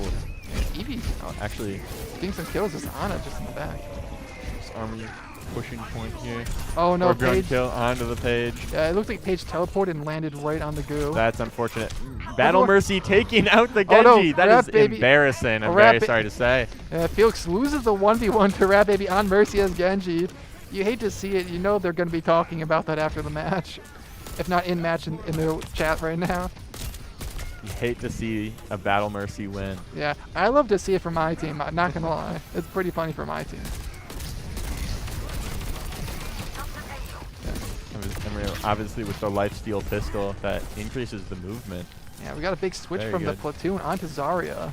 Eevee actually getting some kills just on it, just in the back. this army pushing point here. Oh no, Torbjorn Paige. kill onto the page. Yeah, it looked like Paige teleported and landed right on the goo. That's unfortunate. Battle Mercy taking out the Oh, no, Genji. That Rat is Baby. embarrassing. I'm Rat very Ba- sorry to say. Felix loses the 1v1 to Rat Baby on Mercy as Genji. You hate to see it. You know they're going to be talking about that after the match. If not in match, in the chat right now. You hate to see a Battle Mercy win. Yeah, I love to see it for my team. I'm not going to lie. It's pretty funny for my team. And obviously with the lifesteal pistol, that increases the movement. Yeah, we got a big switch Very from the good. platoon onto Zarya.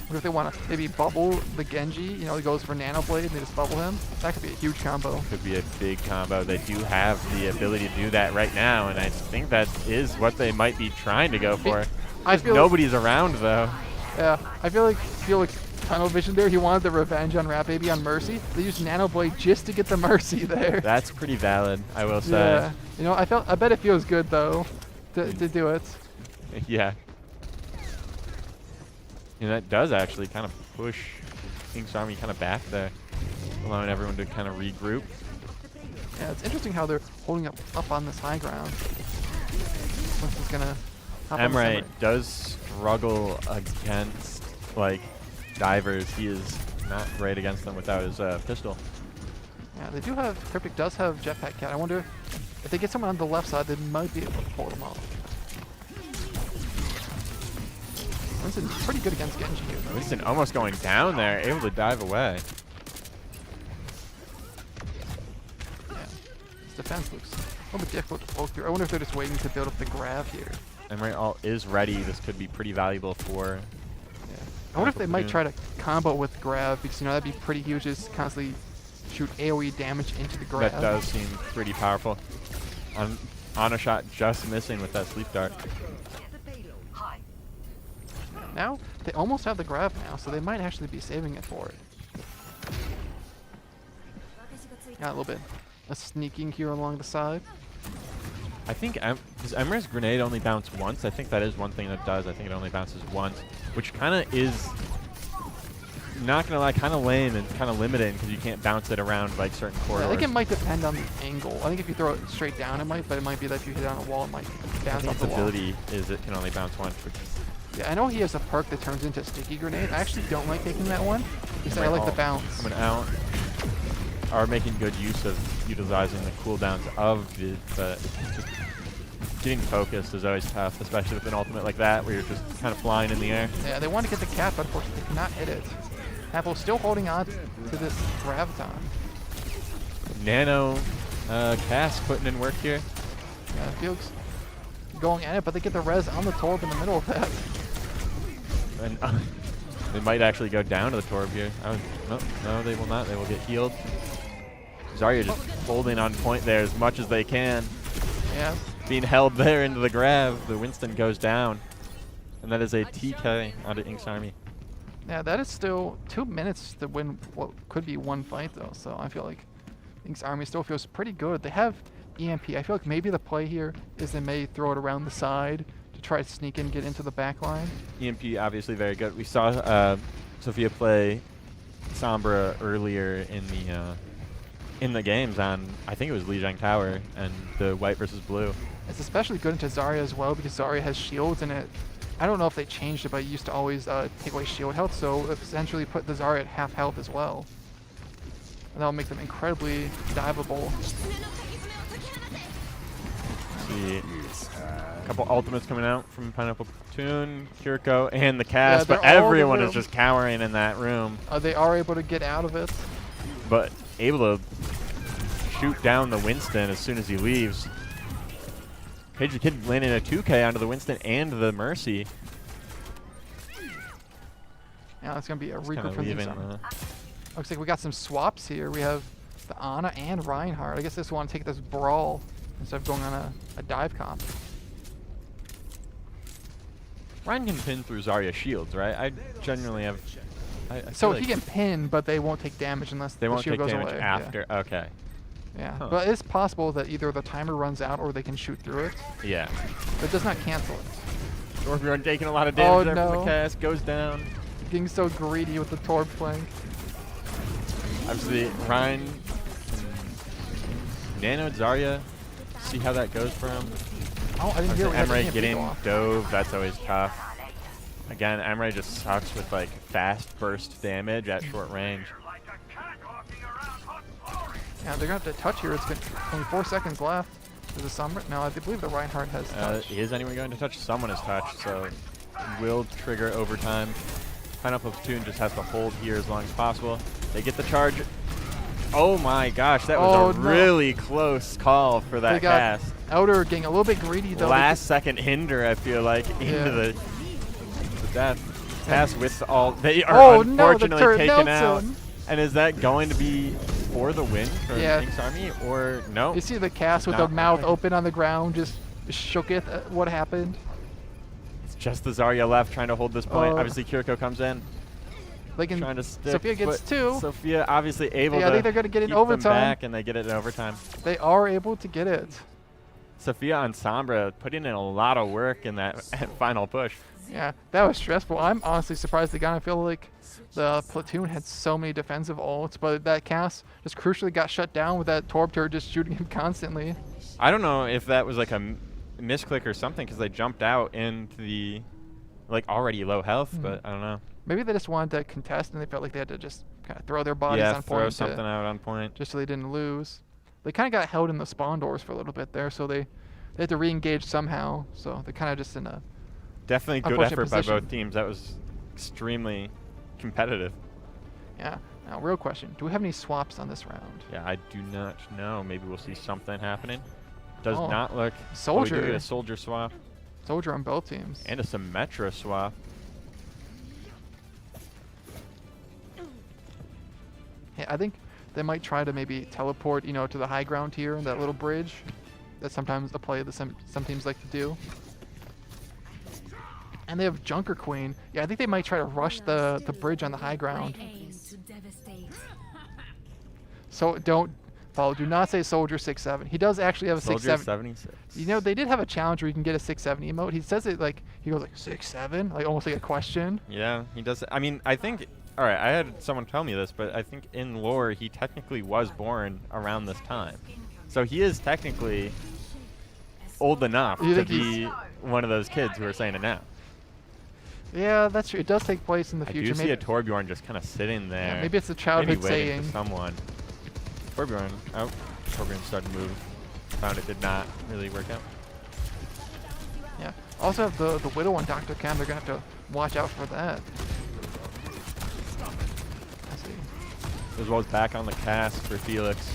What if they want to maybe bubble the Genji? He goes for Nano Blade and they just bubble him. That could be a huge combo. Could be a big combo. They do have the ability to do that right now, and I think that is what they might be trying to go for. I feel Nobody's around though. Yeah, I feel like tunnel vision there. He wanted the revenge on Rat Baby on Mercy. They used Nano Blade just to get the Mercy there. That's pretty valid, I will say. Yeah, I bet it feels good though to do it. Yeah. And that does actually kind of push Ink's army kind of back there, allowing everyone to kind of regroup. Yeah, it's interesting how they're holding up on this high ground. Winston's gonna hop on this Emre does struggle against like divers. He is not great against them without his pistol. Yeah, they do have Cryptic does have Jetpack Cat. I wonder if they get someone on the left side, they might be able to pull them off. Winston's pretty good against Genji here, though. Winston almost going down there, able to dive away. Yeah, his defense looks a little bit difficult to poke through. I wonder if they're just waiting to build up the grab here. Emre ult is ready. This could be pretty valuable for. Yeah. I wonder if they might try to combo with grab because that'd be pretty huge. Just constantly shoot AOE damage into the grab. That does seem pretty powerful. On a shot, just missing with that sleep dart. Now they almost have the grab now, so they might actually be saving it for it. Yeah, a little bit of sneaking here along the side. I think does Emra's grenade only bounce once? I think that is one thing that does. I think it only bounces once, which kind of is, not gonna lie, kind of lame and kind of limiting because you can't bounce it around like certain Yeah, corridors. I think it might depend on the angle. I think if you throw it straight down, it might, but it might be that if you hit it on a wall, it might I bounce think off the its wall. ability is it can only bounce once, which Yeah, I know he has a perk that turns into a sticky grenade. I actually don't like taking that one because I might like all the bounce. coming out are making good use of utilizing the cooldowns of the, but just getting focused is always tough, especially with an ultimate like that where you're just kind of flying in the air. Yeah, they want to get the cap, but unfortunately they cannot hit it. Apple still holding on to this Graviton. Nano Cass putting in work here. Yeah, Felix going at it, but they get the res on the Torb in the middle of that. And they might actually go down to the Torb here. No, they will not. They will get healed. Zarya just holding on point there as much as they can. Yeah. Being held there into the grab. The Winston goes down. And that is a TK onto Ink's Army. Yeah, that is still 2 minutes to win what could be one fight, though. So I feel like Ink's Army still feels pretty good. They have EMP. I feel like maybe the play here is they may throw it around the side to try to sneak in and get into the back line. EMP obviously very good. We saw Sophia play Sombra earlier in the games on, I think it was Lijiang Tower and the white versus blue. It's especially good into Zarya as well because Zarya has shields and it. I don't know if they changed it, but it used to always take away shield health, so essentially put the Zarya at half health as well. And that'll make them incredibly diveable. See a couple ultimates coming out from Pineapple Platoon, Kiriko, and the Cass, they're but all in the everyone is room. just cowering in that room. They are able to get out of it. But able to shoot down the Winston as soon as he leaves. Page the Kid landing a 2K onto the Winston and the Mercy. Now it's going to be a Just regroup kinda from the leaving, inside. Looks like we got some swaps here. We have the Ana and Reinhardt. I guess they just want to take this brawl instead of going on a dive comp. Ryan can pin through Zarya shields, right? I generally have. I So feel he like can pin, but they won't take damage unless they the won't shield take goes damage away. after. Okay. Yeah. Huh. But it's possible that either the timer runs out or they can shoot through it. Yeah. But it does not cancel it. Torbjorn taking a lot of damage there from no. the Cass, goes down. Getting so greedy with the Torb flank. Obviously, Ryan, Nano, Zarya, see how that goes for him. Oh, I didn't hear we had the Emre EMP getting go off. dove, that's always tough. Again, Emre just sucks with like fast burst damage at short range. Yeah, they're going to have to touch here. It's been only 4 seconds left. There's a Sombra. No, I believe the Reinhardt has touch. Is anyone going to touch? Someone has touched, so will trigger overtime. Pineapple Platoon just has to hold here as long as possible. They get the charge. Oh my gosh, that was a no. really close call for that They got cast. Outer getting a little bit greedy though. Last second hinder, I feel like, into the death. Pass with all. They are Oh, no, the unfortunately turret taken melts out. him. And is that going to be for the win for Yeah. Ink's Army, or no? You see the cast with No. the mouth open on the ground, just shooketh at what happened. It's just the Zarya left trying to hold this point. Oh. Obviously, Kiriko comes in, They can. trying to stick. Sophia gets but 2. Sophia obviously able Yeah, to I think they're gonna get in keep them overtime. back, and they get it in overtime. They are able to get it. Sophia on Sombra putting in a lot of work in that final push. Yeah, that was stressful. I'm honestly surprised they got. I feel like the platoon had so many defensive ults, but that cast just crucially got shut down with that Torb turret just shooting him constantly. I don't know if that was like a misclick or something because they jumped out into the like already low health, but I don't know. Maybe they just wanted to contest and they felt like they had to just kind of throw their bodies on throw point something out on point. just so they didn't lose. They kind of got held in the spawn doors for a little bit there, so they had to re-engage somehow. So they're kind of just in a Definitely good unfortunate effort by position. both teams. That was extremely competitive. yeah. Now, real question: do we have any swaps on this round? Yeah, I do not know. Maybe we'll see something happening. Does Oh, not look. Soldier. Oh, we do get a soldier swap Soldier on both teams. and a Symmetra swap. Yeah, I think they might try to maybe teleport, to the high ground here in that little bridge. That's sometimes a play that some teams like to do. And they have Junker Queen. Yeah, I think they might try to rush the bridge on the high ground. So don't Paul, do not say Soldier 6'7". He does actually have a Soldier 6'7". 76. You know, they did have a challenge where you can get a 6'7" emote. He says it like, he goes like, 6'7"? Like almost like a question. Yeah, he does. I mean, I think. All right, I had someone tell me this, but I think in lore he technically was born around this time, so he is technically old enough You to think be one of those kids who are saying it now. Yeah, that's true. It does take place in the I future. do see a Torbjorn just kind of sitting there. yeah, maybe it's a maybe childhood waiting saying. for someone. Torbjorn. Oh, Torbjorn started to move. Found it did not really work out. Yeah. Also have the Widow on Dr. Chem. They're going to have to watch out for that. Let's see. As well as back on the cast for Felix.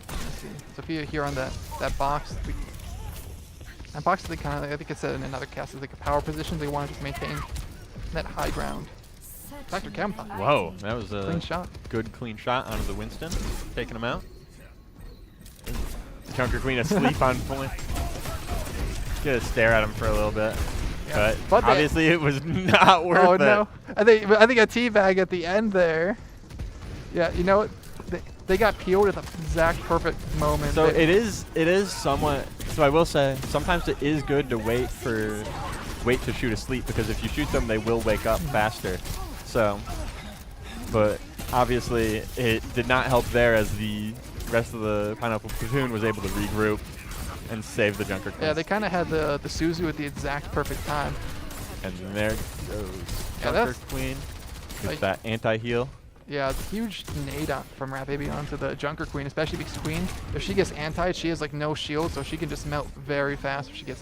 Let's see. Sophia here on that box. That box, they kind of, I think it said in another cast, is like a power position. They want to just maintain that high ground. Dr. Chem. Whoa, that was a Clean shot. good clean shot onto the Winston, taking him out. Junker Queen asleep on point. Gonna stare at him for a little bit, Yeah. but obviously it was not worth Oh it. no! I think a teabag at the end there. Yeah, you know what? They got peeled at the exact perfect moment. So it is somewhat. So I will say sometimes it is good to wait to shoot asleep, because if you shoot them they will wake up faster. So, but obviously it did not help there, as the rest of the Pineapple Platoon was able to regroup and save the Junker Queen. Yeah, they kind of had the Suzu at the exact perfect time. And there goes Yeah, Junker Queen with like- that anti-heal. Yeah, it's a huge nade from Rat Baby onto the Junker Queen, especially because Queen, if she gets antied, she has like no shield, so she can just melt very fast if she gets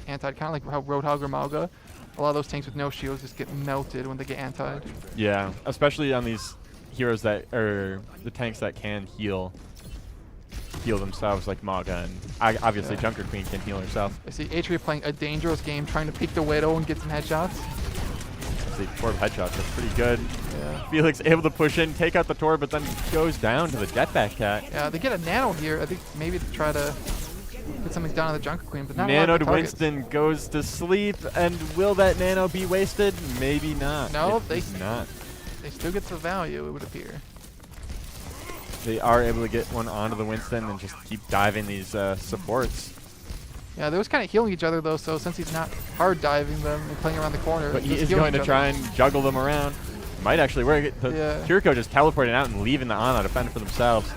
antied. Kind of like how Roadhog or Malga, a lot of those tanks with no shields just get melted when they get antied. Yeah, especially on these heroes that are the tanks that can heal themselves, like Maga, and obviously Yeah. Junker Queen can heal herself. I see Atria playing a dangerous game, trying to peek the Widow and get some headshots. See, Torb headshots, that's pretty good. Yeah. Felix able to push in, take out the Torb, but then goes down to the Jetpack Cat. Yeah, they get a nano here. I think maybe to try to get something done on the Junker Queen, but not a lot Nano of to targets. Winston goes to sleep, and will that Nano be wasted? Maybe not. No, It they- is not. They still get the value, it would appear. They are able to get one onto the Winston and just keep diving these supports. Yeah, they was kind of healing each other though, so since he's not hard diving them and playing around the corner, But he just is healing going to each try other. and juggle them around. Might actually work. Yeah. Kiriko just teleporting out and leaving the Ana to fend for themselves.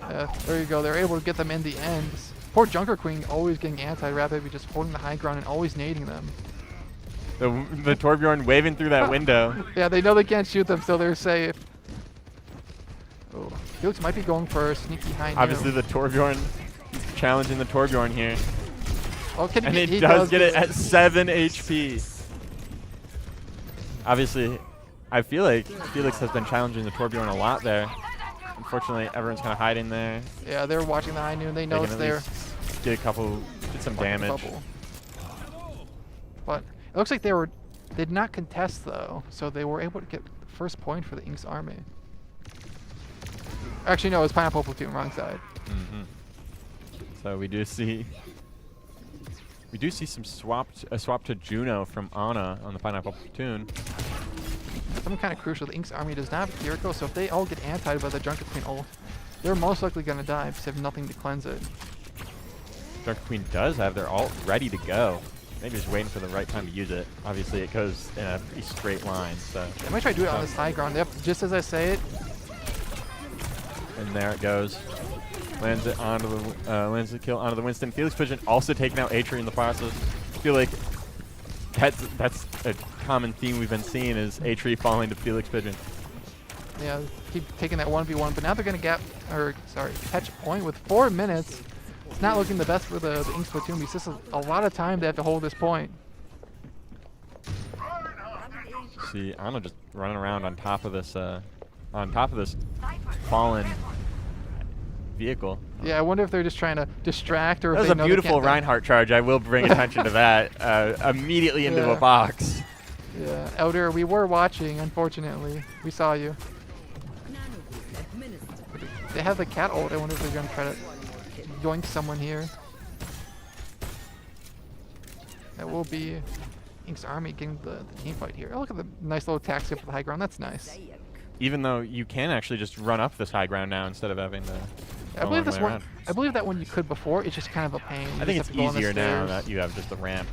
Yeah, there you go. They're able to get them in the end. Poor Junker Queen always getting anti-Rat Baby, just holding the high ground and always nading them. The Torbjorn waving through that window. Yeah, they know they can't shoot them, so they're safe. Oh, Felix might be going for a sneaky high noon. Obviously, the Torbjorn challenging the Torbjorn here. Oh, can And he it does get it at 7 HP. Obviously, I feel like Felix has been challenging the Torbjorn a lot there. Unfortunately, everyone's kind of hiding there. Yeah, they're watching the high noon. They know They it's can at there. least get some Fucking damage. bubble. But it looks like they did not contest though, so they were able to get the first point for the Inks army. Actually, no, it was Pineapple Platoon, wrong side. Mm-hmm. So we do see some a swap to Juno from Ana on the Pineapple Platoon. Something kind of crucial. The Inks army does not have Kiriko, so if they all get antied by the Junker Queen ult, they're most likely going to die because they have nothing to cleanse it. Junker Queen does have their ult ready to go. Maybe just waiting for the right time to use it. Obviously, it goes in a pretty straight line. So They might try to do it on this high ground. Yep, just as I say it. and there it goes. Lands it onto the lands the kill onto the Winston. Felix Pigeon also taking out Atri in the process. I feel like that's a common theme we've been seeing, is Atri falling to Felix Pigeon. Yeah, keep taking that 1v1, but now they're going to catch a point with 4 minutes. It's not looking the best for the Inks Platoon because this is a lot of time they have to hold this point. See, Ana just running around on top of this fallen vehicle. Yeah, I wonder if they're just trying to distract or That if was they a know they beautiful can't die. Reinhardt charge. I will bring attention to that. Immediately into Yeah. a box. Yeah, Elder, we were watching, unfortunately. We saw you. They have the cat ult. I wonder if they're going to try to yoink someone here. That will be Ink's army getting the team fight here. Oh, look at the nice little taxi up for the high ground. That's nice. Even though you can actually just run up this high ground now instead of having to I a believe long this way one. around. I believe that one you could before. It's just kind of a pain. You I think just it's have to go on the easier now stairs. that you have just a ramp.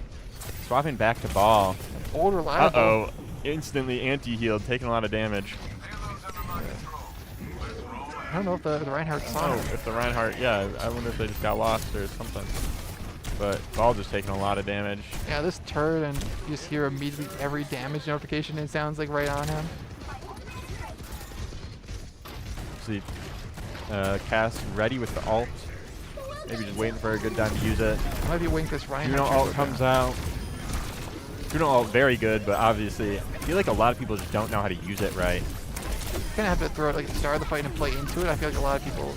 Swapping back to ball. Old reliable. Uh-oh. Instantly anti-healed, taking a lot of damage. I don't know if the Reinhardt saw Oh, it. if the Reinhardt, yeah, I wonder if they just got lost or something. But ball just taking a lot of damage. Yeah, this turret, and you just hear immediately every damage notification. It sounds like right on him. See, Cass ready with the ult. Maybe just waiting for a good time to use it. Might be waiting for this Reinhardt. Juno to ult go comes down. out. Juno ult very good, but obviously, I feel like a lot of people just don't know how to use it right. Kind of have to throw it like at the start of the fight and play into it. I feel like a lot of people,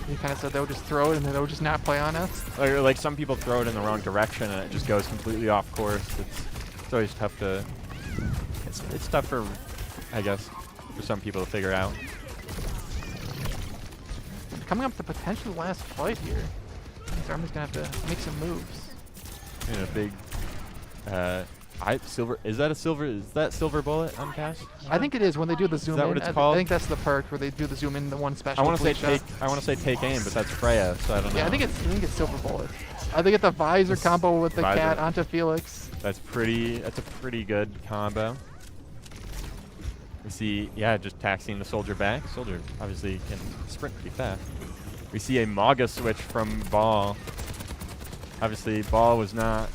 you kind of said they'll just throw it and then they'll just not play on it. Or like some people throw it in the wrong direction and it just goes completely off course. It's always tough to. It's tough for, I guess, for some people to figure out. Coming up to potentially the last fight here. This army's gonna have to make some moves. In a big, silver. Is that silver bullet on Cass? I think it is when they do the zoom that in. what it's I called? think that's the perk where they do the zoom in the one special. I want to say fleet take. shot. I want to say take aim, but that's Freya, so I don't know. Yeah, I think it's silver bullet. They get the visor combo with the Visor. cat onto Felix. That's a pretty good combo. We see, yeah, just taxiing the soldier back. Soldier obviously can sprint pretty fast. We see a Maga switch from Ball. Obviously, Ball was not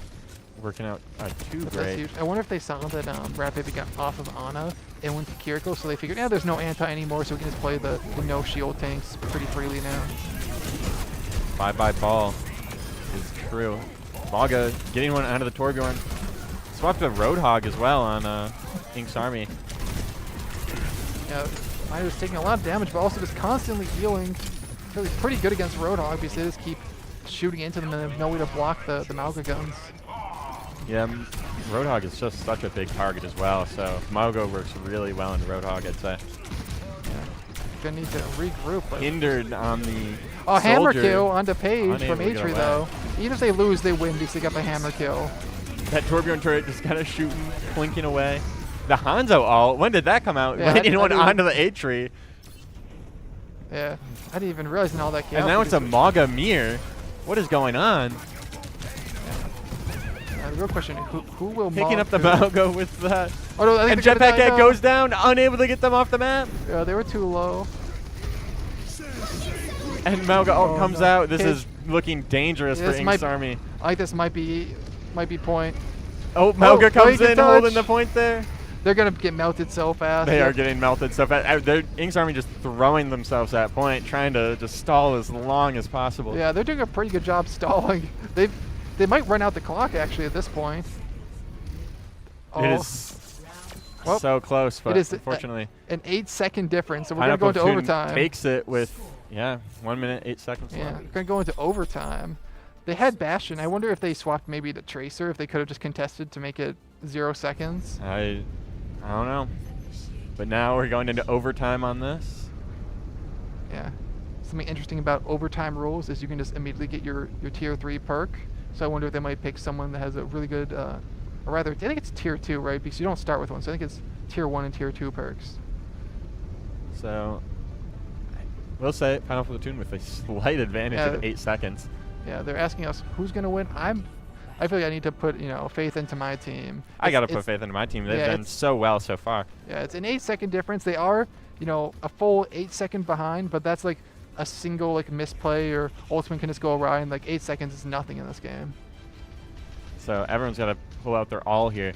working out too That's great. huge. I wonder if they saw that Rapid got off of Ana and went to Kiriko, so they figured, yeah, there's no anti anymore, so we can just play the no shield tanks pretty freely now. Bye-bye Ball is true. Maga getting one out of the Torbjorn. Swapped a Roadhog as well on Ink's army. Yeah, Miner was taking a lot of damage, but also just constantly healing. Really pretty good against Roadhog because they just keep shooting into them and they have no way to block the Mauga guns. Yeah, Roadhog is just such a big target as well, so Mago works really well into Roadhog, I'd say. Yeah. Gonna need to regroup. But Hindered on the hammer soldier. kill onto Paige Unable from to get Atri away. though. Even if they lose, they win because they got the hammer kill. That Torbjorn turret just kind of shooting, plinking away. The Hanzo ult, when did that come out? Yeah, Landing I one didn't- onto the Atri. Yeah, I didn't even realize all that came And out now it's a because- Maga Mir. What is going on? The real question: who will Picking up the Maga? Mago with that. Oh no! I And think they're gonna Jetpack die Cat now. goes down, unable to get them off the map. Yeah, they were too low. And Maga ult Oh, comes no. out. This His- is looking dangerous Yeah, for this Ink's might- army. I think this might be point. Oh, Maga comes break in, the holding touch. the point there. They're gonna get melted so fast. They Yeah. are getting melted so fast. Ink's army just throwing themselves at point, trying to just stall as long as possible. Yeah, they're doing a pretty good job stalling. They might run out the clock actually at this point. It is Well, so close, but it is unfortunately, an 8-second difference, so we're Pineapple gonna go into Platoon overtime. takes it with 1 minute 8 seconds Yeah, left. we're gonna go into overtime. They had Bastion. I wonder if they swapped maybe the Tracer, if they could have just contested to make it 0 seconds. I don't know, but now we're going into overtime on this. Yeah. Something interesting about overtime rules is you can just immediately get your tier 3 perk. So I wonder if they might pick someone that has a really good, or rather, I think it's tier 2, right? Because you don't start with one. So I think it's tier 1 and tier 2 perks. So we'll say Pineapple Platoon with a slight advantage Yeah. of 8 seconds. Yeah, they're asking us who's gonna win. I feel like I need to put faith into my team. I gotta It's- put faith into my team. They've yeah, done it's- so well so far. Yeah, it's an 8-second difference. They are, a full 8-second behind, but that's like a single misplay or ultimate can just go awry, and 8 seconds is nothing in this game. So everyone's got to pull out their all here.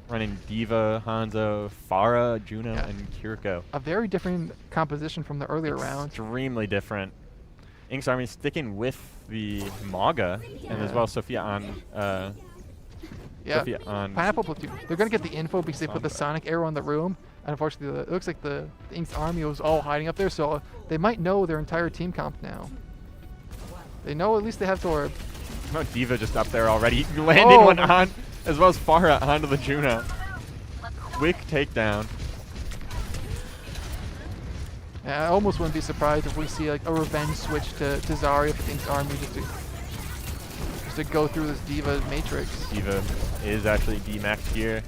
Running Diva, Hanzo, Pharah, Juno, Yeah. and Kiriko. A very different composition from the earlier rounds. Extremely different. Ink's army sticking with the Maga, and as Yeah. well Sophia on. Yeah, Sophia on. Pineapple Platoon. They're gonna get the info because they put the Sombra. sonic arrow in the room. And unfortunately, it looks like the Ink's army was all hiding up there, so they might know their entire team comp now. They know at least they have Torb. Oh, Diva just up there already, landing Oh, one my- on, as well as Pharah onto the Juno. Quick takedown. Yeah, I almost wouldn't be surprised if we see a revenge switch to Zarya for Ink's army just to go through this Diva matrix. Diva is actually D-max here.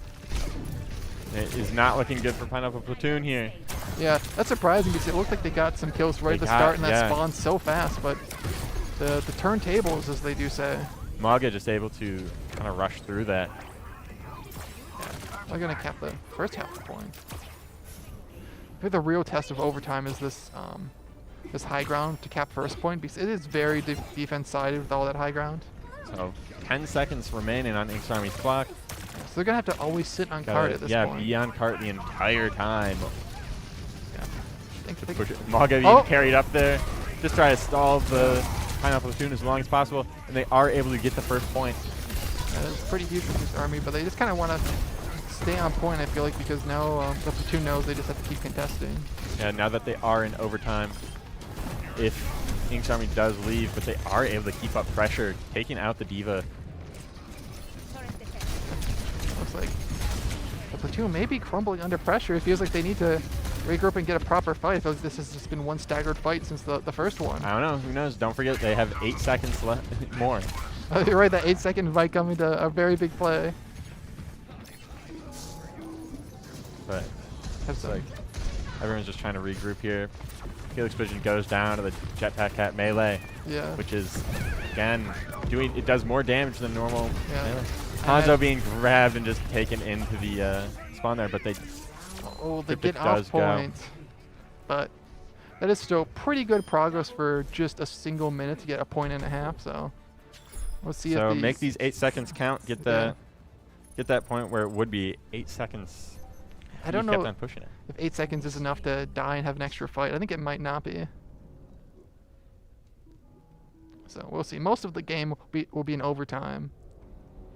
It is not looking good for Pineapple Platoon here. Yeah, that's surprising because it looked like they got some kills right at the start and that spawned so fast, but the turntables, as they do say. Maga just able to kind of rush through that. They're going to cap the first half of the point. I think the real test of overtime is this this high ground to cap first point because it is very defense-sided with all that high ground. So 10 seconds remaining on Ink's Army's clock. So they're going to have to always sit on cart at this point. Yeah, be on cart the entire time. Yeah. Push it. Maga being carried up there. Just try to stall the Pineapple Platoon as long as possible, and they are able to get the first point. It's pretty huge for this Army, but they just kind of want to stay on point, I feel like, because now the platoon knows they just have to keep contesting. Yeah, now that they are in overtime, if Ink's Army does leave, but they are able to keep up pressure, taking out the Diva. Looks like the platoon may be crumbling under pressure. It feels like they need to regroup and get a proper fight. I feel like this has just been one staggered fight since the first one. I don't know. Who knows? Don't forget they have 8 seconds left more. You're right, that 8-second fight coming to a very big play. But it's like everyone's just trying to regroup here. Felix Vision goes down to the Jetpack Cat melee, which is, again, it does more damage than normal melee. Hanzo being grabbed and just taken into the spawn there, but they get off point. But that is still pretty good progress for just a single minute to get a point and a half. So we'll see. So make these 8 seconds count. Get that point where it would be 8 seconds. I don't know kept on pushing it. If 8 seconds is enough to die and have an extra fight. I think it might not be. So we'll see. Most of the game will be in overtime.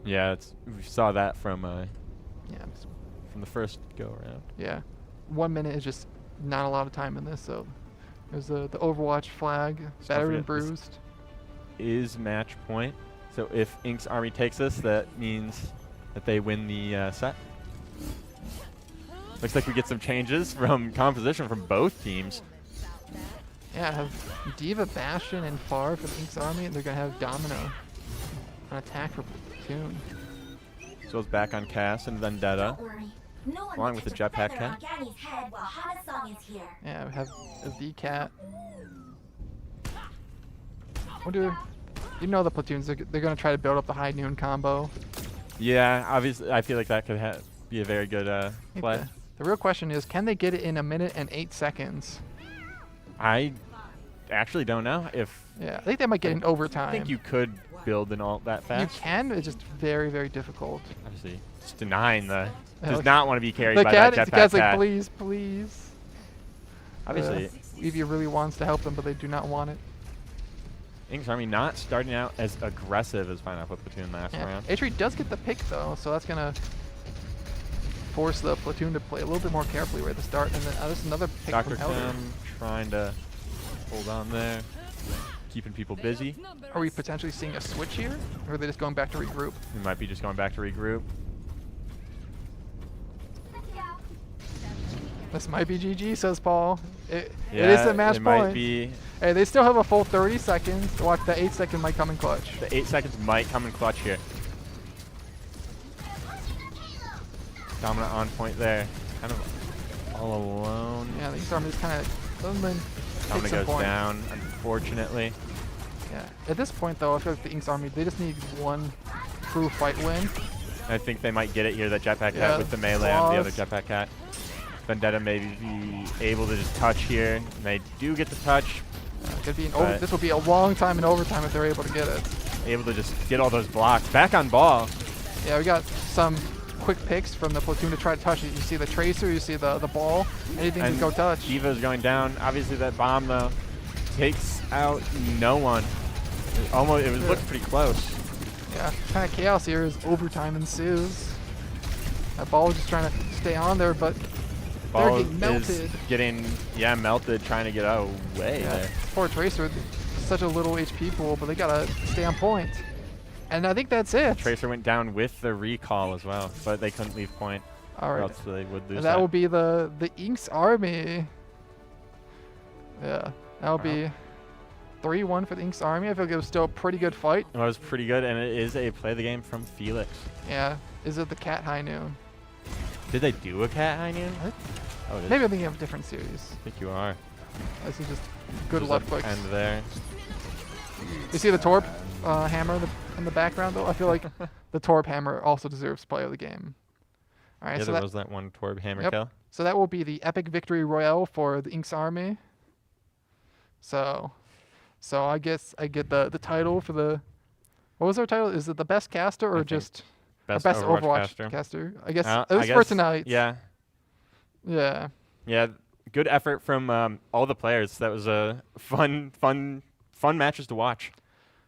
Yeah, we saw that from the first go around. Yeah, 1 minute is just not a lot of time in this. So there's the Overwatch flag, battered and bruised. Is match point. So if Ink's Army takes this, that means that they win the set. Looks like we get some changes from composition from both teams. Yeah, I have Diva, Bastion, and Far for the Ink's Army, and they're going to have Domino on attack for Platoon. So it's back on Cass and Vendetta, along with the Jetpack Cat. Yeah, we have the V-Cat. You know the Platoons, they're going to try to build up the high noon combo. Yeah, obviously, I feel like that could be a very good play. The real question is, can they get it in 1 minute and 8 seconds? I actually don't know if... Yeah, I think they might get in overtime. I think you could build and all that fast. You can, it's just very, very difficult. Obviously, just denying does not want to be carried by that Jetpack The cat's like, Cat. please, please. Obviously. Evie really wants to help them, but they do not want it. Ink's Army not starting out as aggressive as Pineapple Platoon last round. Atri does get the pick, though, so that's going to force the Platoon to play a little bit more carefully right at the start. And then there's another pick Dr. from Elder. Tim trying to hold on there, keeping people busy. Are we potentially seeing a switch here? Or are they just going back to regroup? We might be just going back to regroup. This might be GG, says Paul. It is a match point. Might be. Hey, they still have a full 30 seconds. Watch, the 8 second might come in clutch. The 8 seconds might come in clutch here. Dominant on point there. Kind of all alone. Yeah, the Ink's Army just kind of Dominant goes down, unfortunately. Yeah. At this point, though, I feel like the Ink's Army, they just need one true fight win. I think they might get it here, that Jetpack Cat with the melee on the other Jetpack Cat. Vendetta may be able to just touch here. And they do get the touch. Could be this will be a long time in overtime if they're able to get it. Able to just get all those blocks. Back on ball. Yeah, we got some quick picks from the Platoon to try to touch it. You see the Tracer, you see the ball, anything to go touch. Diva's going down. Obviously that bomb, though, takes out no one. It looked pretty close. Yeah, kind of chaos here as overtime ensues. That ball is just trying to stay on there, but they're getting melted. Melted, trying to get away there. Poor Tracer, such a little HP pool, but they gotta stay on point. And I think that's it. Tracer went down with the recall as well, but they couldn't leave point. All right. Or else they would lose. And that will be the Ink's Army. Yeah, that will be 3-1 for the Ink's Army. I feel like it was still a pretty good fight. It was pretty good, and it is a play the game from Felix. Yeah. Is it the Cat High Noon? Did they do a Cat Onion? What? Oh, it is. Maybe I'm thinking of a different series. I think you are. This is just good Just left up clicks. end there. You see the Torp hammer in the background, though? I feel like the Torp hammer also deserves play of the game. All right, Yeah, so there that, was that one Torb hammer Yep. kill. so that will be the epic victory royale for the Inks army. So I guess I get the title for the. What was our title? Is it the best caster or I think just Best, best Overwatch caster. I guess I at least for guess, tonight. Yeah. Yeah. Yeah. Good effort from all the players. That was a fun matches to watch.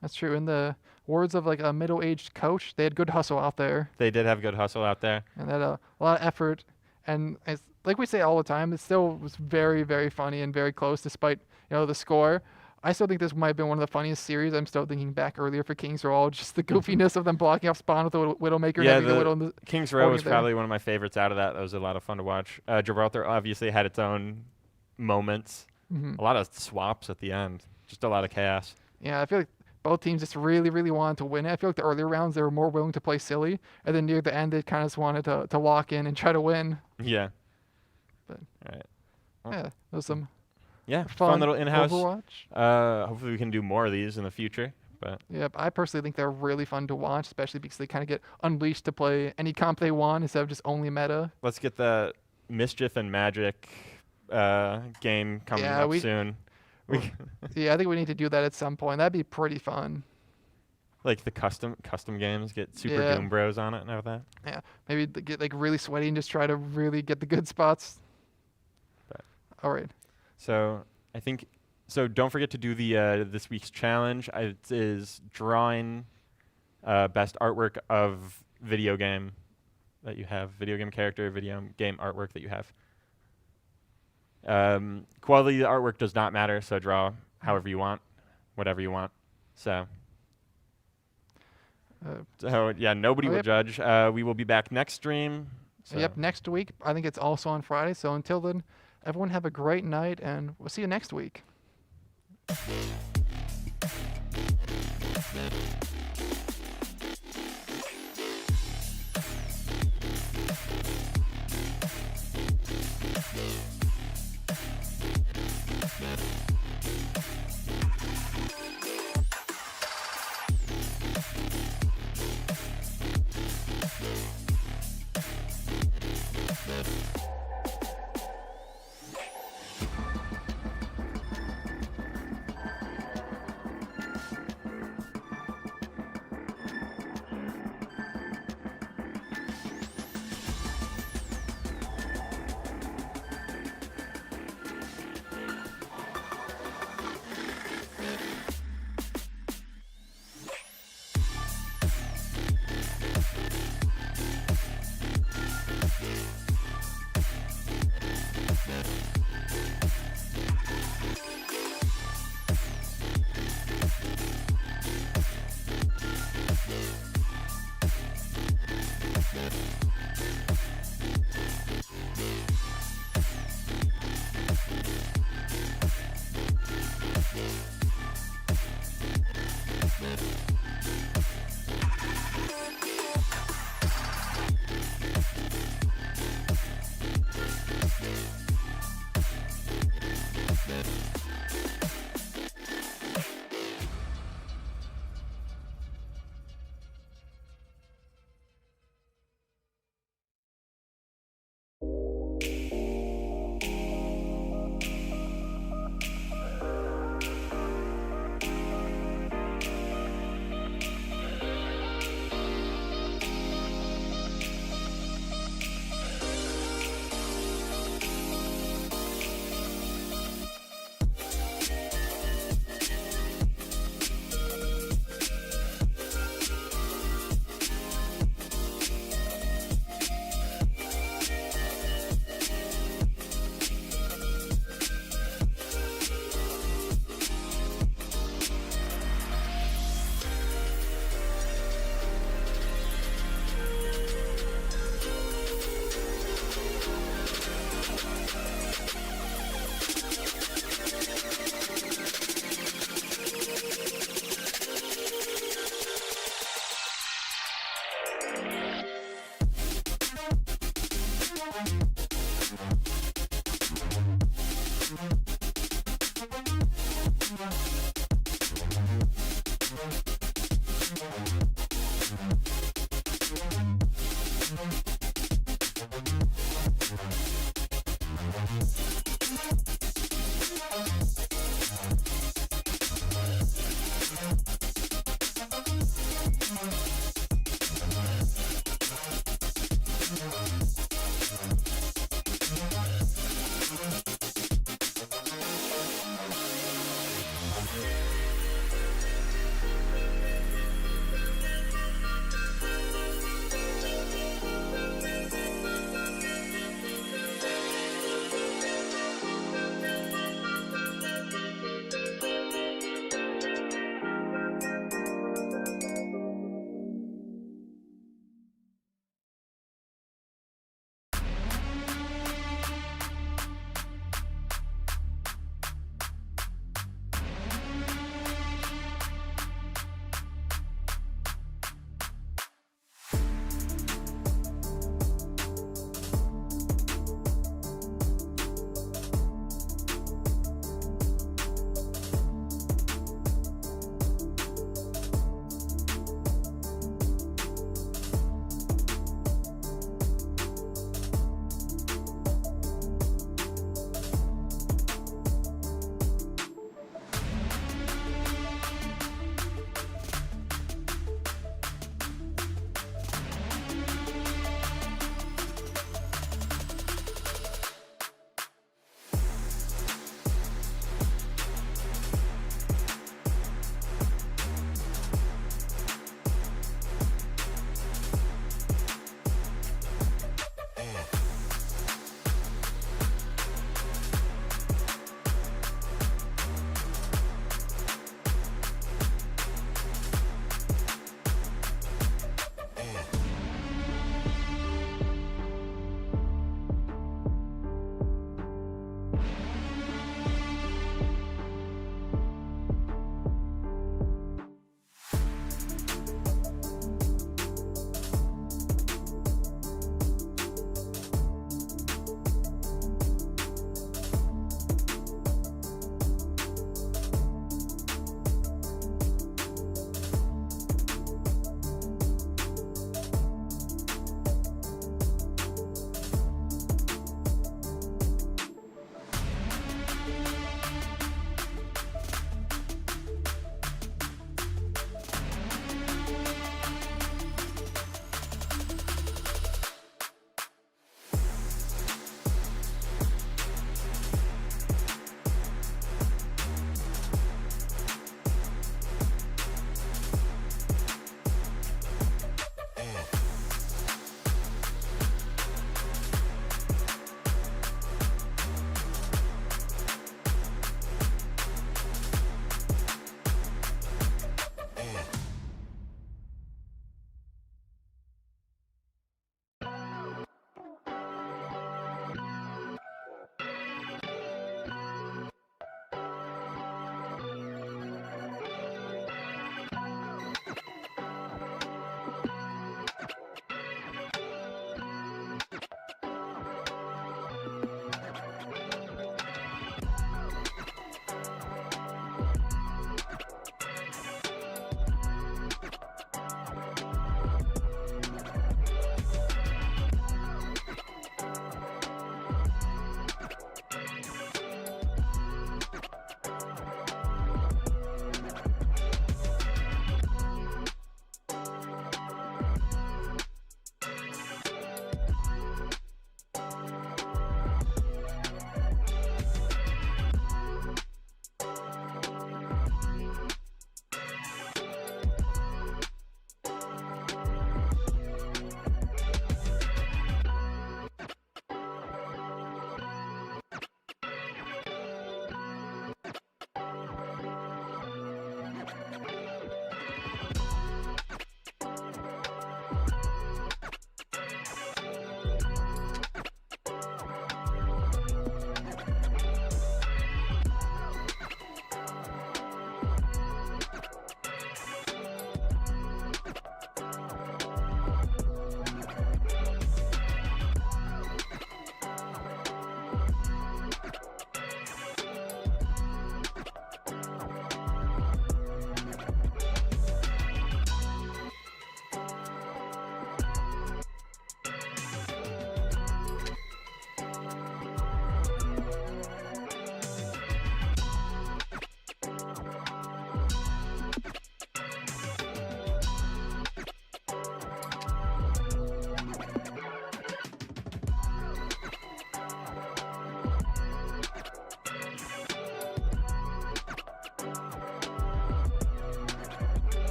That's true. In the words of like a middle-aged coach, they had good hustle out there, They did have good hustle out there. and they had a lot of effort. And as, like we say all the time, it still was very, very funny and very close, despite the score. I still think this might have been one of the funniest series. I'm still thinking back earlier for Kings Row, just the goofiness of them blocking off spawn with the Widowmaker and Yeah, having the the Widow in the Kings Row holding was it there. probably one of my favorites out of that. That was a lot of fun to watch. Gibraltar obviously had its own moments. Mhm. A lot of swaps at the end. Just a lot of chaos. Yeah, I feel like both teams just really, really wanted to win it. I feel like the earlier rounds they were more willing to play silly, and then near the end they kind of just wanted to lock in and try to win. Yeah. But All right. Oh. yeah, there's some Yeah. fun Fun little in-house. Overwatch. Hopefully we can do more of these in the future. But Yeah, I personally think they're really fun to watch, especially because they kind of get unleashed to play any comp they want instead of just only meta. let's get the Mischief and Magic game coming Yeah, up soon. Yeah, I think we need to do that at some point. That'd be pretty fun. Like the custom games, get Super Yeah. Doom Bros on it and everything. Yeah, maybe get like really sweaty and just try to really get the good spots. But- All right. So I think don't forget to do the this week's challenge. It is drawing best artwork of video game that you have, video game character, video game artwork that you have. Quality of the artwork does not matter, so draw however you want, whatever you want. So yeah, nobody Oh, will yep. judge. We will be back next stream. So. Yep, next week. I think it's also on Friday. So until then, everyone have a great night, and we'll see you next week.